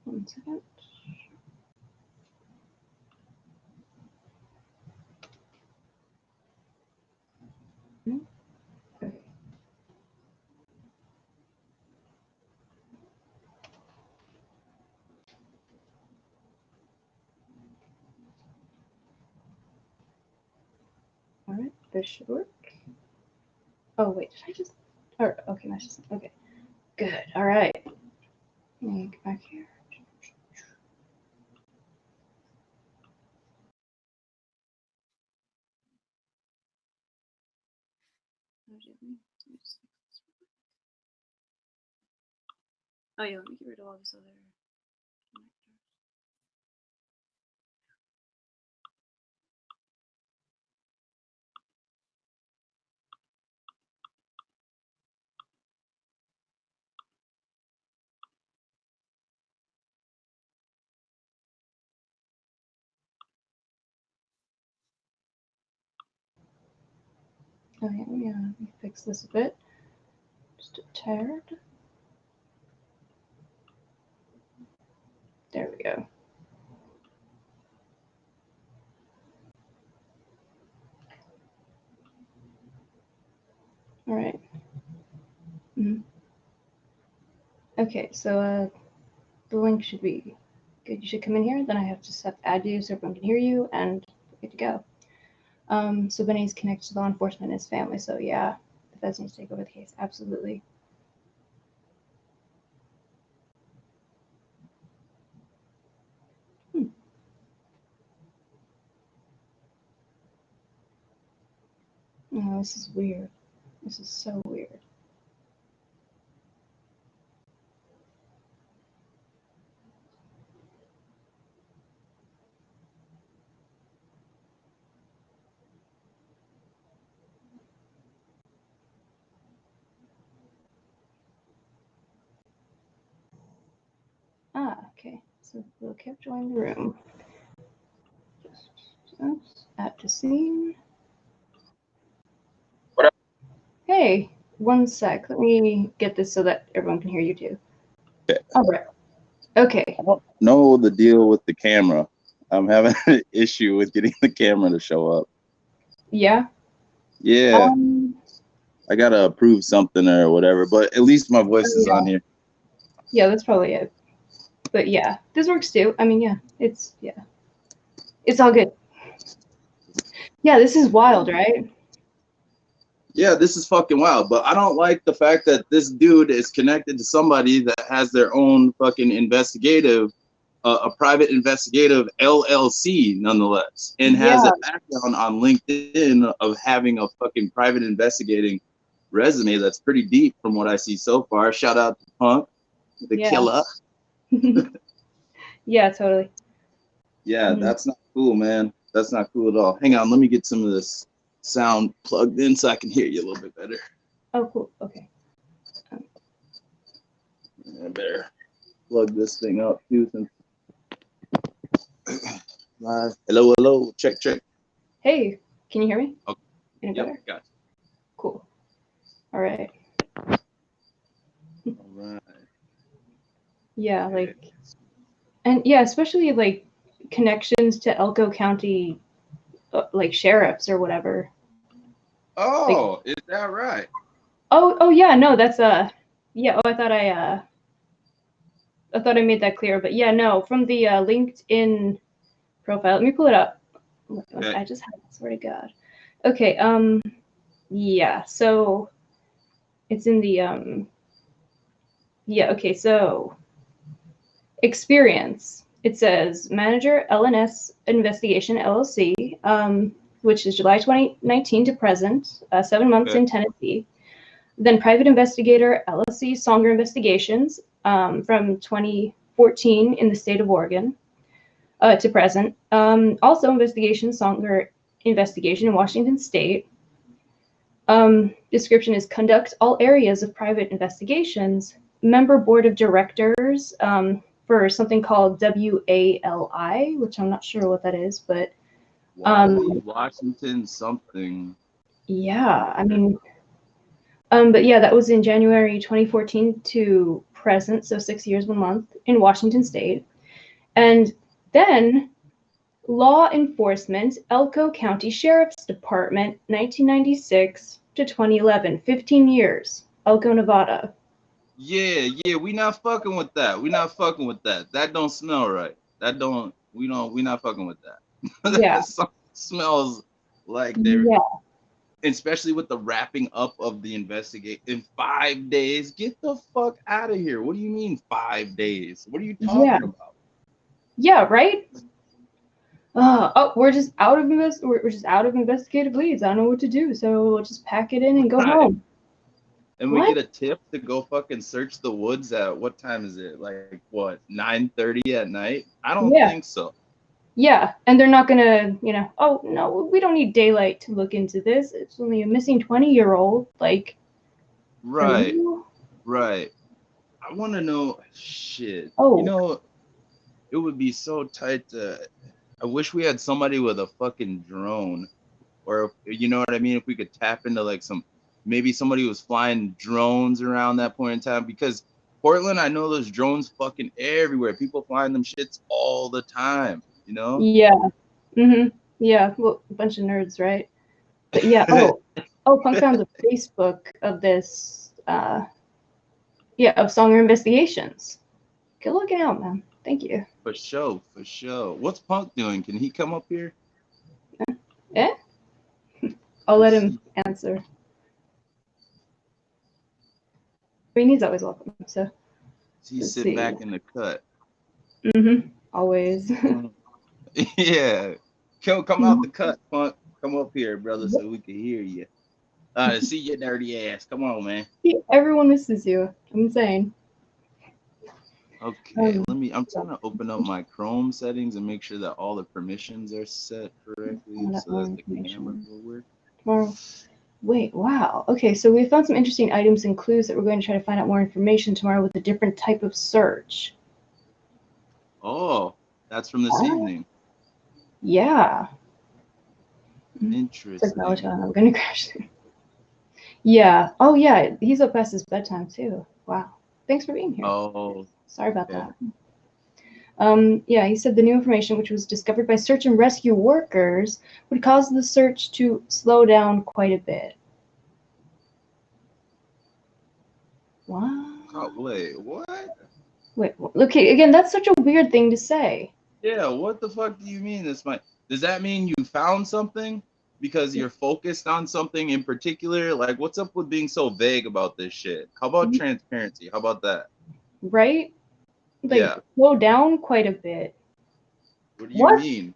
One second. Okay. All right, this should work. Oh wait, did I just? Or okay, that's just okay. Good. All right. Let me get back here. Oh yeah, let me get rid of all this other connectors. Oh yeah, let me fix this a bit. Just a tad. There we go. All right. Okay, so the link should be good. You should come in here. Then I have to just have to add you so everyone can hear you, and we're good to go. So Benny's connected to law enforcement and his family. So yeah, the feds need to take over the case. Absolutely. Oh, this is weird. This is so weird. Okay. So we'll keep joining the room. Oops, at the scene. What up? Hey, one sec. Let me get this so that everyone can hear you too. Okay. All right. Okay. I don't know the deal with the camera. I'm having an issue with getting the camera to show up. Yeah. Yeah. I gotta approve something or whatever, but at least my voice is on here. Yeah, that's probably it. But yeah, this works too. I mean, yeah, it's all good. Yeah, this is wild, right? Yeah, this is fucking wild, but I don't like the fact that this dude is connected to somebody that has their own fucking investigative, a private investigative LLC nonetheless, and has a background on LinkedIn of having a fucking private investigating resume that's pretty deep from what I see so far. Shout out to Punk, the killer. Yeah, totally. Yeah, that's not cool, man. That's not cool at all. Hang on, let me get some of this sound plugged in so I can hear you a little bit better. Oh, cool. Okay. I better plug this thing up too. Live. Hello, hello. Check, check. Hey, can you hear me? Okay. Any better? Got you. Cool. All right. All right. Yeah, like, and yeah, especially like connections to Elko County, like sheriffs or whatever. Oh, like, is that right? Oh yeah, no, that's yeah. Oh, I thought I made that clear, but yeah, no, from the LinkedIn profile. Let me pull it up. Okay. I just had it, swear to God. Okay, yeah, so it's in the yeah, okay, so experience. It says manager LNS Investigation LLC, which is July 2019 to present, 7 months in Tennessee. Then private investigator LLC Songer Investigations, from 2014 in the state of Oregon to present. Also investigation Songer Investigation in Washington State. Description is conduct all areas of private investigations. Member board of directors for something called WALI, which I'm not sure what that is, but Washington something. Yeah, I mean, but yeah, that was in January 2014 to present, so 6 years, 1 month in Washington State. And then law enforcement, Elko County Sheriff's Department, 1996 to 2011, 15 years, Elko, Nevada. Yeah, we not fucking with that. We not fucking with that. That don't smell right. We not fucking with that. Yeah. Smells like they're, especially with the wrapping up of the investigation in 5 days. Get the fuck out of here. What do you mean 5 days? What are you talking about? Yeah, right? We're just out of investigative leads. I don't know what to do, so we'll just pack it in and go home. And we get a tip to go fucking search the woods at what time is it? Like what, 9:30 at night? I don't think so. Yeah, and they're not gonna, oh no, we don't need daylight to look into this. It's only a missing 20-year-old. Like, right. I want to know, shit. Oh, it would be so tight to. I wish we had somebody with a fucking drone or you know what I mean, if we could tap into like maybe somebody was flying drones around that point in time, because Portland, I know there's drones fucking everywhere. People flying them shits all the time, you know? Yeah. Yeah. Well, a bunch of nerds, right? But yeah. Punk found the Facebook of this. Of Songer Investigations. Good looking out, man. Thank you. For sure. What's Punk doing? Can he come up here? Eh? I'll let him answer. I mean, he's always welcome. So He sit back in the cut. Always. Yeah. Come out the cut, Punk. Come up here, brother, so we can hear you. See your dirty ass. Come on, man. Everyone misses you. I'm saying. Okay, I'm trying to open up my Chrome settings and make sure that all the permissions are set correctly so that the camera will work. Tomorrow. Wait, wow. Okay, so we found some interesting items and clues that we're going to try to find out more information tomorrow with a different type of search. Oh, that's from this evening. Yeah. Interesting. I'm going to crash. Yeah. Oh, yeah. He's up past his bedtime, too. Wow. Thanks for being here. Oh. Sorry about that. He said the new information, which was discovered by search and rescue workers, would cause the search to slow down quite a bit. Wow. Oh, wait, what? Wait, okay, again, that's such a weird thing to say. Yeah, what the fuck do you mean? Does that mean you found something because you're focused on something in particular? Like, what's up with being so vague about this shit? How about transparency? How about that? Right? Slow down quite a bit. What do you mean?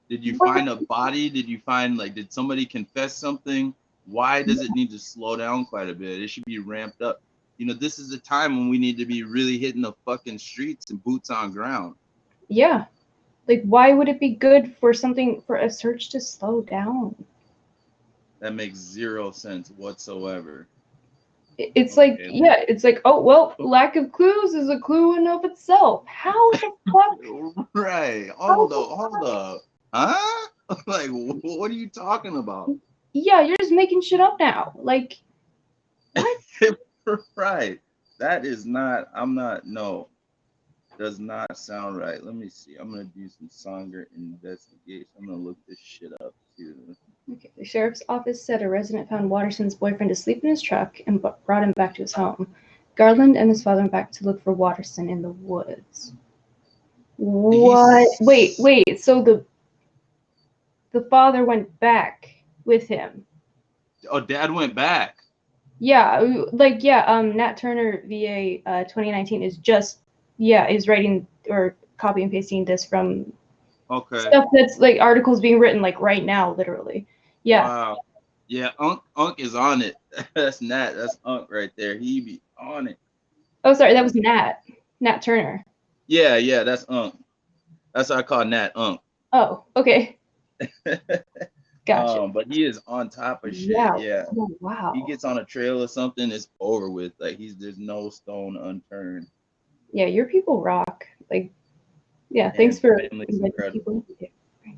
Did you find a body? Did somebody confess something? Why does it need to slow down quite a bit? It should be ramped up. You know, this is a time when we need to be really hitting the fucking streets and boots on ground. Yeah. Like, why would it be good for a search to slow down? That makes zero sense whatsoever. It's like, oh, well, lack of clues is a clue in of itself. How the fuck? Right. Hold up. Huh? Like, what are you talking about? Yeah, you're just making shit up now. Like, what? Right. That is not, no. Does not sound right. Let me see. I'm going to do some Songer investigation. I'm going to look this shit up, too. Okay, the sheriff's office said a resident found Watterson's boyfriend asleep in his truck and brought him back to his home. Garland and his father went back to look for Watterson in the woods. What? Wait. So the father went back with him. Oh, Dad went back. Yeah, Nat Turner VA 2019 is writing or copy and pasting this from stuff that's like articles being written like right now, literally. Yeah. Wow. Yeah, Unc is on it. That's Nat. That's Unc right there. He be on it. Oh, sorry, that was Nat Turner. Yeah, that's Unc. That's what I call Nat Unc. Oh, okay. Gotcha. But he is on top of shit. Yeah. Oh, wow. He gets on a trail or something, it's over with. Like there's no stone unturned. Yeah, your people rock. Like, yeah, thanks for people. Very nice.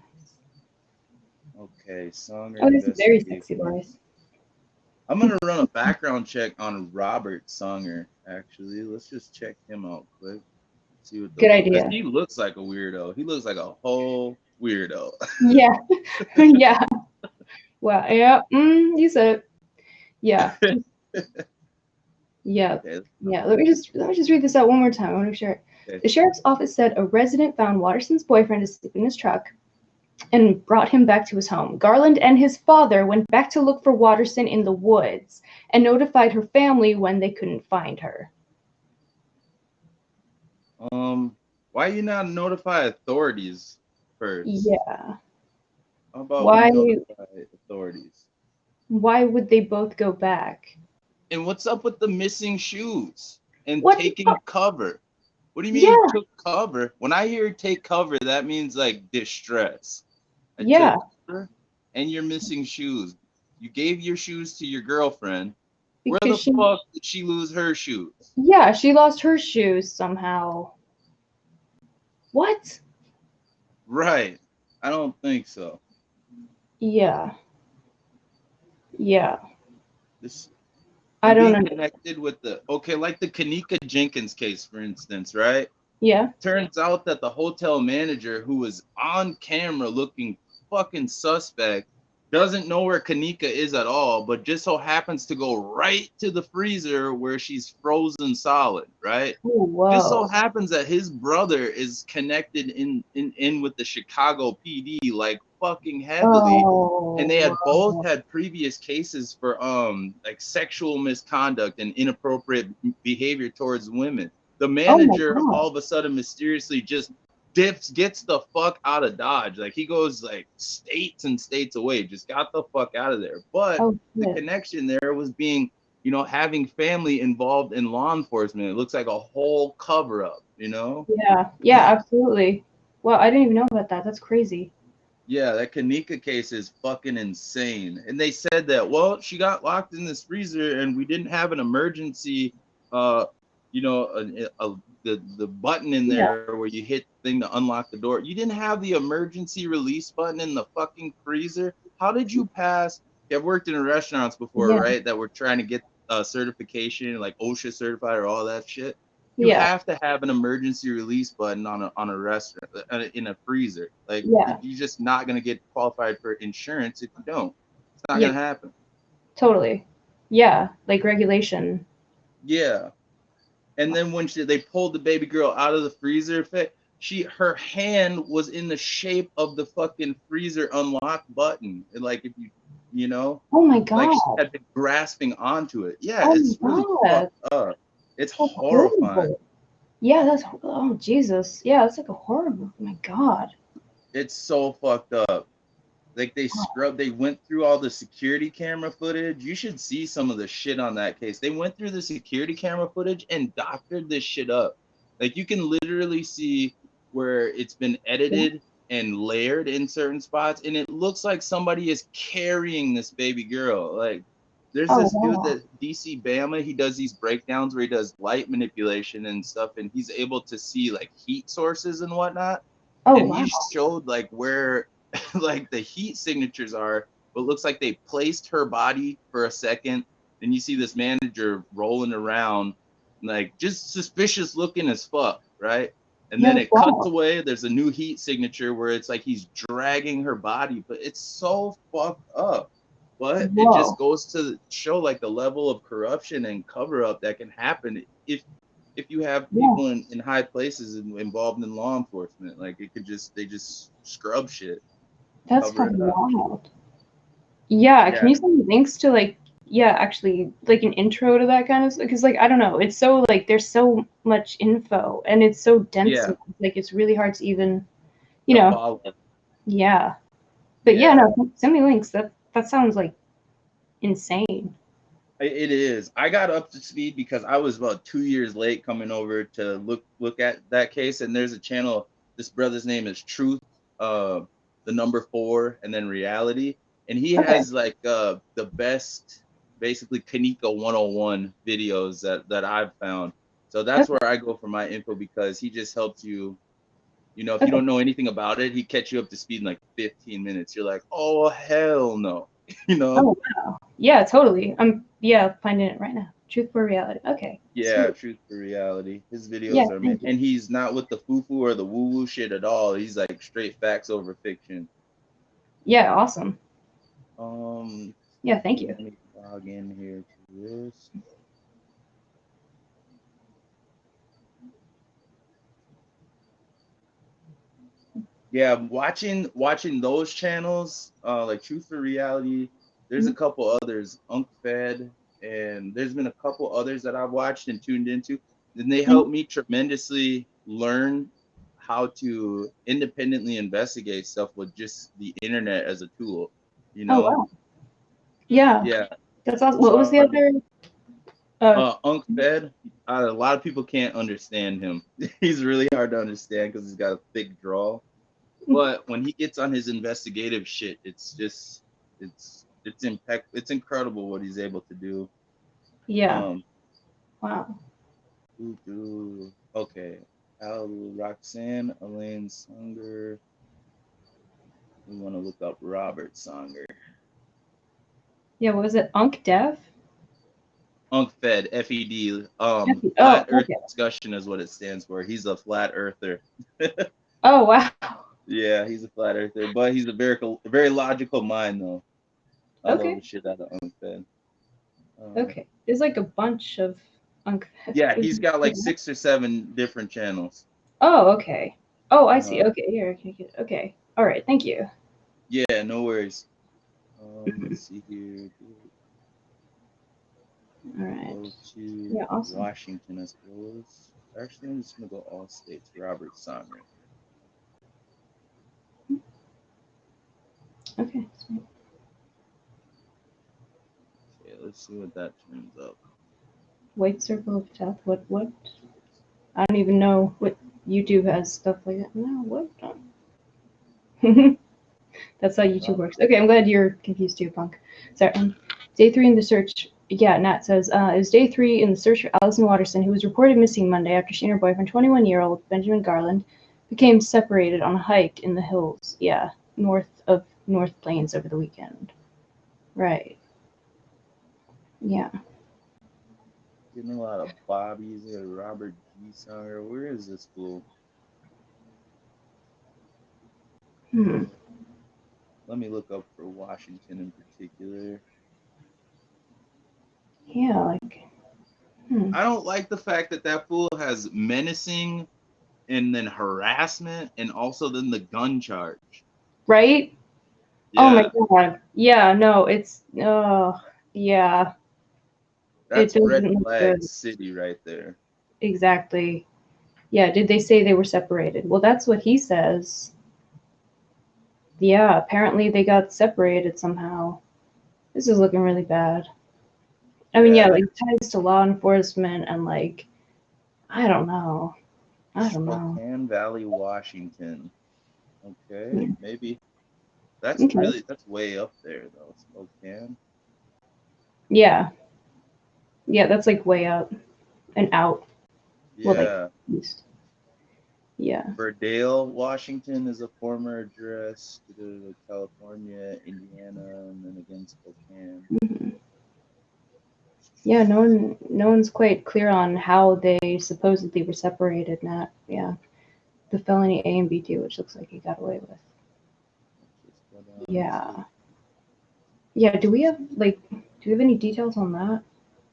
Okay, Songer. Oh, this is very sexy voice. I'm gonna run a background check on Robert Songer. Actually, let's just check him out quick. See what good idea. He looks like a weirdo. He looks like a whole weirdo. Yeah. Yeah. Well, yeah. You said it. Yeah. Yeah. Okay. Yeah. Let me just read this out one more time. I want to make sure. Okay. The sheriff's office said a resident found Watterson's boyfriend asleep in his truck and brought him back to his home. Garland and his father went back to look for Watterson in the woods and notified her family when they couldn't find her. Why you not notify authorities first? Yeah. How about we notify authorities? Why would they both go back? And what's up with the missing shoes and taking cover? What do you mean you took cover? When I hear take cover, that means like distress. Yeah. And you're missing shoes. You gave your shoes to your girlfriend. Where the fuck did she lose her shoes? Yeah, she lost her shoes somehow. What? Right. I don't think so. Yeah. Yeah. This I and don't being know. connected with the like the Kanika Jenkins case, for instance, right? Yeah. Turns out that the hotel manager who was on camera looking fucking suspect doesn't know where Kanika is at all, but just so happens to go right to the freezer where she's frozen solid, right? Oh, Just so whoa. happens that his brother is connected in with the Chicago PD like fucking heavily, and they had both Oh, had previous cases for like sexual misconduct and inappropriate behavior towards women. The oh my manager God. all of a sudden mysteriously just gets the fuck out of Dodge. Like he goes like states and states away, just got the fuck out of there. But Oh, the shit. connection there was being, having family involved in law enforcement. It looks like a whole cover up, Yeah. Yeah, absolutely. Well, I didn't even know about that. That's crazy. Yeah, that Kanika case is fucking insane. And they said that, well, she got locked in this freezer and we didn't have an emergency, the button in Yeah. there where you hit the thing to unlock the door. You didn't have the emergency release button in the fucking freezer. How did you pass? I've worked in restaurants before, Yeah. right? That were trying to get certification, like OSHA certified or all that shit. You Yeah. have to have an emergency release button on a restaurant in a freezer. Like Yeah. you're just not gonna get qualified for insurance if you don't. It's not Yeah. gonna happen. Totally. Yeah. Like regulation. Yeah. And then when they pulled the baby girl out of the freezer, her hand was in the shape of the fucking freezer unlock button. And like if Oh my like she God. had been grasping onto it. Yeah, Oh it's my really God. fucked up. It's That's horrifying. horrible. Yeah, oh Jesus. Yeah, that's like a horrible. Oh my God. It's so fucked up. Like they went through all the security camera footage. You should see some of the shit on that case. They went through the security camera footage and doctored this shit up. Like you can literally see where it's been edited and layered in certain spots, and it looks like somebody is carrying this baby girl. Like there's Oh this dude wow. that DC Bama, he does these breakdowns where he does light manipulation and stuff, and he's able to see like heat sources and whatnot. Oh And wow. he showed like where like the heat signatures are, but it looks like they placed her body for a second. Then you see this manager rolling around, like just suspicious looking as fuck, right? And Yeah, then that's it cuts wild. away. There's a new heat signature where it's like he's dragging her body, but it's so fucked up. But it just Whoa. goes to show like the level of corruption and cover up that can happen if you have Yeah, people in high places involved in law enforcement. Like they just scrub shit, that's cover it fucking up. wild. Yeah, can Yeah, you send me links to like yeah, actually like an intro to that kind of stuff? Because like I don't know, it's so like there's so much info and it's so dense yeah, and like it's really hard to even to follow. yeah. But yeah, Yeah, no, send me links. That sounds like insane. it is. I got up to speed because I was about 2 years late coming over to look at that case. And there's a channel. This brother's name is Truth, the number 4, and then Reality, and he Okay. has like the best, basically Kanika 101 videos that I've found. So that's Okay. where I go for my info because he just helps you. If you Okay. don't know anything about it, he catch you up to speed in like 15 minutes. You're like, oh hell no, Oh wow. Yeah, totally. I'm finding it right now. Truth for reality. Okay. Yeah, Sweet. Truth for Reality. His Yeah, videos are thank amazing. you. And he's not with the foo-foo or the woo-woo shit at all. He's like straight facts over fiction. Yeah, awesome. Um, Yeah, thank you. let me log in here to this. Yeah, watching those channels, like Truth for Reality. There's a couple others, Unc Fed, and there's been a couple others that I've watched and tuned into. And they helped me tremendously learn how to independently investigate stuff with just the internet as a tool. You Oh know? wow. Yeah. Yeah. That's awesome. What was the other Unc Fed. A lot of people can't understand him. He's really hard to understand because he's got a thick drawl. But when he gets on his investigative shit, it's just it's incredible what he's able to do. yeah. Wow. Okay. Roxanne, Elaine Songer. We want to look up Robert Songer. Yeah, what was it? Unk Dev? UNCFED, FED. Oh, Flat Earth okay. Discussion is what it stands for. He's a flat earther. Oh, wow. Yeah, he's a flat earther, but he's a very logical mind, though. I love Okay. the shit out of UNCFED. Okay. There's like a bunch of Unk. Yeah, he's got like 6 or 7 different channels. Oh, okay. Oh, I see. Okay, here. Okay. All right. Thank you. Yeah, no worries. Let's see here. All right. Go to Yeah, awesome. Washington, I suppose. Actually, I'm just gonna go all states. Robert Sonner. Okay. Sweet. Okay, let's see what that turns up. White circle of death. What? I don't even know what YouTube has stuff like that. No, what? That's how YouTube works. Okay, I'm glad you're confused too, Punk. Sorry. Day 3 in the search. Yeah, Nat says, it was day 3 in the search for Allyson Watterson, who was reported missing Monday after she and her boyfriend, 21-year-old Benjamin Garland, became separated on a hike in the hills. Yeah, north of North Plains over the weekend. Right. Yeah. Getting a lot of Bobbies there. Robert G. Sonner. Where is this fool? Let me look up for Washington in particular. Yeah, like. I don't like the fact that that fool has menacing and then harassment and also then the gun charge. Right? Yeah. Oh my god. Yeah, no, it's yeah. That's It red doesn't look flag good. city right there. Exactly. Yeah, did they say they were separated? Well, that's what he says. Yeah, apparently they got separated somehow. This is looking really bad. I mean, yeah, like ties to law enforcement and like, I don't know. Spokane Valley, Washington. Okay, maybe. That's Okay. that's way up there though, Spokane. Yeah. Yeah, that's like way up and out. Yeah. Well, like east. Yeah. Verdale, Washington is a former address to California, Indiana, and then again Spokane. Mm-hmm. Yeah, no one's quite clear on how they supposedly were separated. Not yeah, the felony A and B too, which looks like he got away with. Yeah. Yeah. Do we have any details on that?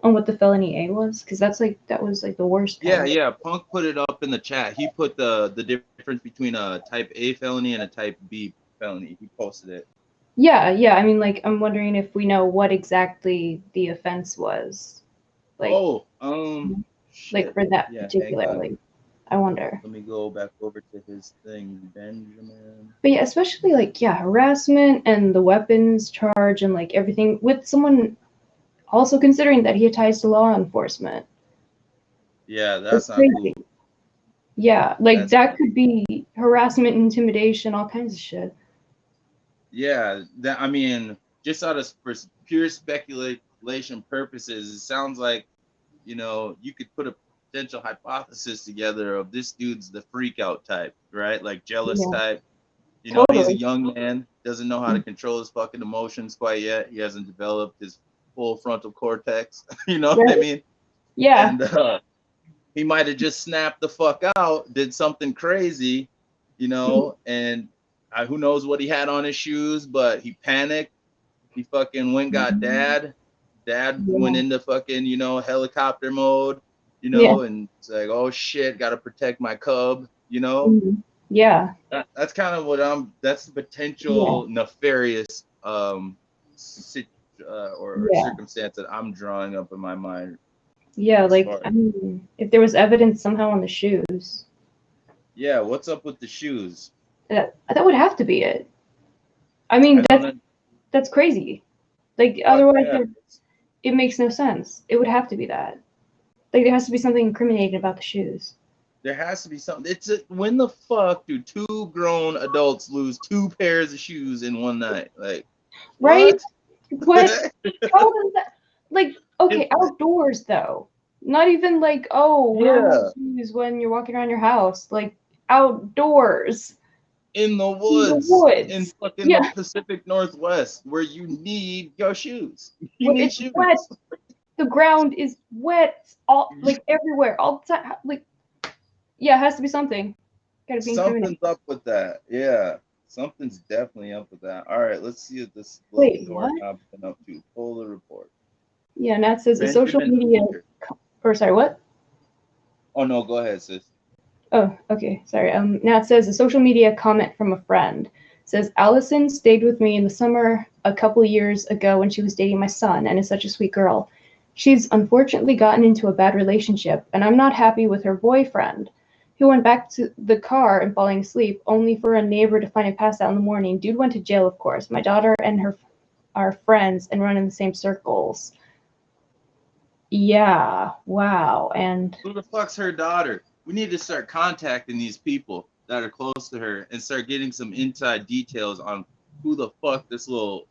On what the felony A was? Because that was like the worst. Yeah. Punk put it up in the chat. He put the difference between a type A felony and a type B felony. He posted it. Yeah. I mean, like, I'm wondering if we know what exactly the offense was. Like, like for that particularly. I wonder. Let me go back over to his thing, Benjamin. But yeah, especially like harassment and the weapons charge and like everything with someone also considering that he had ties to law enforcement. Yeah, that's not crazy. cool. Yeah, like that could be harassment, intimidation, all kinds of shit. Yeah, that I mean, just out of pure speculation purposes, it sounds like, you could put a potential hypothesis together of this dude's the freak out type, right? Like jealous type. Totally. He's a young man, doesn't know how to control his fucking emotions quite yet. He hasn't developed his full frontal cortex. You know what I mean? Yeah. And he might have just snapped the fuck out, did something crazy, and who knows what he had on his shoes, but he panicked. He fucking went, got dad. Dad went into fucking, helicopter mode, and it's like, oh shit, gotta protect my cub, Yeah. That's kind of what that's the potential nefarious circumstance that I'm drawing up in my mind. Yeah, like I mean, if there was evidence somehow on the shoes. Yeah, what's up with the shoes? That would have to be it. I mean, that's crazy. Like otherwise, it makes no sense. It would have to be that. Like there has to be something incriminating about the shoes. There has to be something. When the fuck do 2 grown adults lose 2 pairs of shoes in one night? Like, right? What? How does that? Like, okay, outdoors though. Not even like, oh, wear shoes when you're walking around your house. Like outdoors. in the In the woods, in woods. fucking Yeah. the Pacific Northwest, where you need your shoes. You Well, need it's shoes. wet. The ground is wet all like everywhere, all the time. Like, yeah, it has to be something. Gotta be incriminating. Something's up with that. Yeah, something's definitely up with that. All right, let's see what this little Wait, door what? knob's been up to. Pull the report. Yeah, Nat says a social Benjamin media. Hunter. Or sorry, what? Oh no, go ahead, sis. Oh, okay, sorry. Nat says a social media comment from a friend says Allyson stayed with me in the summer a couple years ago when she was dating my son and is such a sweet girl. She's unfortunately gotten into a bad relationship, and I'm not happy with her boyfriend, who went back to the car and falling asleep, only for a neighbor to find him passed out in the morning. Dude went to jail, of course. My daughter and her are friends and run in the same circles. Yeah, wow. And Who the fuck's her daughter? We need to start contacting these people that are close to her and start getting some inside details on who the fuck this little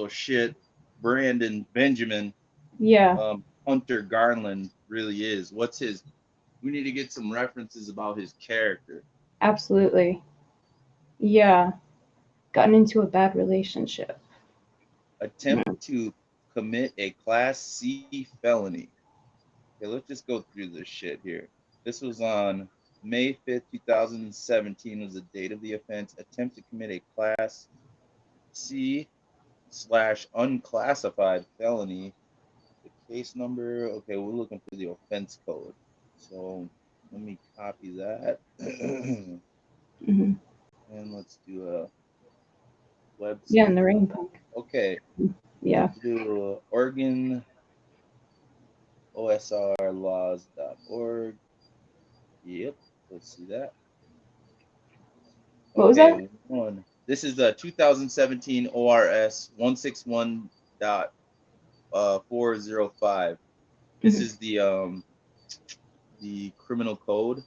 shit Brandon Benjamin yeah, Hunter Garland really is. What's his? We need to get some references about his character. absolutely. Yeah, gotten into a bad relationship. Attempt to commit a Class C felony. Okay, let's just go through this shit here. This was on May 5th, 2017 was the date of the offense. Attempt to commit a Class C/unclassified felony. The case number, okay, we're looking for the offense code. So let me copy that. Mm-hmm. And let's do a website. Yeah, in the rain punk. Okay. Yeah. Let's do Oregon OSRlaws.org. Yep, let's see that. What was that? One. This is the 2017 ORS 161.405. This is the criminal code.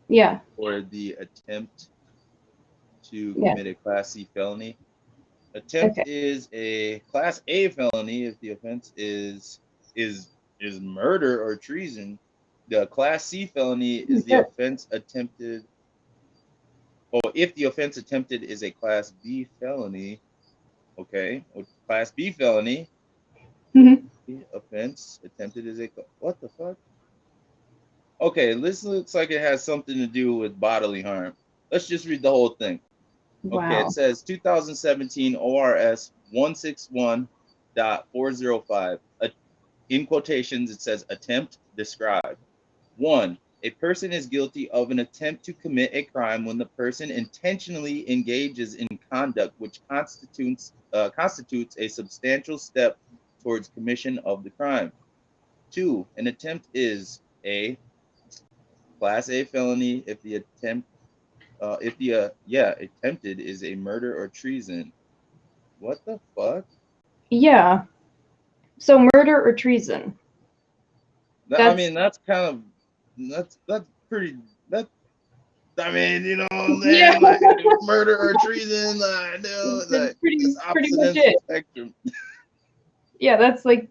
Yeah. For the attempt to commit a Class C felony. Attempt is a Class A felony if the offense is murder or treason. The Class C felony is the offense attempted. Oh, if the offense attempted is a Class B felony, okay. Class B felony. The offense attempted is a what the fuck? Okay, this looks like it has something to do with bodily harm. Let's just read the whole thing. Wow. Okay, it says 2017 ORS 161.405. In quotations, it says attempt described. 1. A person is guilty of an attempt to commit a crime when the person intentionally engages in conduct which constitutes a substantial step towards commission of the crime. 2. An attempt is a Class A felony if the attempted is a murder or treason. What the fuck? Yeah. So murder or treason. I mean, that's kind of that's pretty. That I mean, you know what I'm saying? Yeah. Like, murder or treason. Like, dude, like, pretty it's opposite much ends of it. the spectrum. Yeah, that's like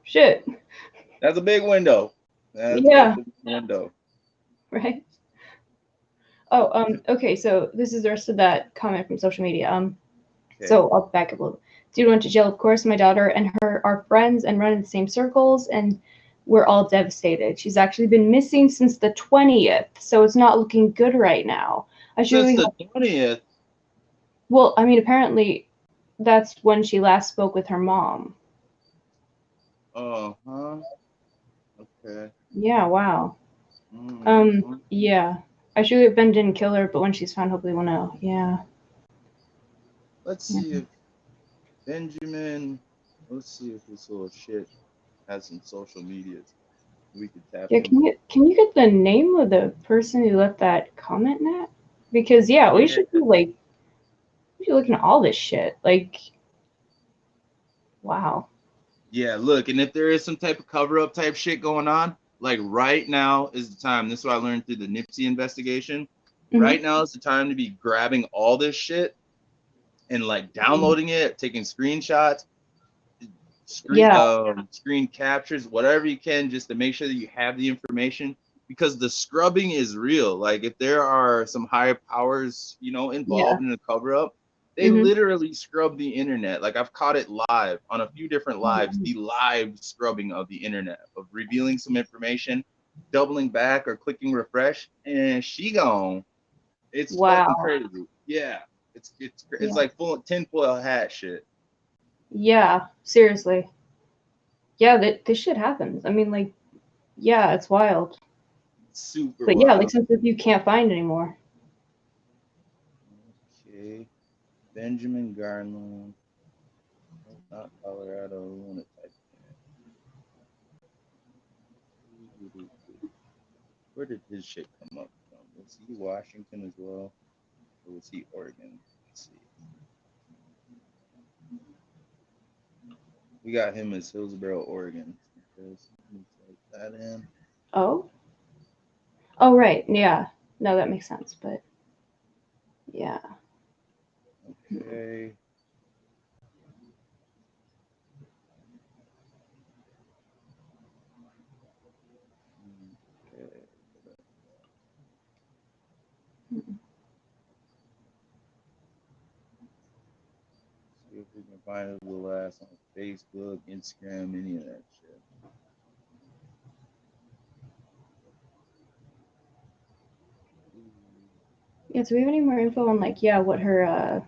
shit. That's a big window. That's Yeah. a big window. Right. Oh, okay, so this is the rest of that comment from social media. Okay. So I'll back up a little. Dude went to jail, of course. My daughter and her are friends and run in the same circles, and we're all devastated. She's actually been missing since the 20th, so it's not looking good right now. Since the 20th? Well, I mean, apparently that's when she last spoke with her mom. Oh, huh? Okay. Yeah, wow. Mm-hmm. Yeah. I surely hope Ben didn't kill her, but when she's found, hopefully we'll know. Yeah. Let's see if Benjamin. Let's see if this little shit has some social medias. We could tap. Yeah, can you get the name of the person who left that comment, Nat? Because we should be like, we should look into all this shit. Like, wow. Yeah, look, and if there is some type of cover-up type shit going on, like right now is the time. This is what I learned through the Nipsey investigation. Mm-hmm. Right now is the time to be grabbing all this shit and like downloading it, taking screenshots, screen captures, whatever you can, just to make sure that you have the information because the scrubbing is real. Like if there are some higher powers, you know, involved in the cover up, they literally scrub the internet. Like I've caught it live on a few different lives, the live scrubbing of the internet, of revealing some information, doubling back or clicking refresh, and she gone. It's fucking crazy. Yeah. It's like full tinfoil hat shit. Yeah, seriously. Yeah, this shit happens. I mean, like, yeah, it's wild. Super but wild. yeah, like some stuff you can't find anymore. Okay. Benjamin Garland. Not Colorado. We want to type in it. Where did his shit come up from? Was he Washington as well? Or was he Oregon? Let's see. We got him as Hillsboro, Oregon. Type that in. Oh, right. Yeah. No, that makes sense. But yeah. Okay. See if we can find it. We'll ask on Facebook, Instagram, any of that shit. Yeah, so we have any more info on like what her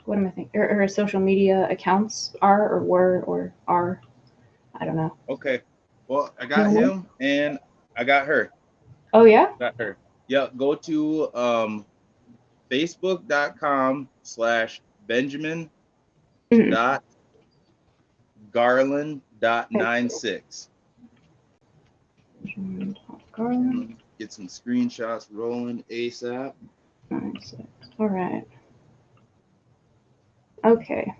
what am I thinking? Her social media accounts are or were or are. I don't know. Okay. Well, I got him and I got her. Oh yeah? Got her. Yeah, go to facebook.com/benjamin.garland.96. Garland. Get some screenshots rolling ASAP. 96. All right. Okay.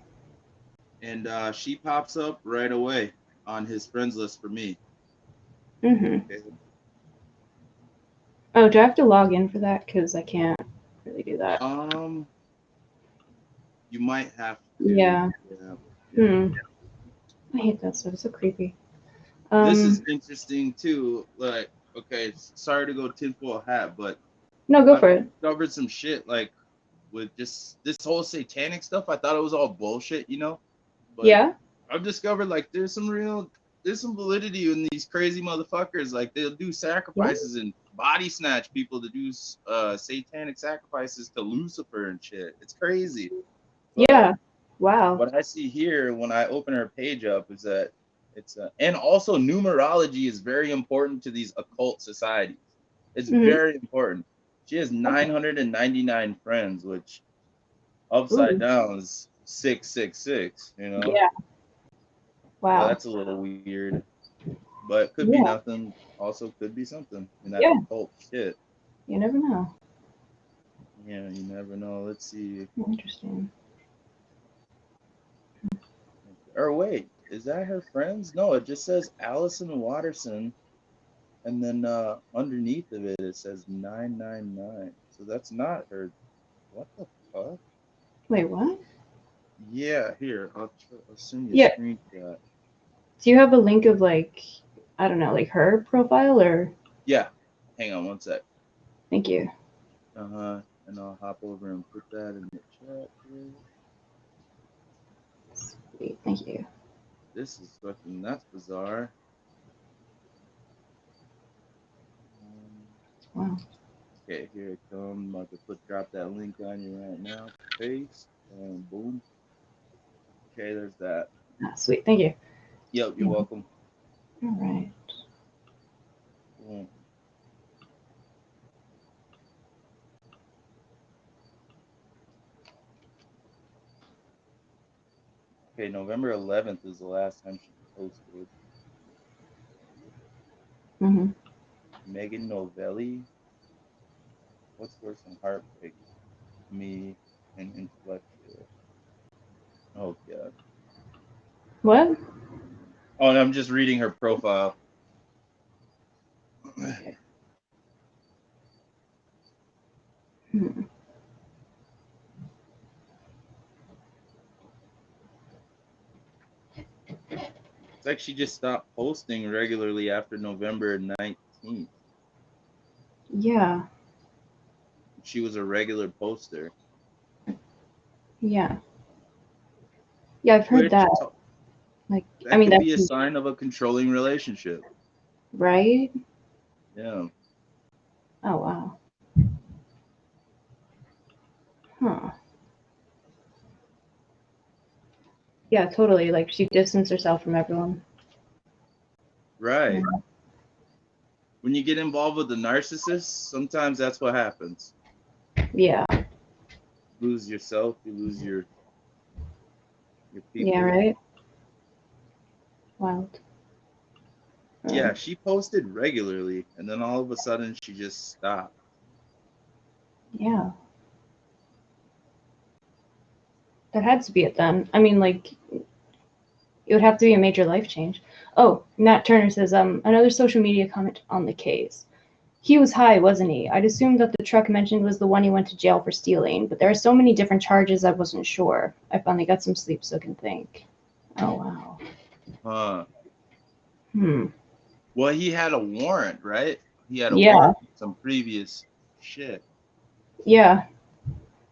And she pops up right away on his friends list for me. Okay. Oh, do I have to log in for that? Because I can't really do that. You might have to. Yeah. I hate that stuff. It's so creepy. This is interesting too. Like, okay, sorry to go tinfoil hat, but no, go for it. Discovered some shit like with just this whole satanic stuff. I thought it was all bullshit, you know. But yeah. I've discovered like there's some validity in these crazy motherfuckers. Like they'll do sacrifices and body snatch people to do satanic sacrifices to Lucifer and shit. It's crazy. But yeah. Wow. What I see here when I open her page up is that it's and also numerology is very important to these occult societies. It's very important. She has 999 friends, which upside down is 666. You know. Yeah. Wow. So that's a little weird, but it could be nothing. Also, could be something in that occult shit. You never know. Yeah, you never know. Let's see. Interesting. Or wait, is that her friends? No, it just says Allyson Watterson, and then underneath of it says 999. So that's not her. What the fuck? Wait, what? Yeah, here I'll send you a screenshot. Do you have a link of like, I don't know, like her profile or? Yeah, hang on one sec. Thank you. And I'll hop over and put that in the chat here. Sweet, thank you. This is fucking, that's bizarre. Wow. Okay, here it comes. I'm about to drop that link on you right now. Paste and boom. Okay, there's that. Ah, sweet, thank you. Yep, you're welcome. All right. Boom. Okay, November 11th is the last time she posted. Megan Novelli. What's worse than heartbreak? Me and intellectual. Oh god. What? Oh, and I'm just reading her profile. Okay. It's like she just stopped posting regularly after November 19th. Yeah. She was a regular poster. Yeah. Yeah, I've heard Which, that. Like, that I mean, could that's be a sign of a controlling relationship. right. Yeah. Oh wow. Huh. Yeah, totally. Like she distanced herself from everyone. Right. Yeah. When you get involved with the narcissist, sometimes that's what happens. Yeah. You lose yourself, you lose your people. Yeah, right. Wild. Yeah, she posted regularly, and then all of a sudden she just stopped. Yeah. That had to be it then. I mean, like, it would have to be a major life change. Oh, Matt Turner says, another social media comment on the case. He was high, wasn't he? I'd assumed that the truck mentioned was the one he went to jail for stealing, but there are so many different charges I wasn't sure. I finally got some sleep so I can think. Oh, wow. Huh. Hmm. Well, he had a warrant, right? He had a Yeah. warrant for some previous shit. Yeah.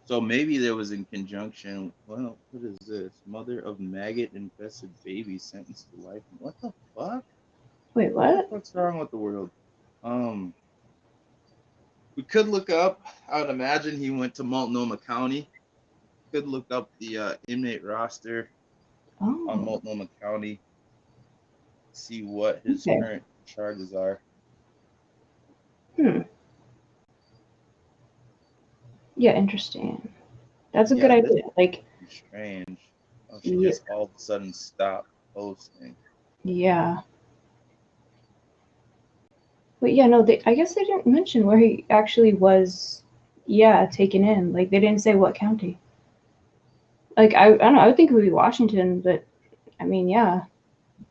So maybe there was in conjunction. Well, what is this? Mother of maggot-infested baby sentenced to life. What the fuck? Wait, What what? the fuck's wrong with the world? We could look up. I would imagine he went to Multnomah County. Could look up the inmate roster on Oh, Multnomah County. See what his okay. current charges are. Hmm. Yeah, interesting. That's a good Yeah, this idea. Like, is strange. Oh, she yeah. just all of a sudden stopped posting. Yeah. But yeah, no, I guess they didn't mention where he actually was, yeah, taken in. Like, they didn't say what county. Like, I don't know, I would think it would be Washington, but I mean, yeah.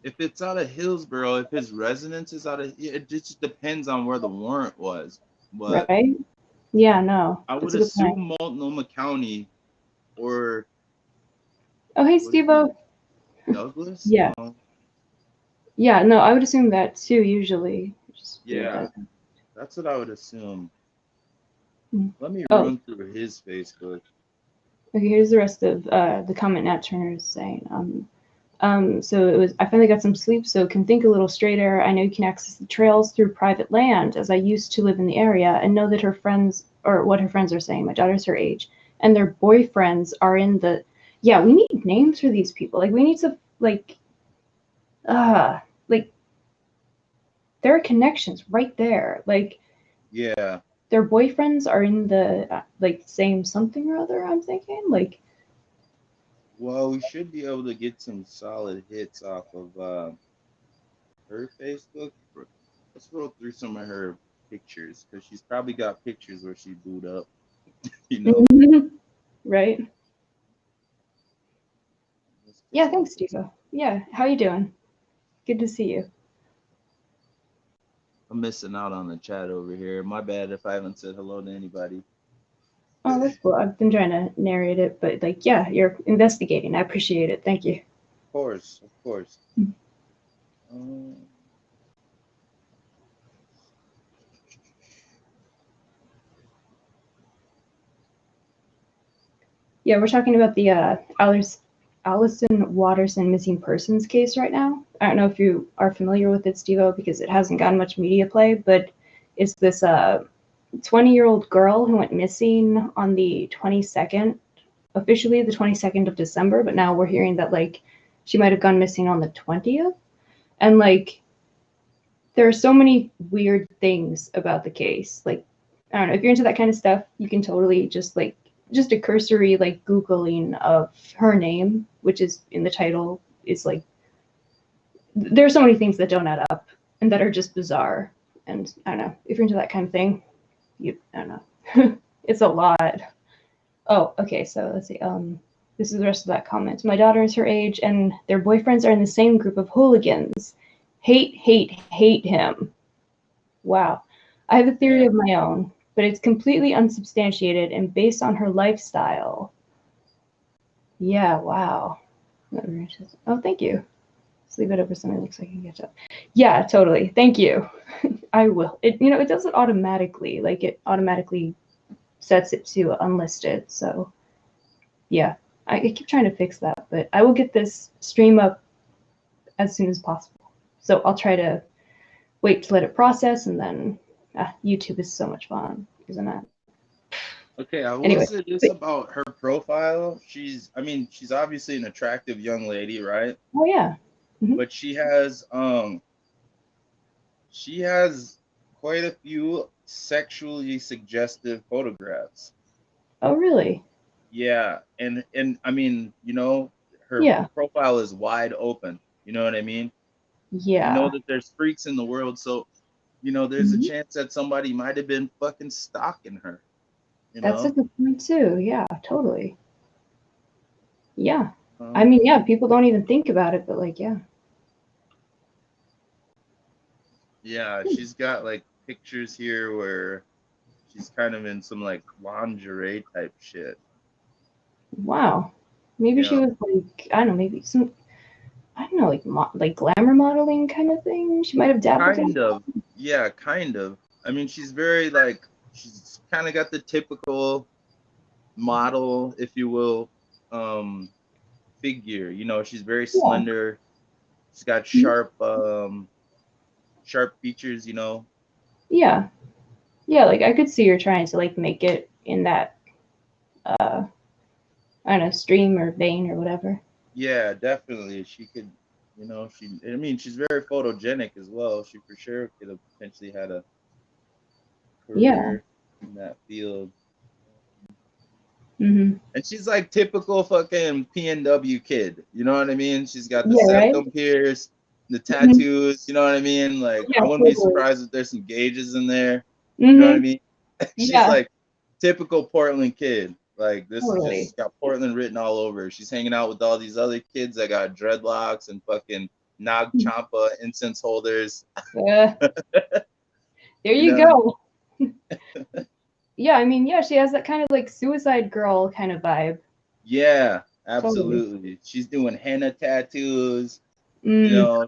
If it's out of Hillsborough, if his residence is out of, it just depends on where the warrant was. But Right? Yeah, no. I would That's a good point. assume Multnomah County or Oh, hey, would it Steve-O. be Douglas? Yeah. Yeah, no, I would assume that too, usually. Just weird Yeah, that. that's what I would assume. Hmm. Let me Oh. run through his Facebook. Okay, here's the rest of the comment Nat Turner is saying. So it was, I finally got some sleep, so can think a little straighter. I know you can access the trails through private land, as I used to live in the area, and know that her friends, or what her friends are saying, my daughter's her age, and their boyfriends are in the, yeah, we need names for these people. Like, we need to, like, there are connections right there. Like, Yeah. their boyfriends are in the, like, same something or other, I'm thinking. Like, Well, we should be able to get some solid hits off of her Facebook. Let's roll through some of her pictures because she's probably got pictures where she booed up, you know. right? Yeah, thanks, Steve. Yeah, how you doing? Good to see you. I'm missing out on the chat over here. My bad if I haven't said hello to anybody. Oh, that's cool. I've been trying to narrate it, but like, yeah, you're investigating. I appreciate it. Thank you. Of course, of course. Yeah, we're talking about the Allyson Watterson missing persons case right now. I don't know if you are familiar with it, Steve-O, because it hasn't gotten much media play, but it's this 20-year-old girl who went missing on the 22nd, officially the 22nd of December, but now we're hearing that, like, she might have gone missing on the 20th. And, like, there are so many weird things about the case. Like, I don't know, if you're into that kind of stuff, you can totally just, like, just a cursory, like, Googling of her name, which is in the title, is, like, there are so many things that don't add up and that are just bizarre. And I don't know, if you're into that kind of thing, I don't know. It's a lot. Oh, okay, so let's see. This is the rest of that comment. My daughter is her age, and their boyfriends are in the same group of hooligans. Hate, hate, hate him. Wow. I have a theory of my own, but it's completely unsubstantiated and based on her lifestyle. Yeah, wow. Oh, thank you. Sleep it over something looks like I can catch up. Yeah, totally. Thank you. I will. It it does it automatically. Like it automatically sets it to unlisted. So yeah, I keep trying to fix that, but I will get this stream up as soon as possible. So I'll try to wait to let it process, and then YouTube is so much fun, isn't it? Okay, I will Anyway, say this about her profile. She's obviously an attractive young lady, right? oh yeah. But she has quite a few sexually suggestive photographs. Oh really? Yeah, and I mean, her Yeah. profile is wide open. You know what I mean? Yeah. You know that there's freaks in the world, so there's a chance that somebody might have been fucking stalking her. That's a good point too. Yeah, totally. Yeah. I Um, mean, yeah, people don't even think about it, but like, yeah. Yeah, she's got like pictures here where she's kind of in some like lingerie type shit. Wow. Maybe she Yeah. was like, I don't know, maybe some, I don't know, like glamour modeling kind of thing. She might have dabbled in. Kind of. Yeah, kind of. I mean, she's very like, she's kind of got the typical model, if you will, figure. She's very slender. She's got sharp features, Yeah. Yeah, like I could see her trying to like make it in that I don't know, stream or vein or whatever. Yeah, definitely. She could, she's very photogenic as well. She for sure could have potentially had a career in that field. Mm-hmm. And she's like typical fucking PNW kid. You know what I mean? She's got the Yeah, right? septum pierced, the tattoos. You know what I mean? Like, Yeah, I wouldn't be totally. surprised if there's some gauges in there. Mm-hmm. You know what I mean? She's Yeah. like typical Portland kid. Like, this Totally. is just got Portland written all over her. She's hanging out with all these other kids that got dreadlocks and fucking Nag Champa incense holders. There you go. Yeah, I mean, yeah, she has that kind of like Suicide Girl kind of vibe. Yeah, absolutely. Totally. She's doing henna tattoos. Yeah.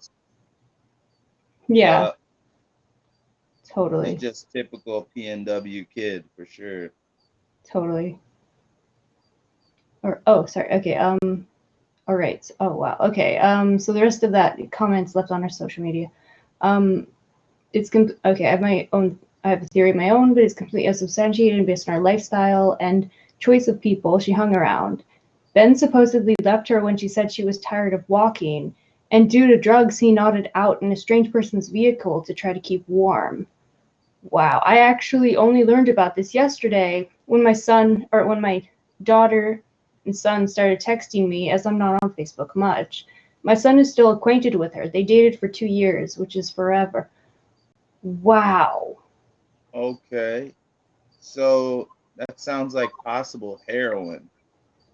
Totally. She's just typical PNW kid for sure. Totally. Or oh, sorry. Okay. All right. Oh wow. Okay. So the rest of that comments left on our social media. It's okay. I have my own. I have a theory of my own, but it's completely unsubstantiated and based on our lifestyle and choice of people she hung around. Ben supposedly left her when she said she was tired of walking, and due to drugs, he nodded out in a strange person's vehicle to try to keep warm. Wow, I actually only learned about this yesterday when my daughter and son started texting me, as I'm not on Facebook much. My son is still acquainted with her. They dated for 2 years, which is forever. Wow. Okay. So that sounds like possible heroin.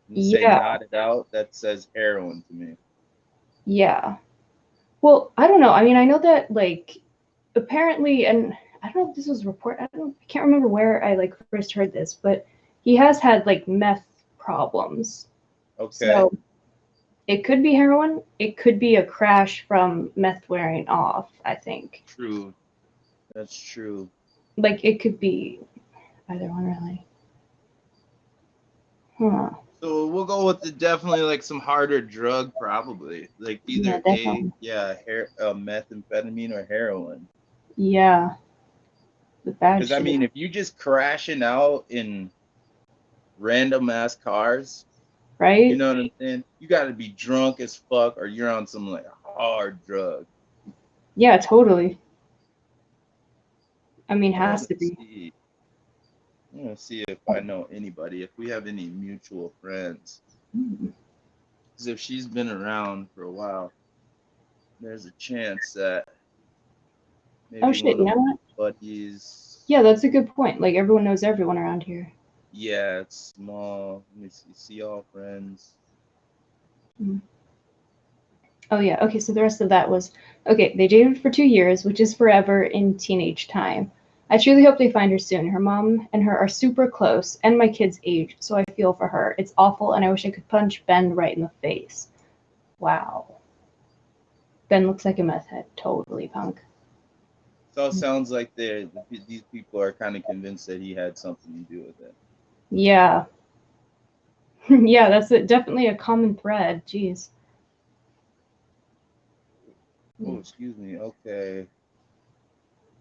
You say Yeah. nodded out, that says heroin to me. Yeah. Well, I don't know. I mean, I know that like apparently, and I don't know if this was reported. I can't remember where I like first heard this, but he has had like meth problems. Okay. So it could be heroin. It could be a crash from meth wearing off, I think. True. That's true. Like it could be either one really. Huh. So we'll go with definitely like some harder drug, probably like either methamphetamine or heroin. Yeah. Because I mean, if you just crashing out in random ass cars, right? You know what I'm saying? You got to be drunk as fuck, or you're on some like hard drug. Yeah, totally. I mean, has to be. I'm gonna see if I know anybody, if we have any mutual friends. Because if she's been around for a while, there's a chance that maybe one of my buddies. Yeah, that's a good point. Like everyone knows everyone around here. Yeah, it's small. Let me see all friends. Oh yeah. Okay, so the rest of that was okay. They dated for 2 years, which is forever in teenage time. I truly hope they find her soon. Her mom and her are super close, and my kid's age, so I feel for her. It's awful, and I wish I could punch Ben right in the face. Wow. Ben looks like a meth head. Totally punk. So it sounds like these people are kind of convinced that he had something to do with it. Yeah. Yeah, that's definitely a common thread. Jeez. Oh, excuse me. Okay.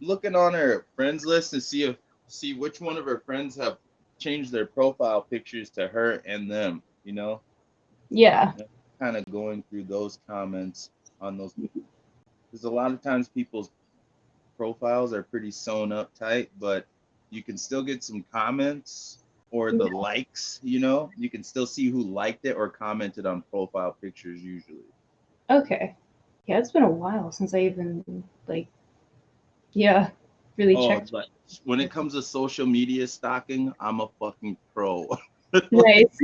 Looking on her friends list and see which one of her friends have changed their profile pictures to her and them, you know? Yeah. Kind of going through those comments on those. Because a lot of times people's profiles are pretty sewn up tight, but you can still get some comments or the likes, you know? You can still see who liked it or commented on profile pictures usually. Okay. Yeah, it's been a while since I even, like, really checked. But when it comes to social media stalking, I'm a fucking pro. Nice.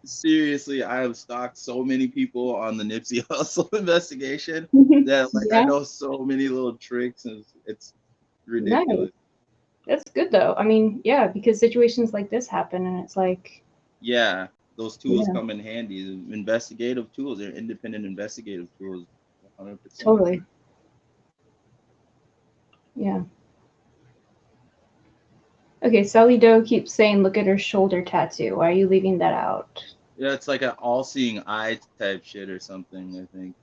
Seriously, I have stalked so many people on the Nipsey Hussle investigation that I know so many little tricks, and it's ridiculous. Nice. That's good though. I mean, yeah, because situations like this happen, and it's like, yeah, those tools come in handy. The investigative tools, they're independent investigative tools, 100%. Totally. Yeah. Okay, Sally Doe keeps saying, look at her shoulder tattoo. Why are you leaving that out? Yeah, it's like an all-seeing eye type shit or something, I think.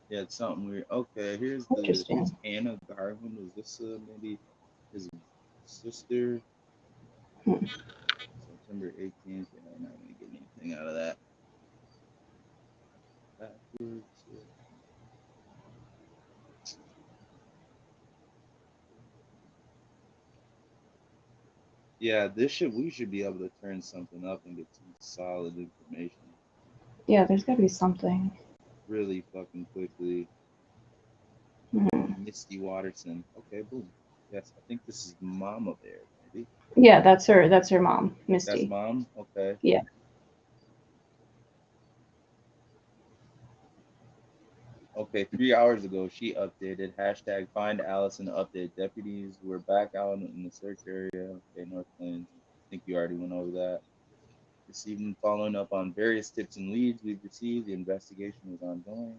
Yeah, it's something weird. Okay, here's Anna Garland. Was this maybe his sister? September 18th. Yeah, I'm not going to get anything out of that. Backwards. Yeah, we should be able to turn something up and get some solid information. Yeah, there's got to be something. Really fucking quickly. Misty Watterson. Okay, boom. Yes, I think this is Mama Bear, maybe. Yeah, that's her. That's her mom, Misty. That's mom? Okay. Yeah. Okay, 3 hours ago, she updated hashtag find Alison update. Deputies were back out in the search area. Okay, North Plains. I think you already went over that. This evening, following up on various tips and leads we've received, the investigation is ongoing.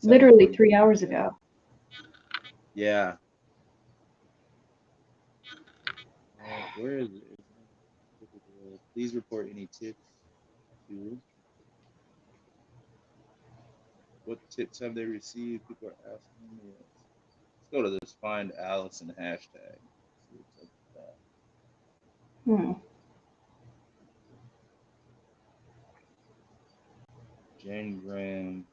Literally 3 hours ago. Yeah. Where is it? Please report any tips to. What tips have they received? People are asking. Yes. Let's go to this find Alison hashtag. See what's up with that. Jen Graham.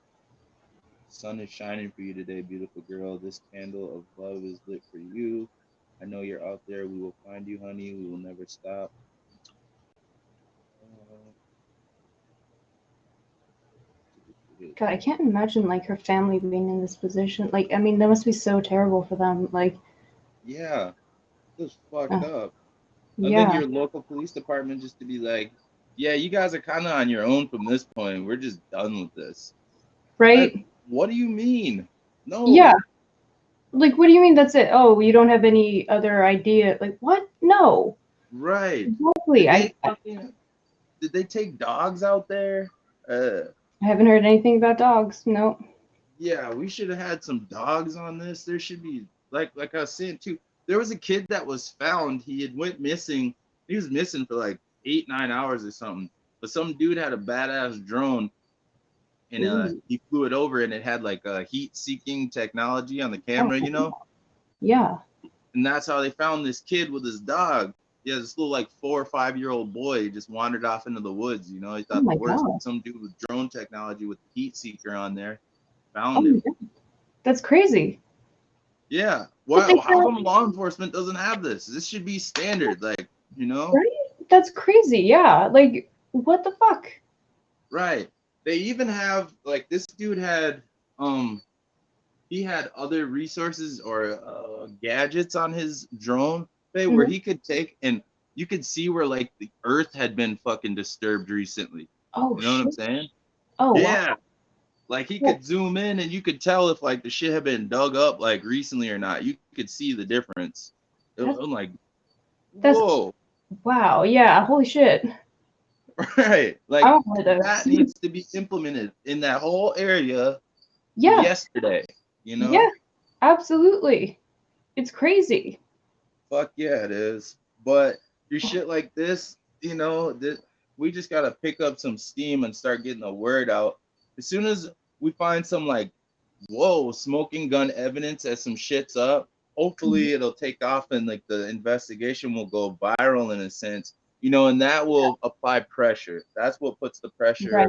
Sun is shining for you today, beautiful girl. This candle of love is lit for you. I know you're out there. We will find you, honey. We will never stop. God, I can't imagine like her family being in this position. Like, I mean, that must be so terrible for them. Like, yeah, it was fucked up. And yeah. then your local police department just to be like, yeah, you guys are kind of on your own from this point. We're just done with this. Right? What do you mean? No. Yeah. Like, what do you mean that's it? Oh, you don't have any other idea? Like, what? No. Right. Exactly. Did they take dogs out there? I haven't heard anything about dogs. No. Yeah, we should have had some dogs on this. There should be, like I was saying too, there was a kid that was found. He had went missing. He was missing for like 8-9 hours or something. But some dude had a badass drone, and he flew it over, and it had like a heat-seeking technology on the camera, you know? Yeah. And that's how they found this kid with his dog. Yeah, this little like 4 or 5-year-old boy just wandered off into the woods. You know, he thought the worst. Some dude with drone technology with the heat seeker on there found him. That's crazy. Yeah. How come law enforcement doesn't have this? This should be standard, like, you know? Right? That's crazy. Yeah. Like, what the fuck? Right. They even have like this dude had he had other resources or gadgets on his drone where he could take, and you could see where like the earth had been fucking disturbed recently. Oh, you know what I'm saying? Oh, yeah. Wow. Like he could zoom in and you could tell if like the shit had been dug up like recently or not. You could see the difference. I'm like, whoa. Wow. Yeah. Holy shit. Right. Like I want one of those. that needs to be implemented in that whole area Yeah. yesterday. You know? Yeah. Absolutely. It's crazy. Fuck yeah, it is. But your shit like this, you know, we just gotta pick up some steam and start getting the word out. As soon as we find some like, whoa, smoking gun evidence that some shit's up, hopefully it'll take off and like the investigation will go viral in a sense, you know, and that will apply pressure. That's what puts the pressure Right.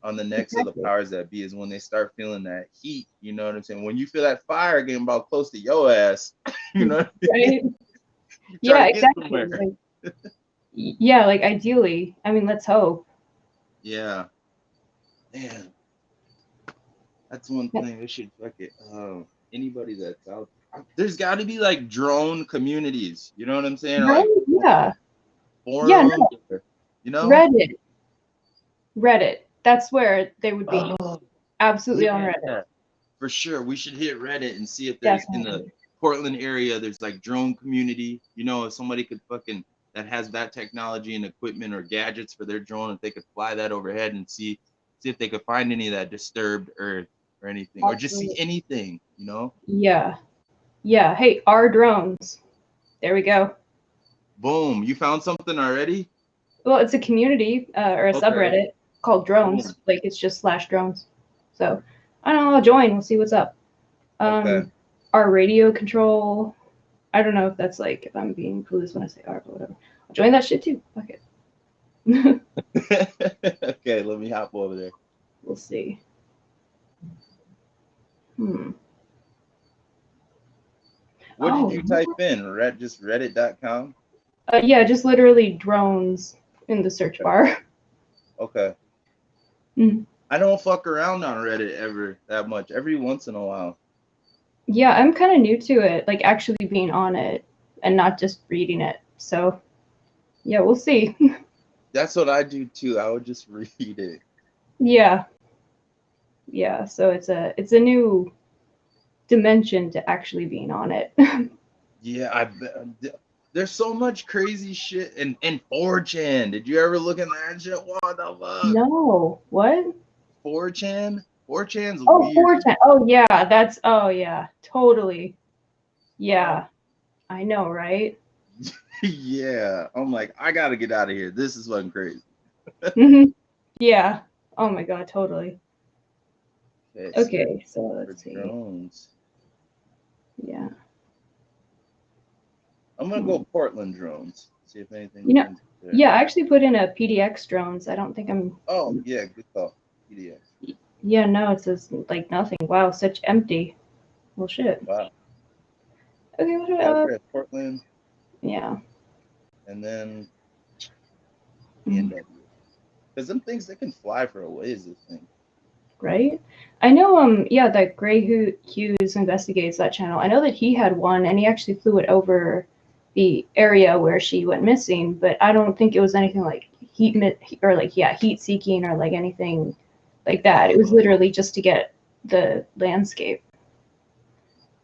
on the necks of the Exactly. powers that be, is when they start feeling that heat. You know what I'm saying? When you feel that fire getting about close to your ass, you know what I mean? Right. You Yeah, try to get exactly. somewhere. Like, yeah, like ideally. I mean, let's hope. Yeah. Man, that's one thing. They should fuck it. Anybody that's out, there's got to be like drone communities. You know what I'm saying? Or Right? like Yeah. Yeah, forums. no. Or, you know? Reddit. That's where they would be. Oh, Absolutely on yeah, Reddit. for sure. We should hit Reddit and see if there's in the Definitely. Portland area, there's like drone community. You know, if somebody could fucking that has that technology and equipment or gadgets for their drone, if they could fly that overhead and see if they could find any of that disturbed earth or anything, or just see Absolutely. anything, you know? Yeah. Yeah. Hey, our drones. There we go. Boom. You found something already? Well, it's a community or a Okay. subreddit called drones. Boom. Like it's just /drones. So I don't know. I'll join. We'll see what's up. Okay. Our radio control. I don't know if that's like if I'm being clueless when I say our, but whatever. I'll join that shit too. Fuck it. Okay, let me hop over there. We'll see. What did you type in? Just reddit.com? Yeah, just literally drones in the search bar. Okay. Mhm. I don't fuck around on Reddit ever that much. Every once in a while. Yeah, I'm kind of new to it, like actually being on it and not just reading it. So, yeah, we'll see. That's what I do too. I would just read it. Yeah. Yeah, so it's a new dimension to actually being on it. Yeah, I bet. There's so much crazy shit in 4chan. Did you ever look at that shit? What the fuck? No. What? 4chan? 4chan's Oh, weird. 4chan. Oh, yeah, oh, yeah, totally. Yeah, I know, right? Yeah, I'm like, I gotta get out of here. This is fucking crazy. Yeah. Oh my god, totally. Okay, so let's see. Drones. Yeah. I'm gonna go Portland drones. See if anything. You know, yeah, I actually put in a PDX drones. I don't think I'm. Oh yeah, good call. PDX. Yeah, no, it says like nothing. Wow, such empty. Well, shit. Wow. Okay, what Portland. Yeah. And then BMW. Because them things, they can fly for a ways, this thing. Right? I know, yeah, that Gray Hughes investigates that channel. I know that he had one, and he actually flew it over the area where she went missing, but I don't think it was anything like heat seeking or like anything like that. It was literally just to get the landscape.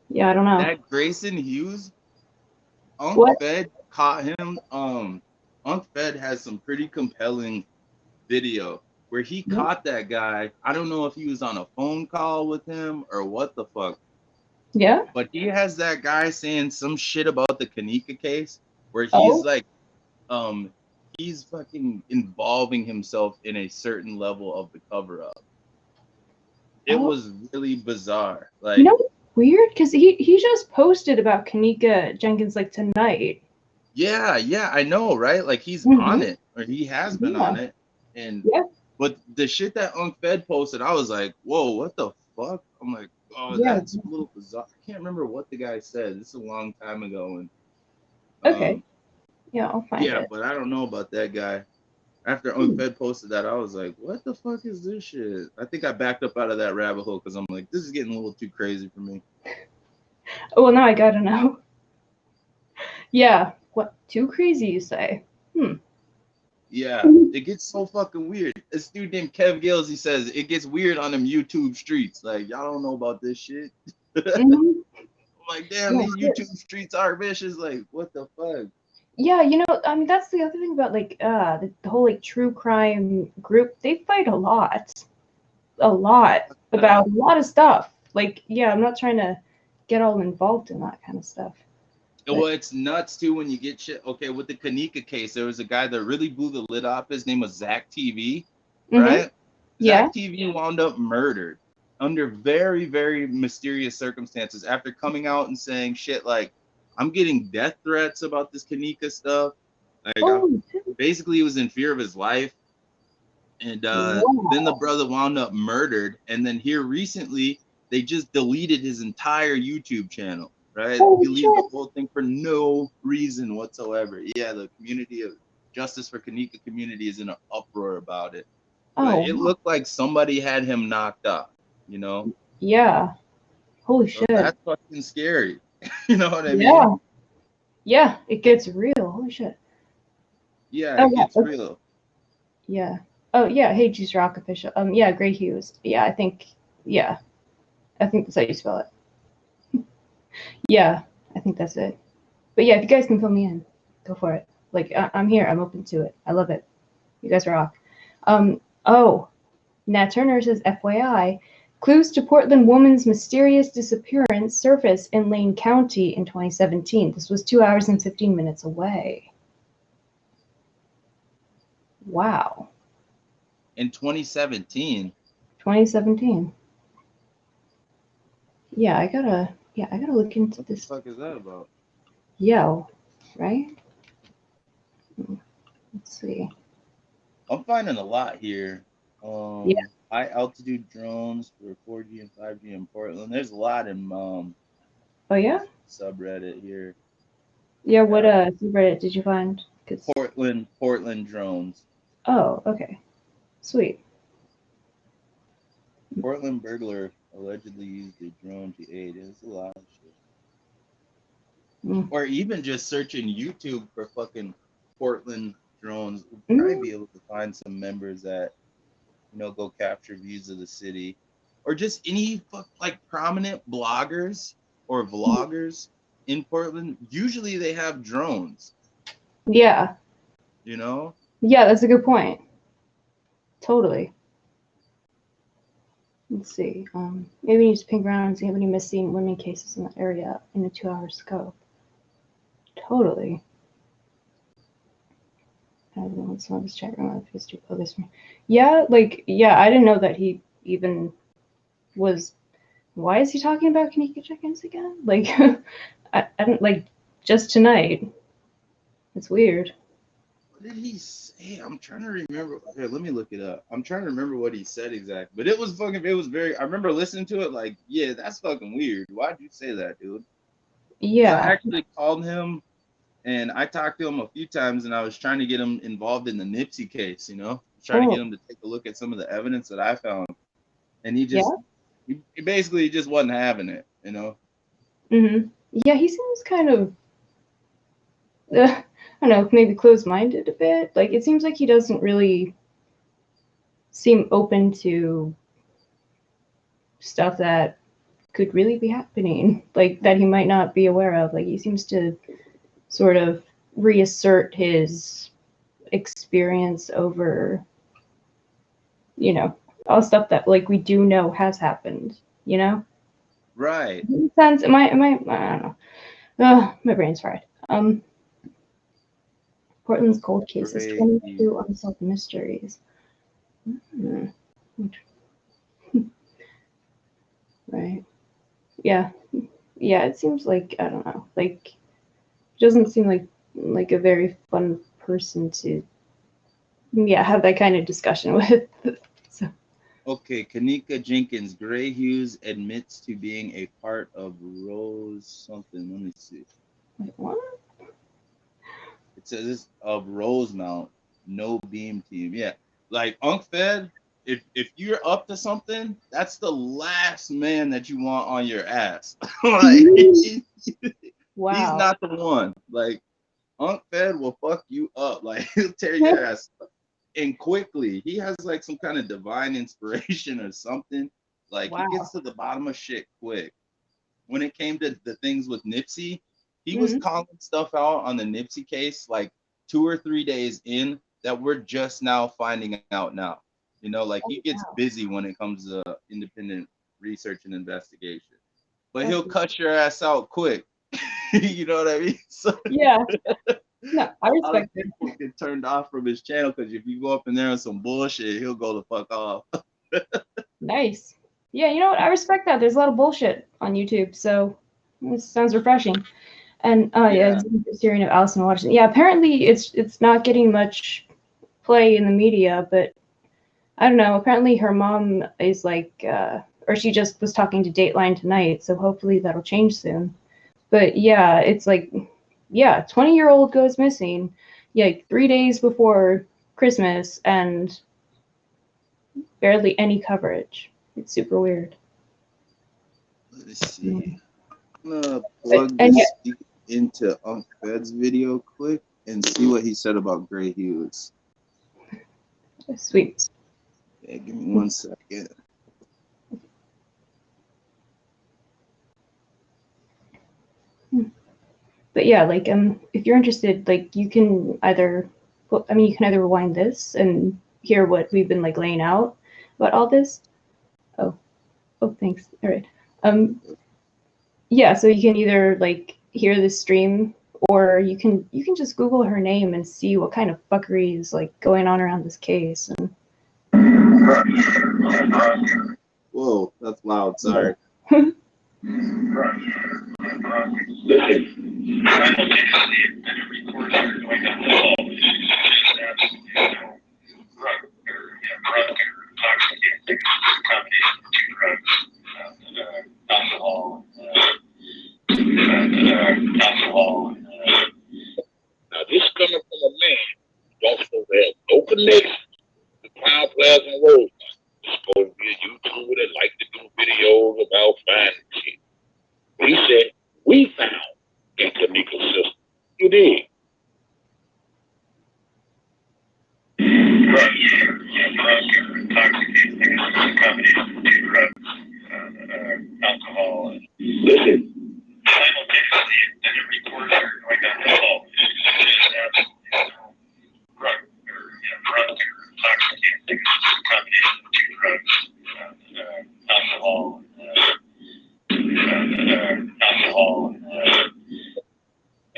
Yeah, I don't know. That Grayson Hughes, Unc Fed caught him. Unc Fed has some pretty compelling video where he caught that guy. I don't know if he was on a phone call with him or what the fuck. Yeah. But he has that guy saying some shit about the Kanika case where he's like, he's fucking involving himself in a certain level of the cover up. It was really bizarre. Like, you know, weird because he just posted about Kanika Jenkins like tonight. Yeah, I know, right? Like he's on it, or he has been on it. And but the shit that Unc Fed posted, I was like, whoa, what the fuck? I'm like, oh, that's a little bizarre. I can't remember what the guy said. This is a long time ago. And okay. Yeah, I'll find it. Yeah, but I don't know about that guy. After Unc Fed posted that, I was like, what the fuck is this shit? I think I backed up out of that rabbit hole because I'm like, this is getting a little too crazy for me. Oh, well, now I gotta know. Yeah. What? Too crazy, you say? Yeah, it gets so fucking weird. This dude named Kev Gales, he says, it gets weird on them YouTube streets. Like, y'all don't know about this shit. I'm like, damn, these YouTube streets are vicious. Like, what the fuck? Yeah, I mean, that's the other thing about like the whole like true crime group. They fight a lot about a lot of stuff. Like, yeah, I'm not trying to get all involved in that kind of stuff. Well, it's nuts too when you get shit. Okay, with the Kanika case, there was a guy that really blew the lid off. His name was Zach TV, right? Yeah. Zach TV wound up murdered under very, very mysterious circumstances after coming out and saying shit like, "I'm getting death threats about this Kanika stuff." Like, basically, he was in fear of his life. And then the brother wound up murdered. And then here recently, they just deleted his entire YouTube channel, right? Deleted the whole thing for no reason whatsoever. Yeah, the community of Justice for Kanika community is in an uproar about it. But it looked like somebody had him knocked up, you know? Yeah. Holy shit. That's fucking scary. You know what I mean? Yeah, it gets real. Holy shit. Yeah, it gets real. Yeah. Oh yeah, hey Juice Rock official. Yeah, Gray Hughes. Yeah, I think that's how you spell it. Yeah, I think that's it. But yeah, if you guys can fill me in, go for it. Like I'm here, I'm open to it. I love it. You guys rock. Oh, Nat Turner says FYI, clues to Portland woman's mysterious disappearance surface in Lane County in 2017. This was 2 hours and 15 minutes away. Wow. In 2017. 2017. Yeah, I gotta look into this. What the fuck is that about? Yo, right? Let's see. I'm finding a lot here. High altitude drones for 4G and 5G in Portland. There's a lot in Oh yeah? subreddit here. Yeah, what subreddit did you find? Portland drones. Oh, okay. Sweet. Portland burglar allegedly used a drone to aid. There's a lot of shit. Or even just searching YouTube for fucking Portland drones. We'll probably be able to find some members that, go capture views of the city. Or just any like prominent bloggers or vloggers in Portland. Usually they have drones. Yeah. Yeah, that's a good point. Totally. Let's see. Maybe we need to ping around and see how many missing women cases in that area in a 2-hour scope. Totally. I don't know what's on this chat room. Yeah, I didn't know that he even was. Why is he talking about Kanika check-ins again? Like, I don't like just tonight. It's weird. What did he say? I'm trying to remember. Here, let me look it up. I'm trying to remember what he said exactly. But it was very. I remember listening to it like, yeah, that's fucking weird. Why'd you say that, dude? Yeah. I actually called him and I talked to him a few times and I was trying to get him involved in the Nipsey case, trying to get him to take a look at some of the evidence that I found. And he just, he basically just wasn't having it, Yeah, he seems kind of, I don't know, maybe closed-minded a bit. Like, it seems like he doesn't really seem open to stuff that could really be happening, like, that he might not be aware of. Like, he seems to sort of reassert his experience over, all stuff that, like, we do know has happened, Right. In a sense, I don't know. My brain's fried. Portland's cold cases, 22 unsolved mysteries. Right. Yeah. Yeah, it seems like, I don't know, like, doesn't seem like a very fun person to, have that kind of discussion with. So. Okay, Kanika Jenkins, Gray Hughes admits to being a part of Rose something. Let me see. Wait, what? It says this of Rosemount, no beam team. Yeah, like Unc Fed, if you're up to something, that's the last man that you want on your ass. Like, wow. He's not the one. Like, Unc Fed will fuck you up. Like, he'll tear your ass up. And quickly. He has like some kind of divine inspiration or something. Like, he gets to the bottom of shit quick. When it came to the things with Nipsey, He was calling stuff out on the Nipsey case like 2 or 3 days in that we're just now finding out now. You know, like he gets busy when it comes to independent research and investigation, but he'll cut your ass out quick. You know what I mean? So, yeah. No, I respect it. People get turned off from his channel because if you go up in there on some bullshit, he'll go the fuck off. Nice. Yeah, you know what? I respect that. There's a lot of bullshit on YouTube, so this sounds refreshing. And yeah, it's hearing of Allyson Watterson. Yeah, apparently it's not getting much play in the media, but I don't know. Apparently her mom is like, or she just was talking to Dateline tonight, so hopefully that'll change soon. But yeah, it's like, yeah, 20-year-old goes missing, yeah, like 3 days before Christmas, and barely any coverage. It's super weird. Let's see. I'm gonna plug this into Unc Fed's video quick and see what he said about Gray Hughes. Sweet. Yeah, give me 1 second. But yeah, like if you're interested, like you can either, you can either rewind this and hear what we've been like laying out about all this. Oh, thanks. All right. Yeah, so you can either like hear this stream, or you can just Google her name and see what kind of fuckery is like going on around this case. And whoa, that's loud. Sorry. Now, this coming from a man who don't supposed to have no connection to Crown Plaza and Rosemont. He's supposed to be a YouTuber that like to do videos about finding shit. He said, we found in Kanika system. You did. Alcohol. Listen.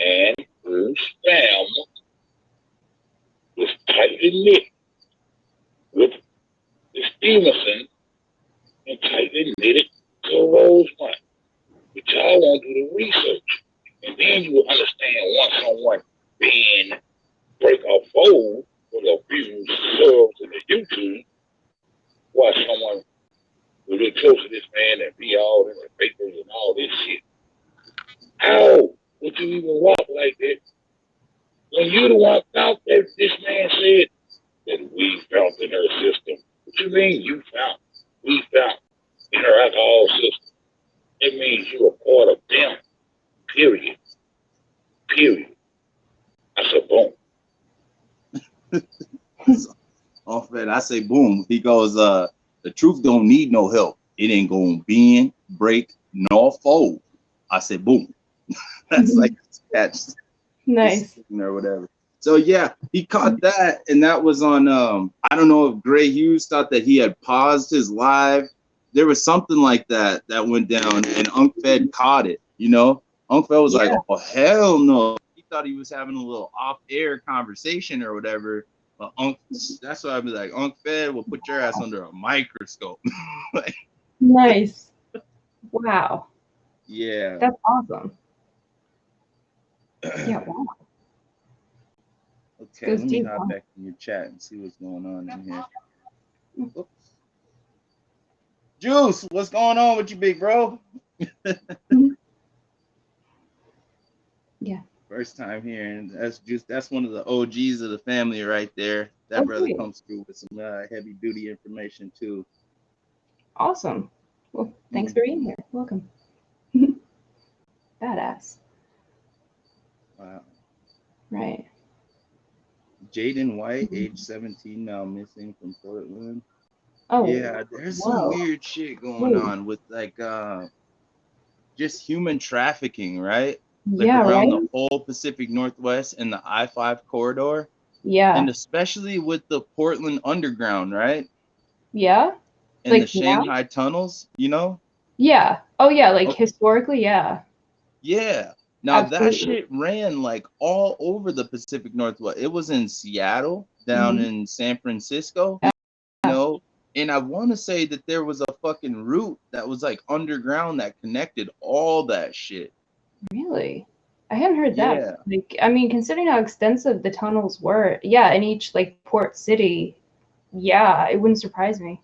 And Bruce Bam was tightly knit with the Stevenson and tightly knitted to Rosemont. But y'all won't do the research. And then you will understand once someone being break off fold for the views, subs, and the YouTube, why someone will get close to this man and be all in the papers and all this shit. How would you even walk like that? When you the one found that this man said that we found in her system. What you mean you found? We found in her alcohol system. It means you are part of them. Period. Period. I said, boom. Off man, I say boom. He goes, the truth don't need no help. It ain't gonna bend, break, nor fold. I said boom. That's like that's nice or whatever. So yeah, he caught that, and that was on I don't know if Gray Hughes thought that he had paused his live. There was something like that went down, and Unc Fed caught it, you know. Unc Fed was like, oh hell no. He thought he was having a little off-air conversation or whatever. But that's why I'd be like, Unc Fed will put your ass under a microscope. Like, nice. Wow. Yeah. That's awesome. Yeah, wow. Okay, let me hop back in your chat and see what's going on in here. Oops. Juice, what's going on with you, big bro? Yeah. First time here, and that's Juice. That's one of the OGs of the family right there. That brother comes through with some heavy duty information too. Awesome. Well, thanks for being here. Welcome. Badass. Wow. Right. Jaden White, age 17, now missing from Portland. Oh. Yeah, there's some weird shit going on with like just human trafficking, right? like Yeah, around right? the whole Pacific Northwest and the I-5 corridor, Yeah. and especially with the Portland Underground, right? Yeah? And the Like now? Shanghai tunnels, you know? Yeah. Oh yeah, like Okay. historically, yeah. Yeah. Now that Absolutely. shit ran like all over the Pacific Northwest. It was in Seattle, down Mhm. in San Francisco, Yeah. you know? And I want to say that there was a fucking route that was like underground that connected all that shit. Really? I hadn't heard that. Yeah. Like, I mean, considering how extensive the tunnels were, yeah, in each like port city, yeah, it wouldn't surprise me.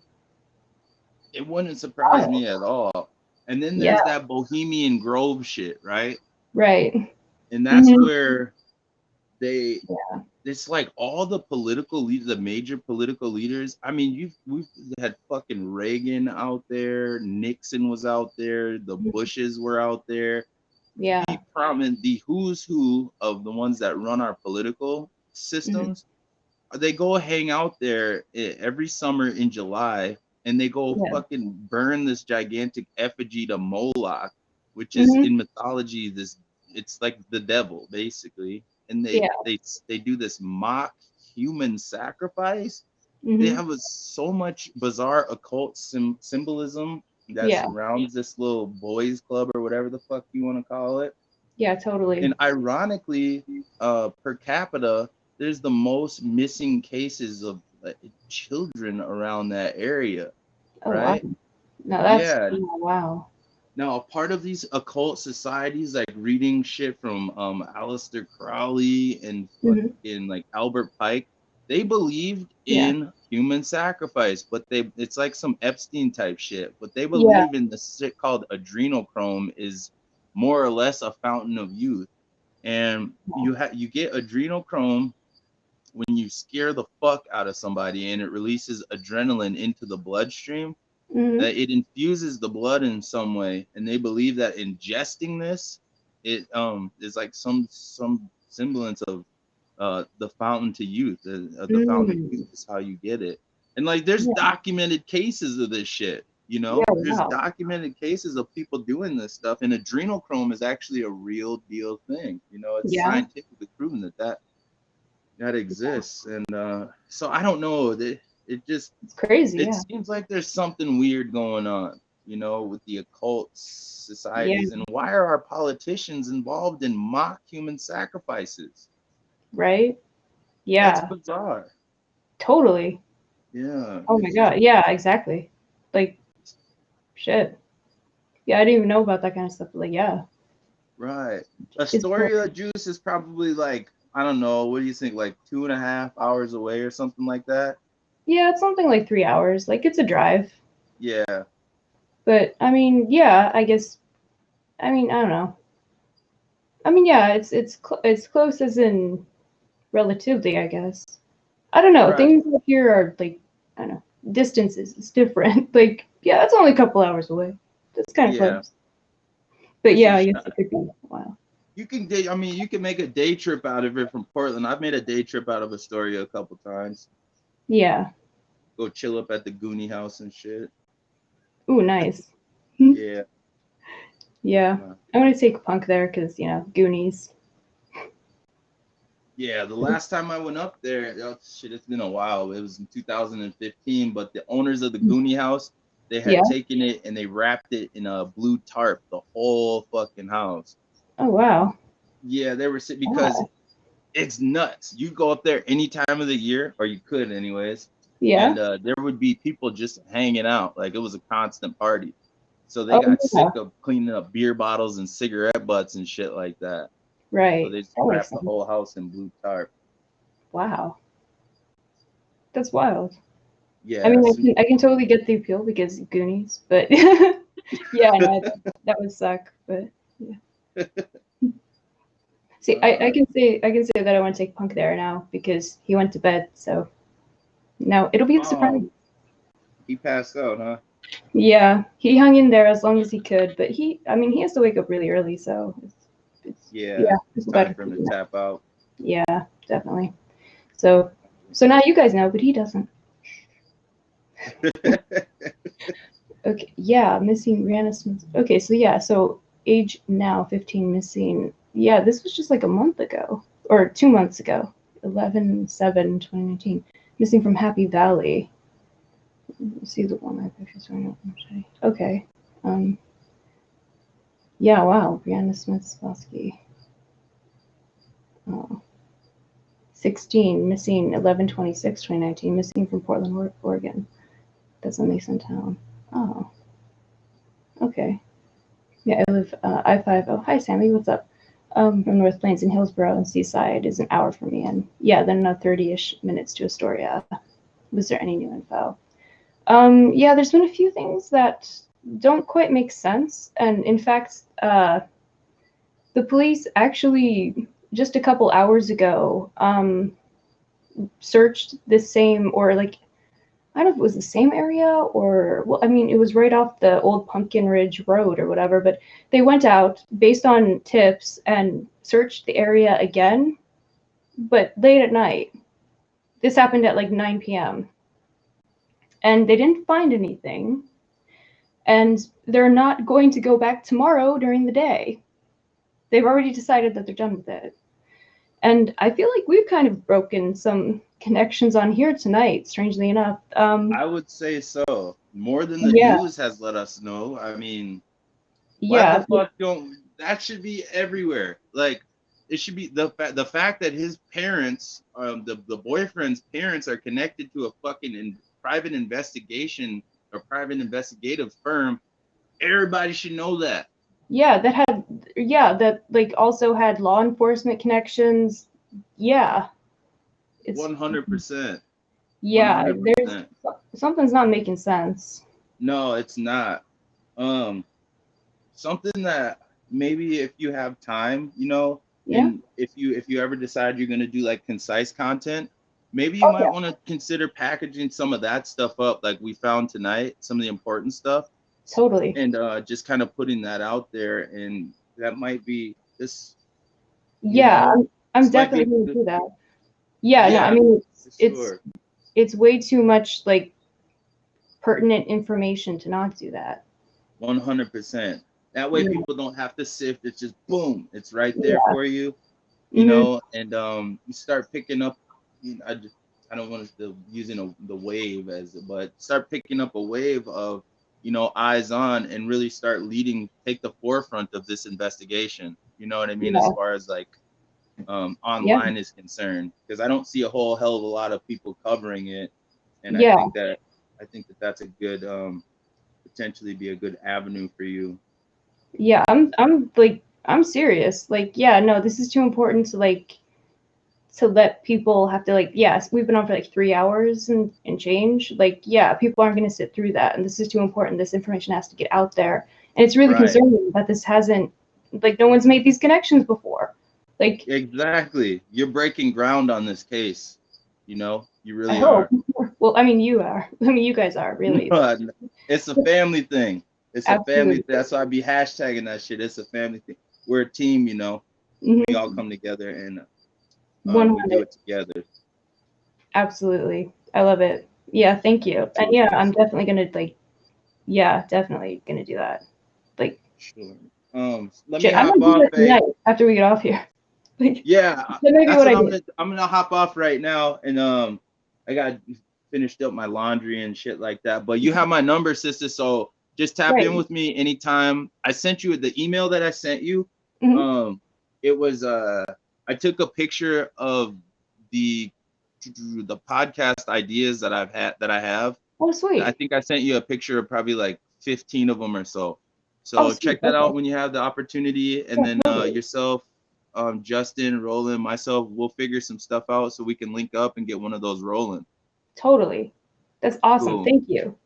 It wouldn't surprise Oh, me at all. And then yeah, there's that Bohemian Grove shit, right? right. And that's Mhm. where they Yeah. it's like all the political leaders, the major political leaders. I mean, we've had fucking Reagan out there, Nixon was out there, the Bushes were out there. Yeah. The prominent, the who's who of the ones that run our political systems, they go hang out there every summer in July, and they go Yeah. fucking burn this gigantic effigy to Moloch, which is Mhm. in mythology this, it's like the devil basically, and Yeah. they do this mock human sacrifice. They Mhm. have so much bizarre occult symbolism that Yeah. surrounds this little boys club or whatever the fuck you want to call it. Yeah, totally. And ironically, per capita, there's the most missing cases of children around that area, Oh wow. right? No, that's Yeah. oh, wow. Now, a part of these occult societies, like reading shit from Aleister Crowley and Mhm. fucking like Albert Pike, they believed Yeah. in human sacrifice, but it's like some Epstein type shit. But they Yeah. believe in the shit called adrenochrome is more or less a fountain of youth. And you get adrenochrome when you scare the fuck out of somebody, and it releases adrenaline into the bloodstream. Mhm. That it infuses the blood in some way, and they believe that ingesting this, it is like some semblance of the fountain to youth. The fountain of youth is how you get it. And like there's Yeah. documented cases of this shit. You know, Yeah, there's wow. documented cases of people doing this stuff, and adrenochrome is actually a real deal thing. You know, it's Yeah. scientifically proven that exists. And so I don't know, it just It's crazy, it yeah. seems like there's something weird going on, you know, with the occult Yeah. societies. And why are our politicians involved in mock human sacrifices? Right? That's Yeah. bizarre. Totally. Yeah, Oh my it's just god. Yeah, exactly. Like shit. Yeah, I didn't even know about that kind of stuff. But like, yeah. right. It's cool. Astoria Juice is probably like, I don't know, what do you think, like 2.5 hours away or something like that? Yeah, it's something like 3 hours. Like it's a drive. Yeah, But I mean, yeah, I guess I mean, I don't know. I mean, yeah, it's close as in relatively, I guess. I don't know. right. Things up here are like I don't know. Distances is different. Like, yeah, it's only a couple hours away. That's kind of Yeah, close. But it's yeah, I just guess it could be a while. you can I mean, you can make a day trip out of it from Portland. I've made a day trip out of Astoria a couple times. Yeah. Go chill up at the Goonie house and shit. Ooh, nice. Yeah. Yeah. I want to take Punk there because, you know, Goonies. Yeah, the last time I went up there, oh, shit, it's been a while. It was in 2015, but the owners of the Goonie house, they Yeah. had taken it and they wrapped it in a blue tarp, the whole fucking house. Oh, wow. Yeah, they were because Wow. it's nuts. You go up there any time of the year, or you could anyways, Yeah. and there would be people just hanging out. Like it was a constant party. So they Oh, got yeah. sick of cleaning up beer bottles and cigarette butts and shit like that. So Right. they just That makes wrapped the sense. whole house in blue tarp. Wow. That's wild. Yeah. I mean, So, I can totally get the appeal because Goonies, but yeah, no, that would suck. But yeah. See, I can say that I want to take Punk there now because he went to bed. So now it'll be a surprise. He passed out, huh? Yeah, he hung in there as long as he could, but he has to wake up really early, so it's Yeah. it's Time better for him for to him. tap out. Yeah, definitely. So now you guys know, but he doesn't. Okay, yeah, missing Rihanna Smith. Okay, so yeah, so age now 15, missing Yeah, this was just like a month ago, or 2 months ago, 11/7/2019. Missing from Happy Valley. Let's see the one I pictures right now. Okay. Yeah, wow. Brianna Smith-Spolsky. Oh. 16, missing 11/26/2019, missing from Portland, Oregon. That's a Mason town. Oh. Okay. Yeah, I live I-5. Oh, hi, Sammy. What's up? From North Plains in Hillsborough and Seaside is an hour for me. And yeah, then 30-ish minutes to Astoria. Was there any new info? Yeah, there's been a few things that don't quite make sense. And in fact, the police actually just a couple hours ago searched the same, or like, I don't know if it was the same area or, well, I mean, it was right off the old Pumpkin Ridge Road or whatever, but they went out based on tips and searched the area again, but late at night. This happened at like 9 p.m. And they didn't find anything. And they're not going to go back tomorrow during the day. They've already decided that they're done with it. And I feel like we've kind of broken some connections on here tonight, strangely enough. I would say so. More than the news has let us know. I mean, why the fuck don't that should be everywhere? Like, it should be the fact that his parents, the boyfriend's parents, are connected to a fucking private investigation or private investigative firm. Everybody should know that. Yeah, that like also had law enforcement connections. Yeah. It's 100%. Yeah, 100%. there's something's not making sense. No, it's not. Something that maybe if you have time, you know, and if you ever decide you're gonna do like concise content, maybe you might want to consider packaging some of that stuff up, like we found tonight, some of the important stuff. Totally. And just kind of putting that out there, and that might be this. Yeah, I'm definitely going to do that. Yeah, no, I mean, it's way too much like pertinent information to not do that. 100%. That way people don't have to sift. It's just boom, it's right there for you, you know. And you start picking up. I don't want to using the wave but start picking up a wave of, you know, eyes on, and really start take the forefront of this investigation. You know what I mean? As far as like online is concerned, because I don't see a whole hell of a lot of people covering it, and I think that that's a good potentially be a good avenue for you. Yeah, I'm serious. Like, yeah, no, this is too important to let people have to, like, yes, we've been on for like 3 hours and change. Like, yeah, people aren't going to sit through that, and this is too important. This information has to get out there, and it's really concerning that this hasn't, like, no one's made these connections before. Like, exactly, you're breaking ground on this case. You know, you really are. Well, I mean, you are. I mean, you guys are really. It's a family thing. It's a family thing. That's why I be hashtagging that shit. It's a family thing. We're a team, you know. We all come together and we do it together. Absolutely. I love it. Yeah, thank you. And yeah, I'm definitely gonna definitely gonna do that. Like, sure. Let me hop off after we get off here. Like, yeah, that's what I'm gonna hop off right now, and I got finished up my laundry and shit like that. But you have my number, sister, so just tap in with me anytime. I sent you the email that I sent you. It was I took a picture of the podcast ideas that I have. Oh, sweet. I think I sent you a picture of probably like 15 of them or so. So check that out when you have the opportunity, and then yourself, Justin, Roland, myself, we'll figure some stuff out so we can link up and get one of those rolling. Totally. That's awesome. Cool. Thank you.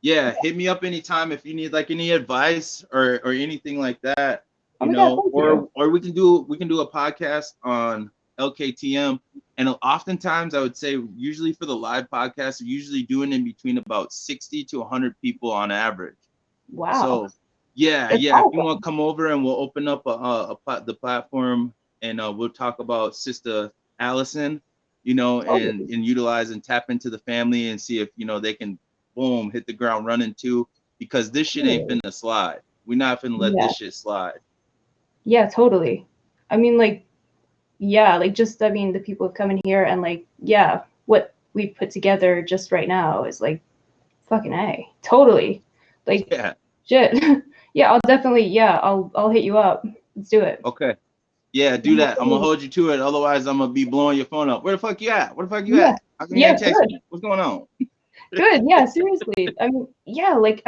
Yeah, hit me up anytime if you need like any advice or anything like that. You know, or we can do a podcast on LKTM, and oftentimes I would say usually for the live podcast, we're usually doing in between about 60 to 100 people on average. Wow. So yeah, awesome. If you want to come over and we'll open up the platform, and we'll talk about Sister Allyson, you know, and utilize and tap into the family and see if, you know, they can boom hit the ground running too, because this shit ain't finna slide. We're not finna let this shit slide. Yeah, totally. I mean, like, yeah, like just, I mean, the people who come in here and like, yeah, what we put together just right now is like fucking A. Totally. Like, Yeah. shit. Yeah, I'll definitely, yeah, I'll hit you up. Let's do it. Okay. Yeah, do that. I'm gonna hold you to it. Otherwise, I'm gonna be blowing your phone up. Where the fuck you at? Where the fuck you Yeah. at? How come you Yeah, ain't text good. me? What's going on? Good. Yeah, seriously. I mean, yeah, like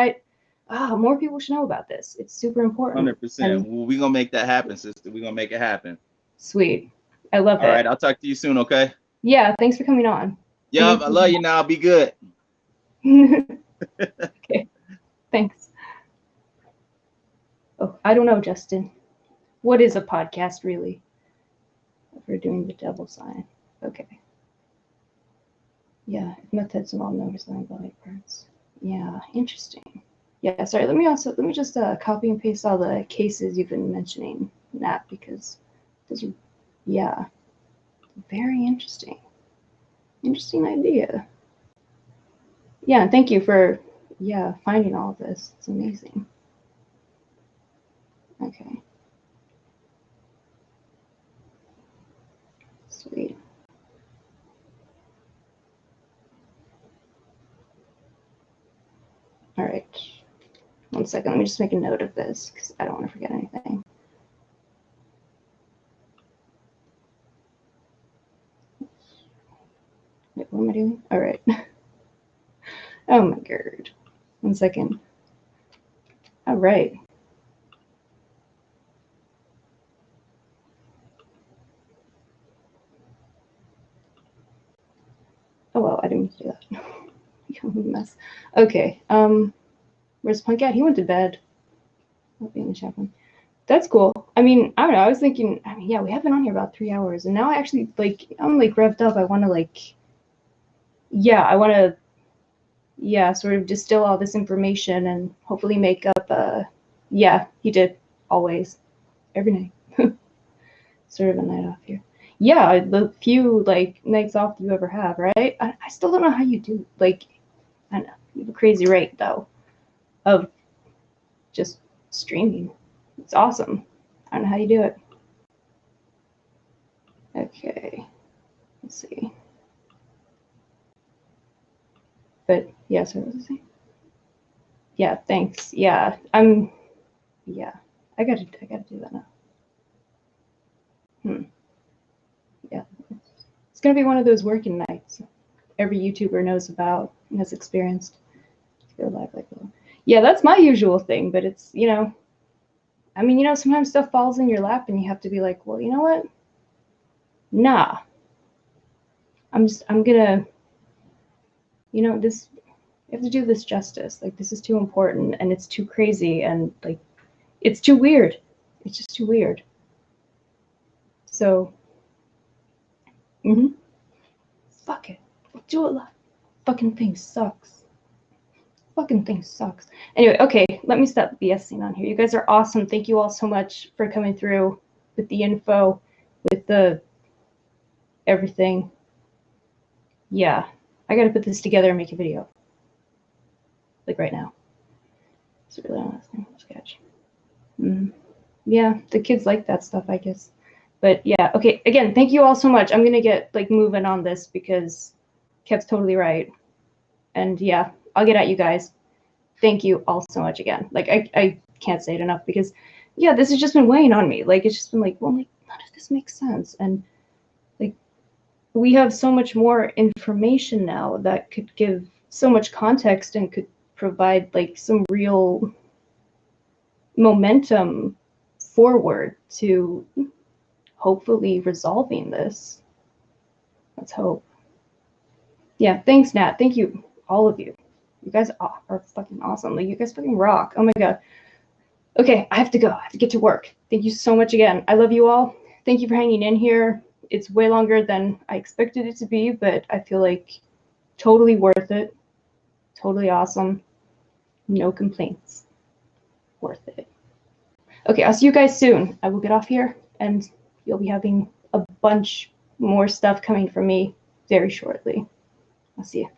more people should know about this. It's super important. 100%. And Well, we gonna make that happen, sister. We gonna make it happen. sweet. I love All it. right, I'll talk to you soon. Okay. Yeah, thanks for coming on. Yup, I love you now. Be good. Okay, thanks. Oh, I don't know, Justin. What is a podcast, really? We're doing the devil sign. Okay. Yeah, methods of all noticing body parts. Yeah, interesting. Yeah, sorry. Let me just copy and paste all the cases you've been mentioning, Nat, because those are, yeah, very interesting. Interesting idea. Yeah, and thank you for, yeah, finding all of this. It's amazing. Okay. Sweet. All right. 1 second. Let me just make a note of this because I don't want to forget anything. Wait, what am I doing? All right. Oh my god. 1 second. All right. Oh well, I didn't mean to do that. Become a mess. Okay. Where's Punk at? He went to bed. I'll be in the chat room. That's cool. I mean, I don't know. I was thinking, I mean, yeah, we have been on here about 3 hours, and now I actually I'm like revved up. I want to yeah, sort of distill all this information and hopefully make up. Yeah, he did always, every night. Sort of a night off here. Yeah, the few nights off you ever have, right? I still don't know how you do. I don't know. You have a crazy rate though, of just streaming. It's awesome. I don't know how you do it. Okay, let's see. But yeah, so what was I saying? Yeah, thanks. Yeah, yeah, I gotta do that now. Yeah, it's gonna be one of those working nights every YouTuber knows about and has experienced. Go live yeah, that's my usual thing, but it's, I mean, sometimes stuff falls in your lap and you have to be like, well, you know what? Nah. I'm gonna, this, you have to do this justice. This is too important and it's too crazy and it's too weird. It's just too weird. So, fuck it. Do it. Fucking thing sucks. Fucking thing sucks. Anyway, okay, let me stop BSing on here. You guys are awesome. Thank you all so much for coming through with the info, with the everything. Yeah, I gotta put this together and make a video. Right now. It's really honest sketch. Yeah, the kids like that stuff, I guess. But yeah, okay, again, thank you all so much. I'm gonna get moving on this because Kev's totally right. And yeah, I'll get at you guys. Thank you all so much again. I can't say it enough because, yeah, this has just been weighing on me. It's just been well, none of this makes sense. And we have so much more information now that could give so much context and could provide some real momentum forward to hopefully resolving this. Let's hope. Yeah, thanks, Nat. Thank you, all of you. You guys are fucking awesome. You guys fucking rock. Oh my god. Okay, I have to go. I have to get to work. Thank you so much again. I love you all. Thank you for hanging in here. It's way longer than I expected it to be, but I feel totally worth it. Totally awesome. No complaints. Worth it. Okay, I'll see you guys soon. I will get off here, and you'll be having a bunch more stuff coming from me very shortly. I'll see you.